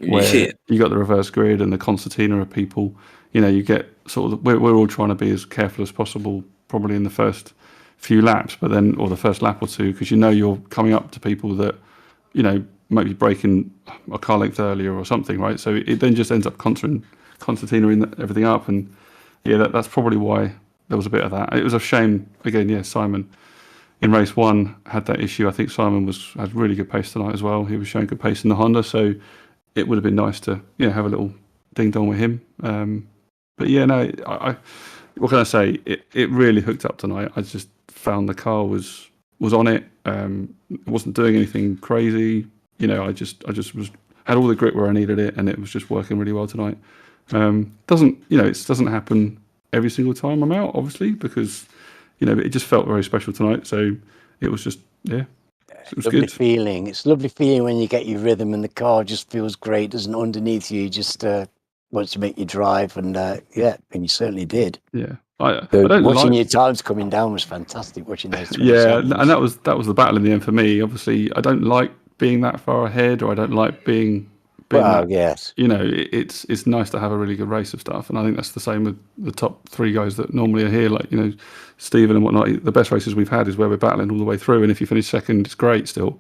where you got the reverse grid and the concertina of people. You get sort of. We're all trying to be as careful as possible, probably in the first few laps, but then or the first lap or two, because you're coming up to people that, might be breaking a car length earlier or something, right? So it then just ends up concertinaing everything up, and that's probably why there was a bit of that. It was a shame again. Yeah, Simon in race 1 had that issue. I think Simon had really good pace tonight as well. He was showing good pace in the Honda, so it would have been nice to have a little ding dong with him. But yeah, no, what can I say? It really hooked up tonight. I just found the car was on it. It wasn't doing anything crazy. I just had all the grip where I needed it, and it was just working really well tonight. It doesn't happen every single time I'm out, obviously, because it just felt very special tonight. So it was just it was lovely good feeling. It's a lovely feeling when you get your rhythm and the car just feels great, doesn't it? Underneath you, just wants to make you drive, and and you certainly did. Yeah. I don't watching your times coming down was fantastic. Watching those 20 seconds. And that was the battle in the end for me. Obviously, I don't like being that far ahead, or I don't like being yes. It's nice to have a really good race of stuff, and I think that's the same with the top 3 guys that normally are here, like Stephen and whatnot. The best races we've had is where we're battling all the way through, and if you finish second, it's great still.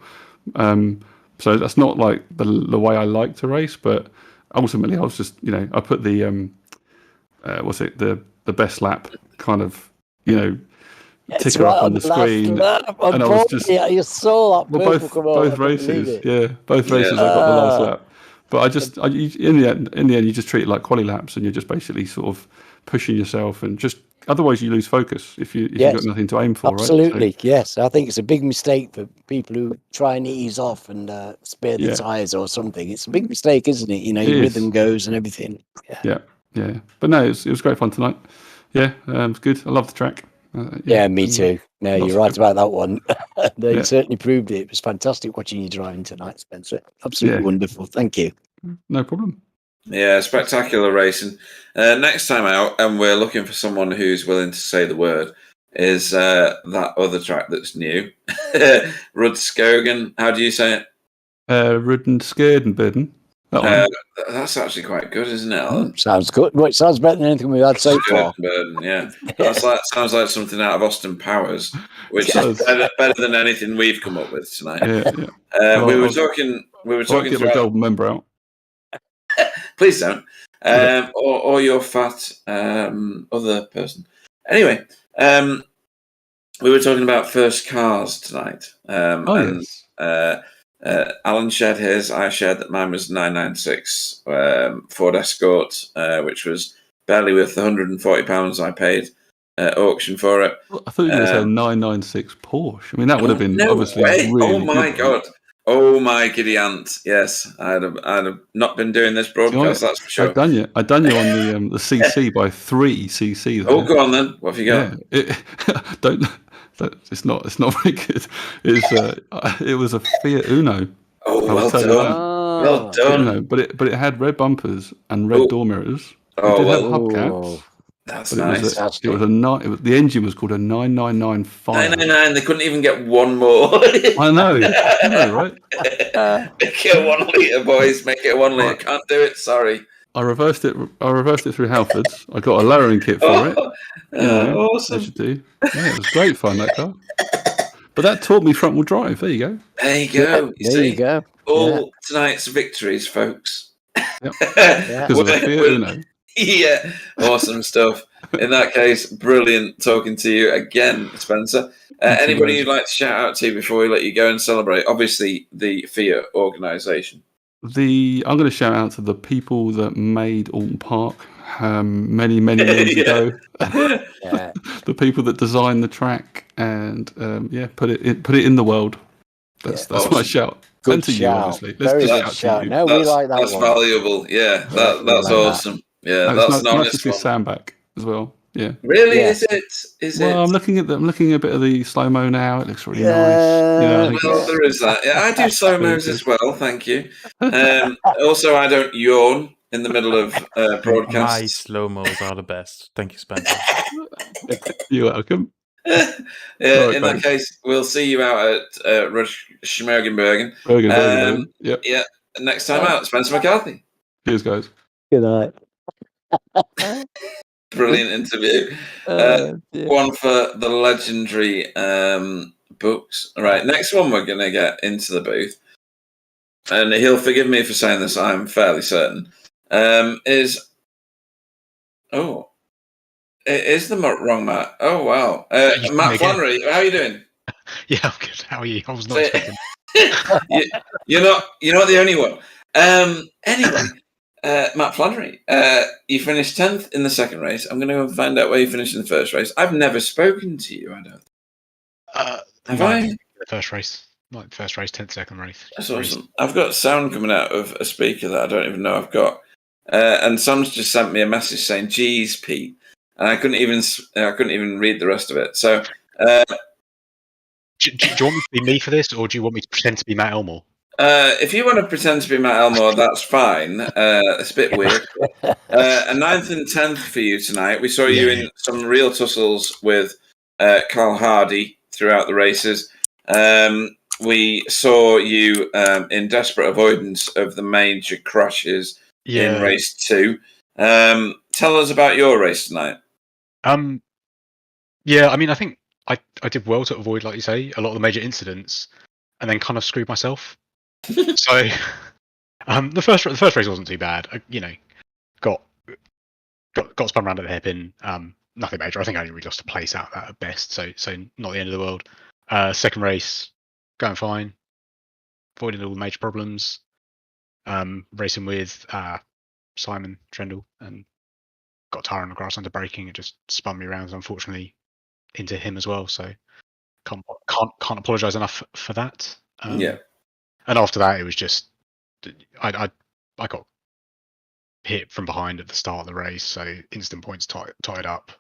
So that's not like the way I like to race, but ultimately I was just I put the the best lap kind of ticker up on the screen, and I was just you saw that both races. Both races I got the last lap, but in the end you just treat it like quali laps, and you're just basically sort of pushing yourself, and just otherwise you lose focus if you've got nothing to aim for. Absolutely, right? So, yes. I think it's a big mistake for people who try and ease off and spare the tyres or something. It's a big mistake, isn't it? Your rhythm goes and everything. Yeah. But no, it was great fun tonight. Yeah, it was good. I love the track. Me too. No, you're right about that one. You certainly proved it. It was fantastic watching you driving tonight, Spencer. Absolutely wonderful. Thank you. No problem. Yeah, spectacular racing. Next time out, and we're looking for someone who's willing to say the word, is that other track that's new. Rudskogen. How do you say it? Rudskogen. That's actually quite good, isn't it, Alan? Sounds good. Well, it sounds better than anything we've had so far. Yeah. Sounds like something out of Austin Powers, which is better than anything we've come up with tonight. We were talking. I'll get my gold member out. Please don't. Or your fat other person. Anyway, we were talking about first cars tonight. Alan shared his. I shared that mine was 996 Ford Escort, which was barely worth the £140 I paid at auction for it. I thought you were going to say 996 Porsche. I mean, that would have been obviously really Oh my God. Oh my giddy aunt! Yes, I'd have not been doing this broadcast. That's for sure. I've done you on the CC by 3 CC. Though. Oh, go on then. What have you got? It's not very good. It was a Fiat Uno. Oh, well done. Well done. But it had red bumpers and red door mirrors. It did have hubcaps. That's But nice. The engine was called a 999 Fire. 999. They couldn't even get one more. I know, right? Make it a 1 litre, boys. Make it a 1 litre. Right. Can't do it. Sorry. I reversed it through Halfords. I got a lowering kit for it. Awesome. As you do. Yeah, it was great fun, that car. But that taught me front wheel drive. There you go. There you go. You go. All tonight's victories, folks. Yep. Because of the Fiat, Yeah, awesome stuff. In that case, brilliant talking to you again, Spencer. Anybody you'd like to shout out to before we let you go and celebrate? Obviously, the Fiat organisation. I'm going to shout out to the people that made Oulton Park many moons ago. The people that designed the track and put it in the world. That's awesome. My shout. Good and to shout. you, obviously. Very good shout. No, we like that. That's one. Valuable. Yeah, that's awesome. Yeah, that's nice to see Sam back as well. Yeah. Really? Yeah. Is it? I'm looking a bit of the slow mo now. It looks really nice. There is that. Yeah, I do slow mos as well. Thank you. Also, I don't yawn in the middle of broadcasts. My slow mos are the best. Thank you, Spencer. You're welcome. In that case, we'll see you out at Schmergenbergen. Yep. Yeah. Next time out, Spencer McCarthy. Cheers, guys. Good night. Brilliant interview. One for the legendary books. All right, next one we're going to get into the booth, and he'll forgive me for saying this, I'm fairly certain, it is the wrong Matt. Oh, wow. Matt Flannery, how are you doing? Yeah, I'm good. How are you? I was not expecting. You're not the only one. Anyway, Matt Flannery, you finished 10th in the second race. I'm going to go find out where you finished in the first race. I've never spoken to you, I don't. Have I? The first race. Not the first race, 10th, second race. That's awesome. I've got sound coming out of a speaker that I don't even know I've got. And Sam's just sent me a message saying, "Geez, Pete." And I couldn't even read the rest of it. So, do you want me to be me for this, or do you want me to pretend to be Matt Elmore? If you want to pretend to be Matt Elmore, that's fine. It's a bit weird. A 9th and 10th for you tonight. We saw you in some real tussles with Carl Hardy throughout the races. We saw you in desperate avoidance of the major crashes in race 2. Tell us about your race tonight. I mean, I think I did well to avoid, like you say, a lot of the major incidents, and then kind of screwed myself. So, the first race wasn't too bad. Got spun around at the hairpin. Nothing major. I think I only really lost a place out of that at best. So not the end of the world. Second race, going fine. Avoiding all the major problems. Racing with Simon Trendle and got a tire on the grass under braking. It just spun me around, unfortunately, into him as well. So can't apologise enough for that. And after that, it was just I got hit from behind at the start of the race, so instant points tied up,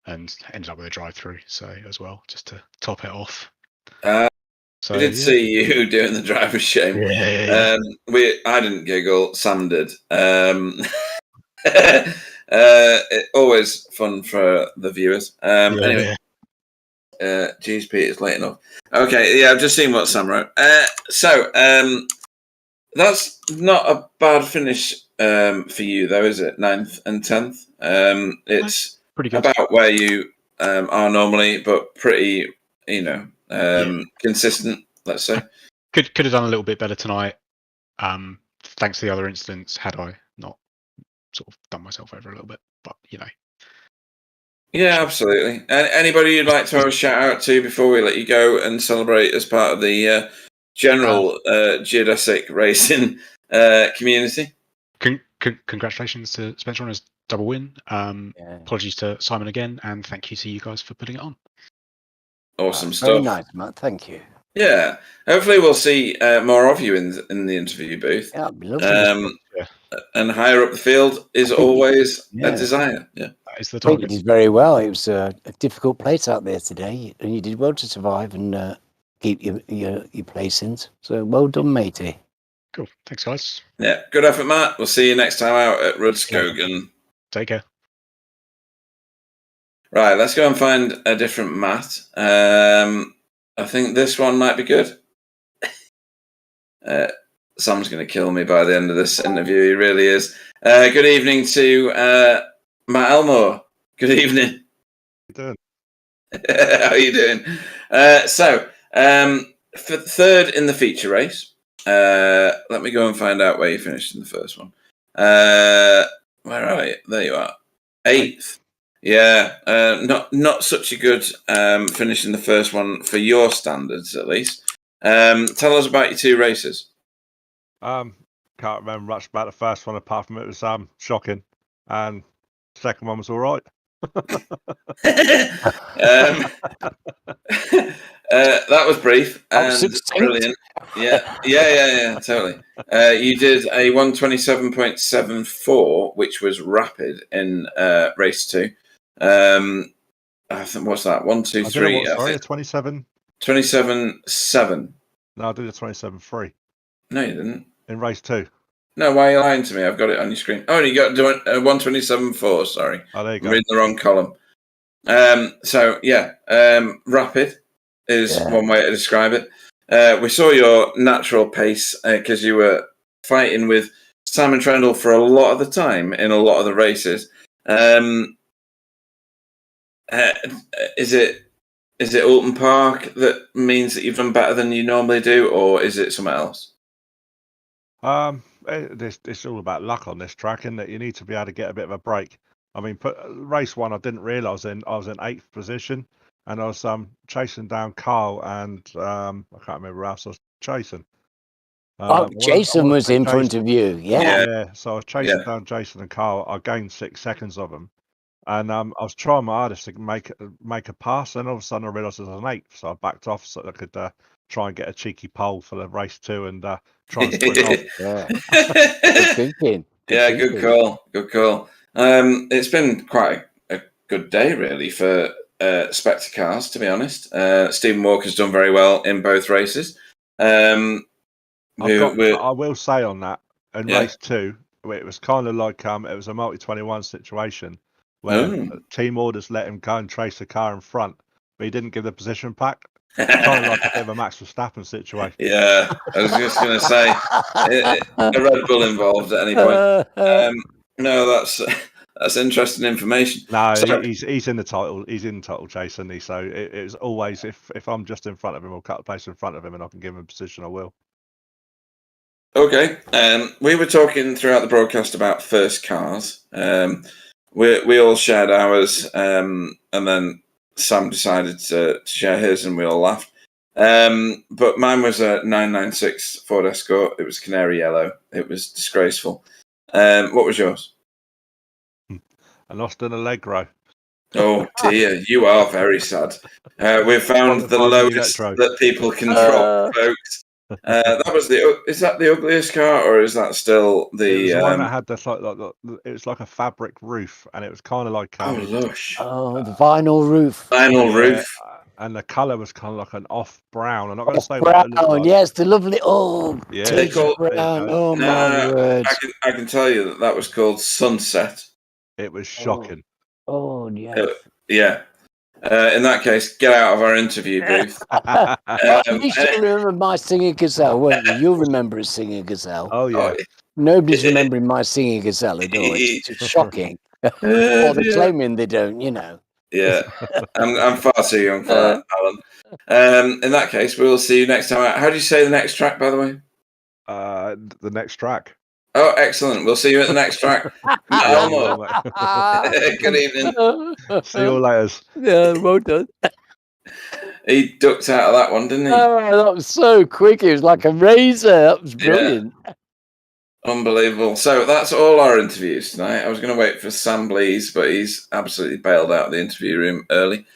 and ended up with a drive-through. So as well, just to top it off. So, I did see you doing the driver's shame. Yeah. I didn't giggle. Sam did. Always fun for the viewers. Anyway. Geez, Pete, it's late enough. Okay, yeah, I've just seen what Sam wrote. So that's not a bad finish for you, though, is it? 9th and 10th. It's pretty good. About where you are normally, but pretty, consistent. Let's say. Could have done a little bit better tonight. Thanks to the other incidents, had I not sort of done myself over a little bit, but Yeah, absolutely. And anybody you'd like to have a shout out to before we let you go and celebrate as part of the general geodesic racing community? Congratulations to Spencer on his double win. Apologies to Simon again, and thank you to you guys for putting it on. Awesome stuff. Very nice, Matt. Thank you. Yeah. Hopefully we'll see more of you in the interview booth. Yeah, it'd be lovely. And higher up the field is always a desire. Yeah. That is the I think target. you did very well. It was a difficult place out there today, and you did well to survive and keep your placings. So well done, matey. Cool. Thanks, guys. Yeah. Good effort, Matt. We'll see you next time out at Rudskogen. Take care. Right, let's go and find a different mat. I think this one might be good. Sam's going to kill me by the end of this interview. He really is. Good evening to Matt Elmore. Good evening. How you doing? How are you doing? So, for third in the feature race, let me go and find out where you finished in the first one. Where are you? There you are. 8th. Yeah, not such a good finish in the first one for your standards, at least. Tell us about your 2 races. Can't remember much about the first one apart from it was shocking, and the second one was all right. That was brief and brilliant. Yeah, totally. You did a 127.74, which was rapid in race 2. I think what's that? 1, 2, 3. Sorry, 27. 27.7. No, I did a 27.3 No, you didn't. in race 2. No, why are you lying to me? I've got it on your screen. Oh, you got 127.4. Sorry, Oh, there you go. I'm reading the wrong column. So yeah, rapid is one way to describe it. We saw your natural pace because you were fighting with Simon Trendle for a lot of the time in a lot of the races. Is it Oulton Park that means that you've done better than you normally do, or is it something else? It's all about luck on this track, isn't it? You need to be able to get a bit of a break. I mean, race 1, I didn't realise I was in 8th position, and I was chasing down Carl, and I can't remember who else I was chasing. Jason was in front of you. Yeah. So I was chasing down Jason and Carl. I gained 6 seconds of them, and I was trying my hardest to make a pass, and all of a sudden I realised I was an 8th, so I backed off so that I could try and get a cheeky pole for the race 2 and try and sprint off. Yeah. Good thinking. Good call. It's been quite a good day, really, for Spectre cars, to be honest. Stephen Walker's done very well in both races. I will say on that, in race 2, it was kind of like it was a multi-21 situation where team orders let him go and trace the car in front, but he didn't give the position back. Kind of like a bit of a Max Verstappen situation. Yeah, I was just going to say a Red Bull involved at any point. No, that's interesting information. No, he's in the title. He's in the title chase, isn't he? So it's always if I'm just in front of him, I'll cut the place in front of him, and I can give him a position, I will. Okay. We were talking throughout the broadcast about first cars. We all shared ours, and then Sam decided to share his, and we all laughed. But mine was a 996 Ford Escort. It was canary yellow. It was disgraceful. What was yours? I lost an Allegro. Oh dear, you are very sad. We've found the lowest that people can drop, folks. That was is that the ugliest car, or is that still the? It was the one that had this it was like a fabric roof, and it was kind of like lush. The vinyl roof. Roof. And the colour was kind of like an off brown. I'm not going to say brown. What it looked like. Yes, the lovely they call brown. Oh my word! I can tell you that was called Sunset. It was shocking. Oh yes. Yeah. In that case, get out of our interview booth. At least you remember my singing gazelle, won't you? You'll remember a singing gazelle. Oh yeah. Nobody's remembering my singing gazelle at all. It's shocking. Or they're claiming they don't, you know. Yeah, I'm far too young for that, Alan. In that case, we'll see you next time. How do you say the next track, by the way? The next track. Oh, excellent. We'll see you at the next track. Good evening. See you all later. Yeah, well done. He ducked out of that one, didn't he? Oh, that was so quick. It was like a razor. That was brilliant. Yeah. Unbelievable. So that's all our interviews tonight. I was going to wait for Sam Blees, but he's absolutely bailed out of the interview room early.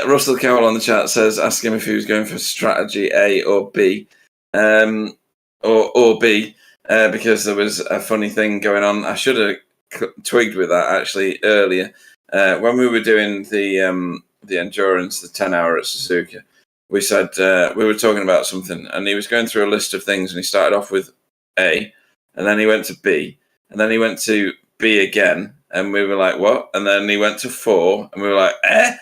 Russell Cowell on the chat says, ask him if he was going for strategy A or B. Or B, because there was a funny thing going on. I should have twigged with that actually earlier. When we were doing the endurance, the 10-hour at Suzuka, we said we were talking about something, and he was going through a list of things, and he started off with A, and then he went to B, and then he went to B again, and we were like, what? And then he went to 4, and we were like, eh?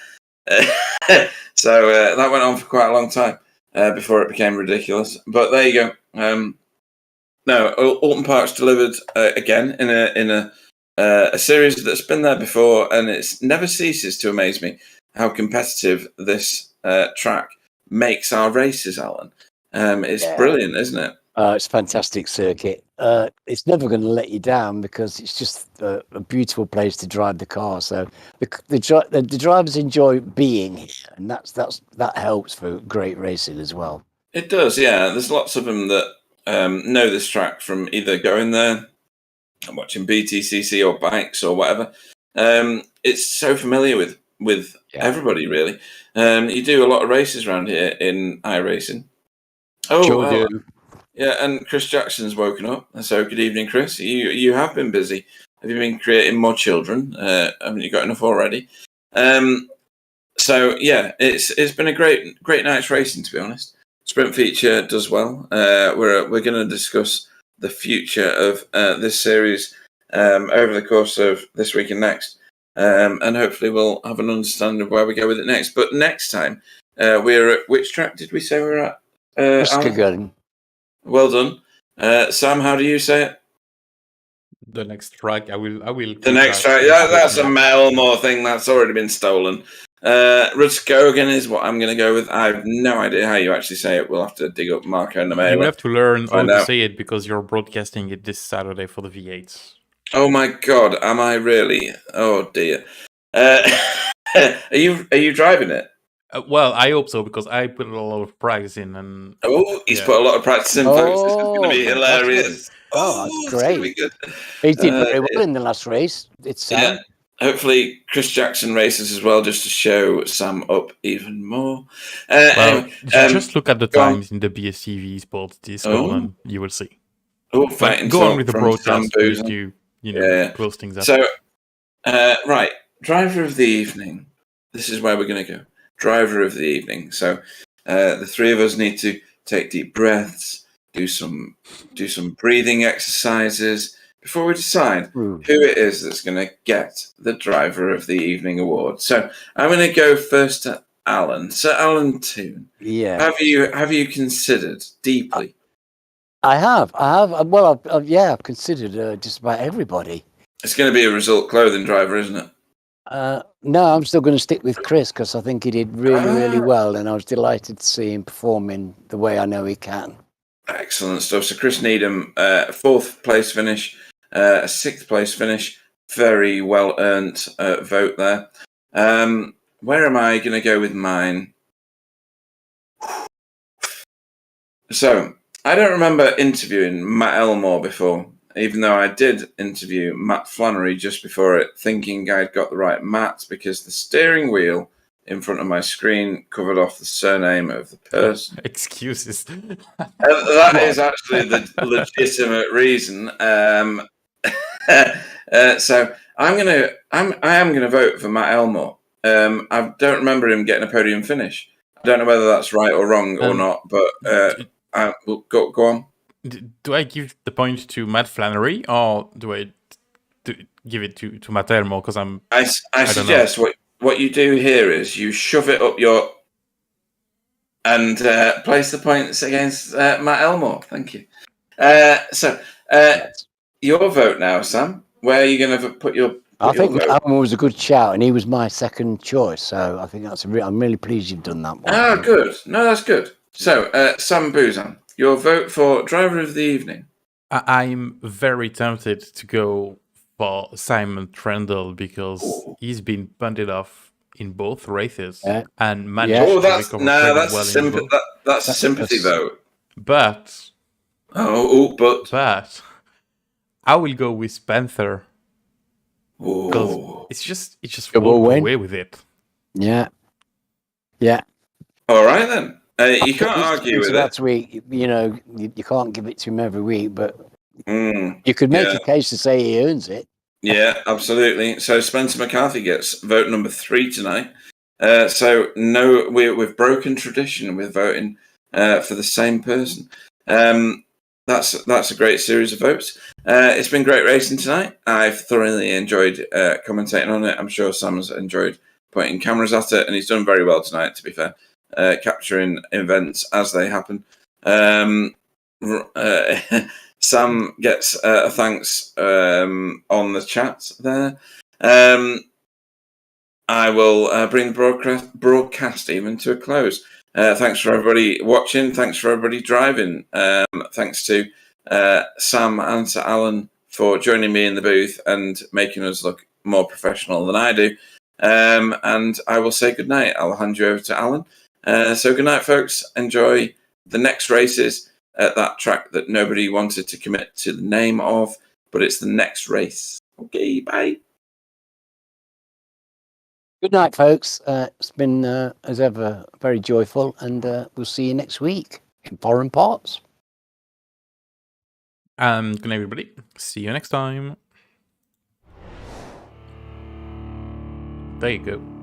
So that went on for quite a long time before it became ridiculous. But there you go. No, Oulton Park's delivered again in a series that's been there before, and it never ceases to amaze me how competitive this track makes our races, Alan. It's brilliant, isn't it? It's a fantastic circuit. It's never going to let you down because it's just a beautiful place to drive the car. So the drivers enjoy being here, and that helps for great racing as well. It does, yeah. There's lots of them that know this track from either going there and watching BTCC or bikes or whatever. It's so familiar with everybody, really. You do a lot of races around here in iRacing. Yeah, and Chris Jackson's woken up. So good evening, Chris. You have been busy. Have you been creating more children? Haven't you got enough already? So yeah, it's been a great night's racing, to be honest. Sprint feature does well. We're going to discuss the future of this series over the course of this week and next, and hopefully we'll have an understanding of where we go with it next. But next time we're at which track did we say we were at? Wintergatan. Well done, Sam. How do you say it? The next track, I will. The next track. That's a Melmore thing. That's already been stolen. Rudskogen is what I'm going to go with. I have no idea how you actually say it. We'll have to dig up Marco Namela. You have to learn how to say it because you're broadcasting it this Saturday for the V8s. Oh my God, am I really? Oh dear. Are you driving it? Well, I hope so because I put a lot of practice in. And he's put a lot of practice in, folks. This is going to be hilarious. That's great. He did very well in the last race. It's Sam. Yeah. Hopefully, Chris Jackson races as well, just to show Sam up even more. Anyway, just look at the times in the BSTV Sports Discord, and you will see. Go on with the broadcast to close things up. So, right, driver of the evening. This is where we're going to go. Driver of the evening. So, the three of us need to take deep breaths, do some breathing exercises before we decide who it is that's going to get the Driver of the Evening award. So I'm going to go first to Alan. So Alan Toon, have you considered deeply? I have. Well, I've considered just about everybody. It's going to be a Result Clothing driver, isn't it? No, I'm still going to stick with Chris because I think he did really well, and I was delighted to see him performing the way I know he can. Excellent stuff. So Chris Needham, 4th place finish. A 6th place finish, very well earned vote there. Where am I going to go with mine? So I don't remember interviewing Matt Elmore before, even though I did interview Matt Flannery just before it, thinking I'd got the right Matt because the steering wheel in front of my screen covered off the surname of the person. Excuses. That is actually the legitimate reason. So I am gonna vote for Matt Elmore. I don't remember him getting a podium finish. I don't know whether that's right or wrong or not, but go on. Do I give the point to Matt Flannery or do I give it to Matt Elmore? Because I suggest what you do here is you shove it up your and place the points against Matt Elmore. Thank you. So. Your vote now, Sam. Where are you going to put your? I think Elmore was a good shout, and he was my second choice. So I think that's I'm really pleased you've done that one. Ah, good. No, that's good. So, Sam Bouzan, your vote for Driver of the Evening. I'm very tempted to go for Simon Trendle because he's been punted off in both races and managed to recover that's a sympathy vote. But but I will go with Spencer because it's just walk away with it. Yeah. All right then. You can't argue with that week. You can't give it to him every week, but you could make a case to say he earns it. Yeah, absolutely. So Spencer McCarthy gets vote number 3 tonight. So no, we've broken tradition with voting for the same person. That's a great series of votes. It's been great racing tonight. I've thoroughly enjoyed commentating on it. I'm sure Sam's enjoyed pointing cameras at it, and he's done very well tonight, to be fair, capturing events as they happen. Sam gets a thanks on the chat there. I will bring the broadcast even to a close. Thanks for everybody watching. Thanks for everybody driving. Thanks to Sam and to Alan for joining me in the booth and making us look more professional than I do. And I will say goodnight. I'll hand you over to Alan. So good night, folks. Enjoy the next races at that track that nobody wanted to commit to the name of, but it's the next race. Okay, bye. Good night, folks. It's been, as ever, very joyful, and we'll see you next week in foreign parts. Good night, everybody. See you next time. There you go.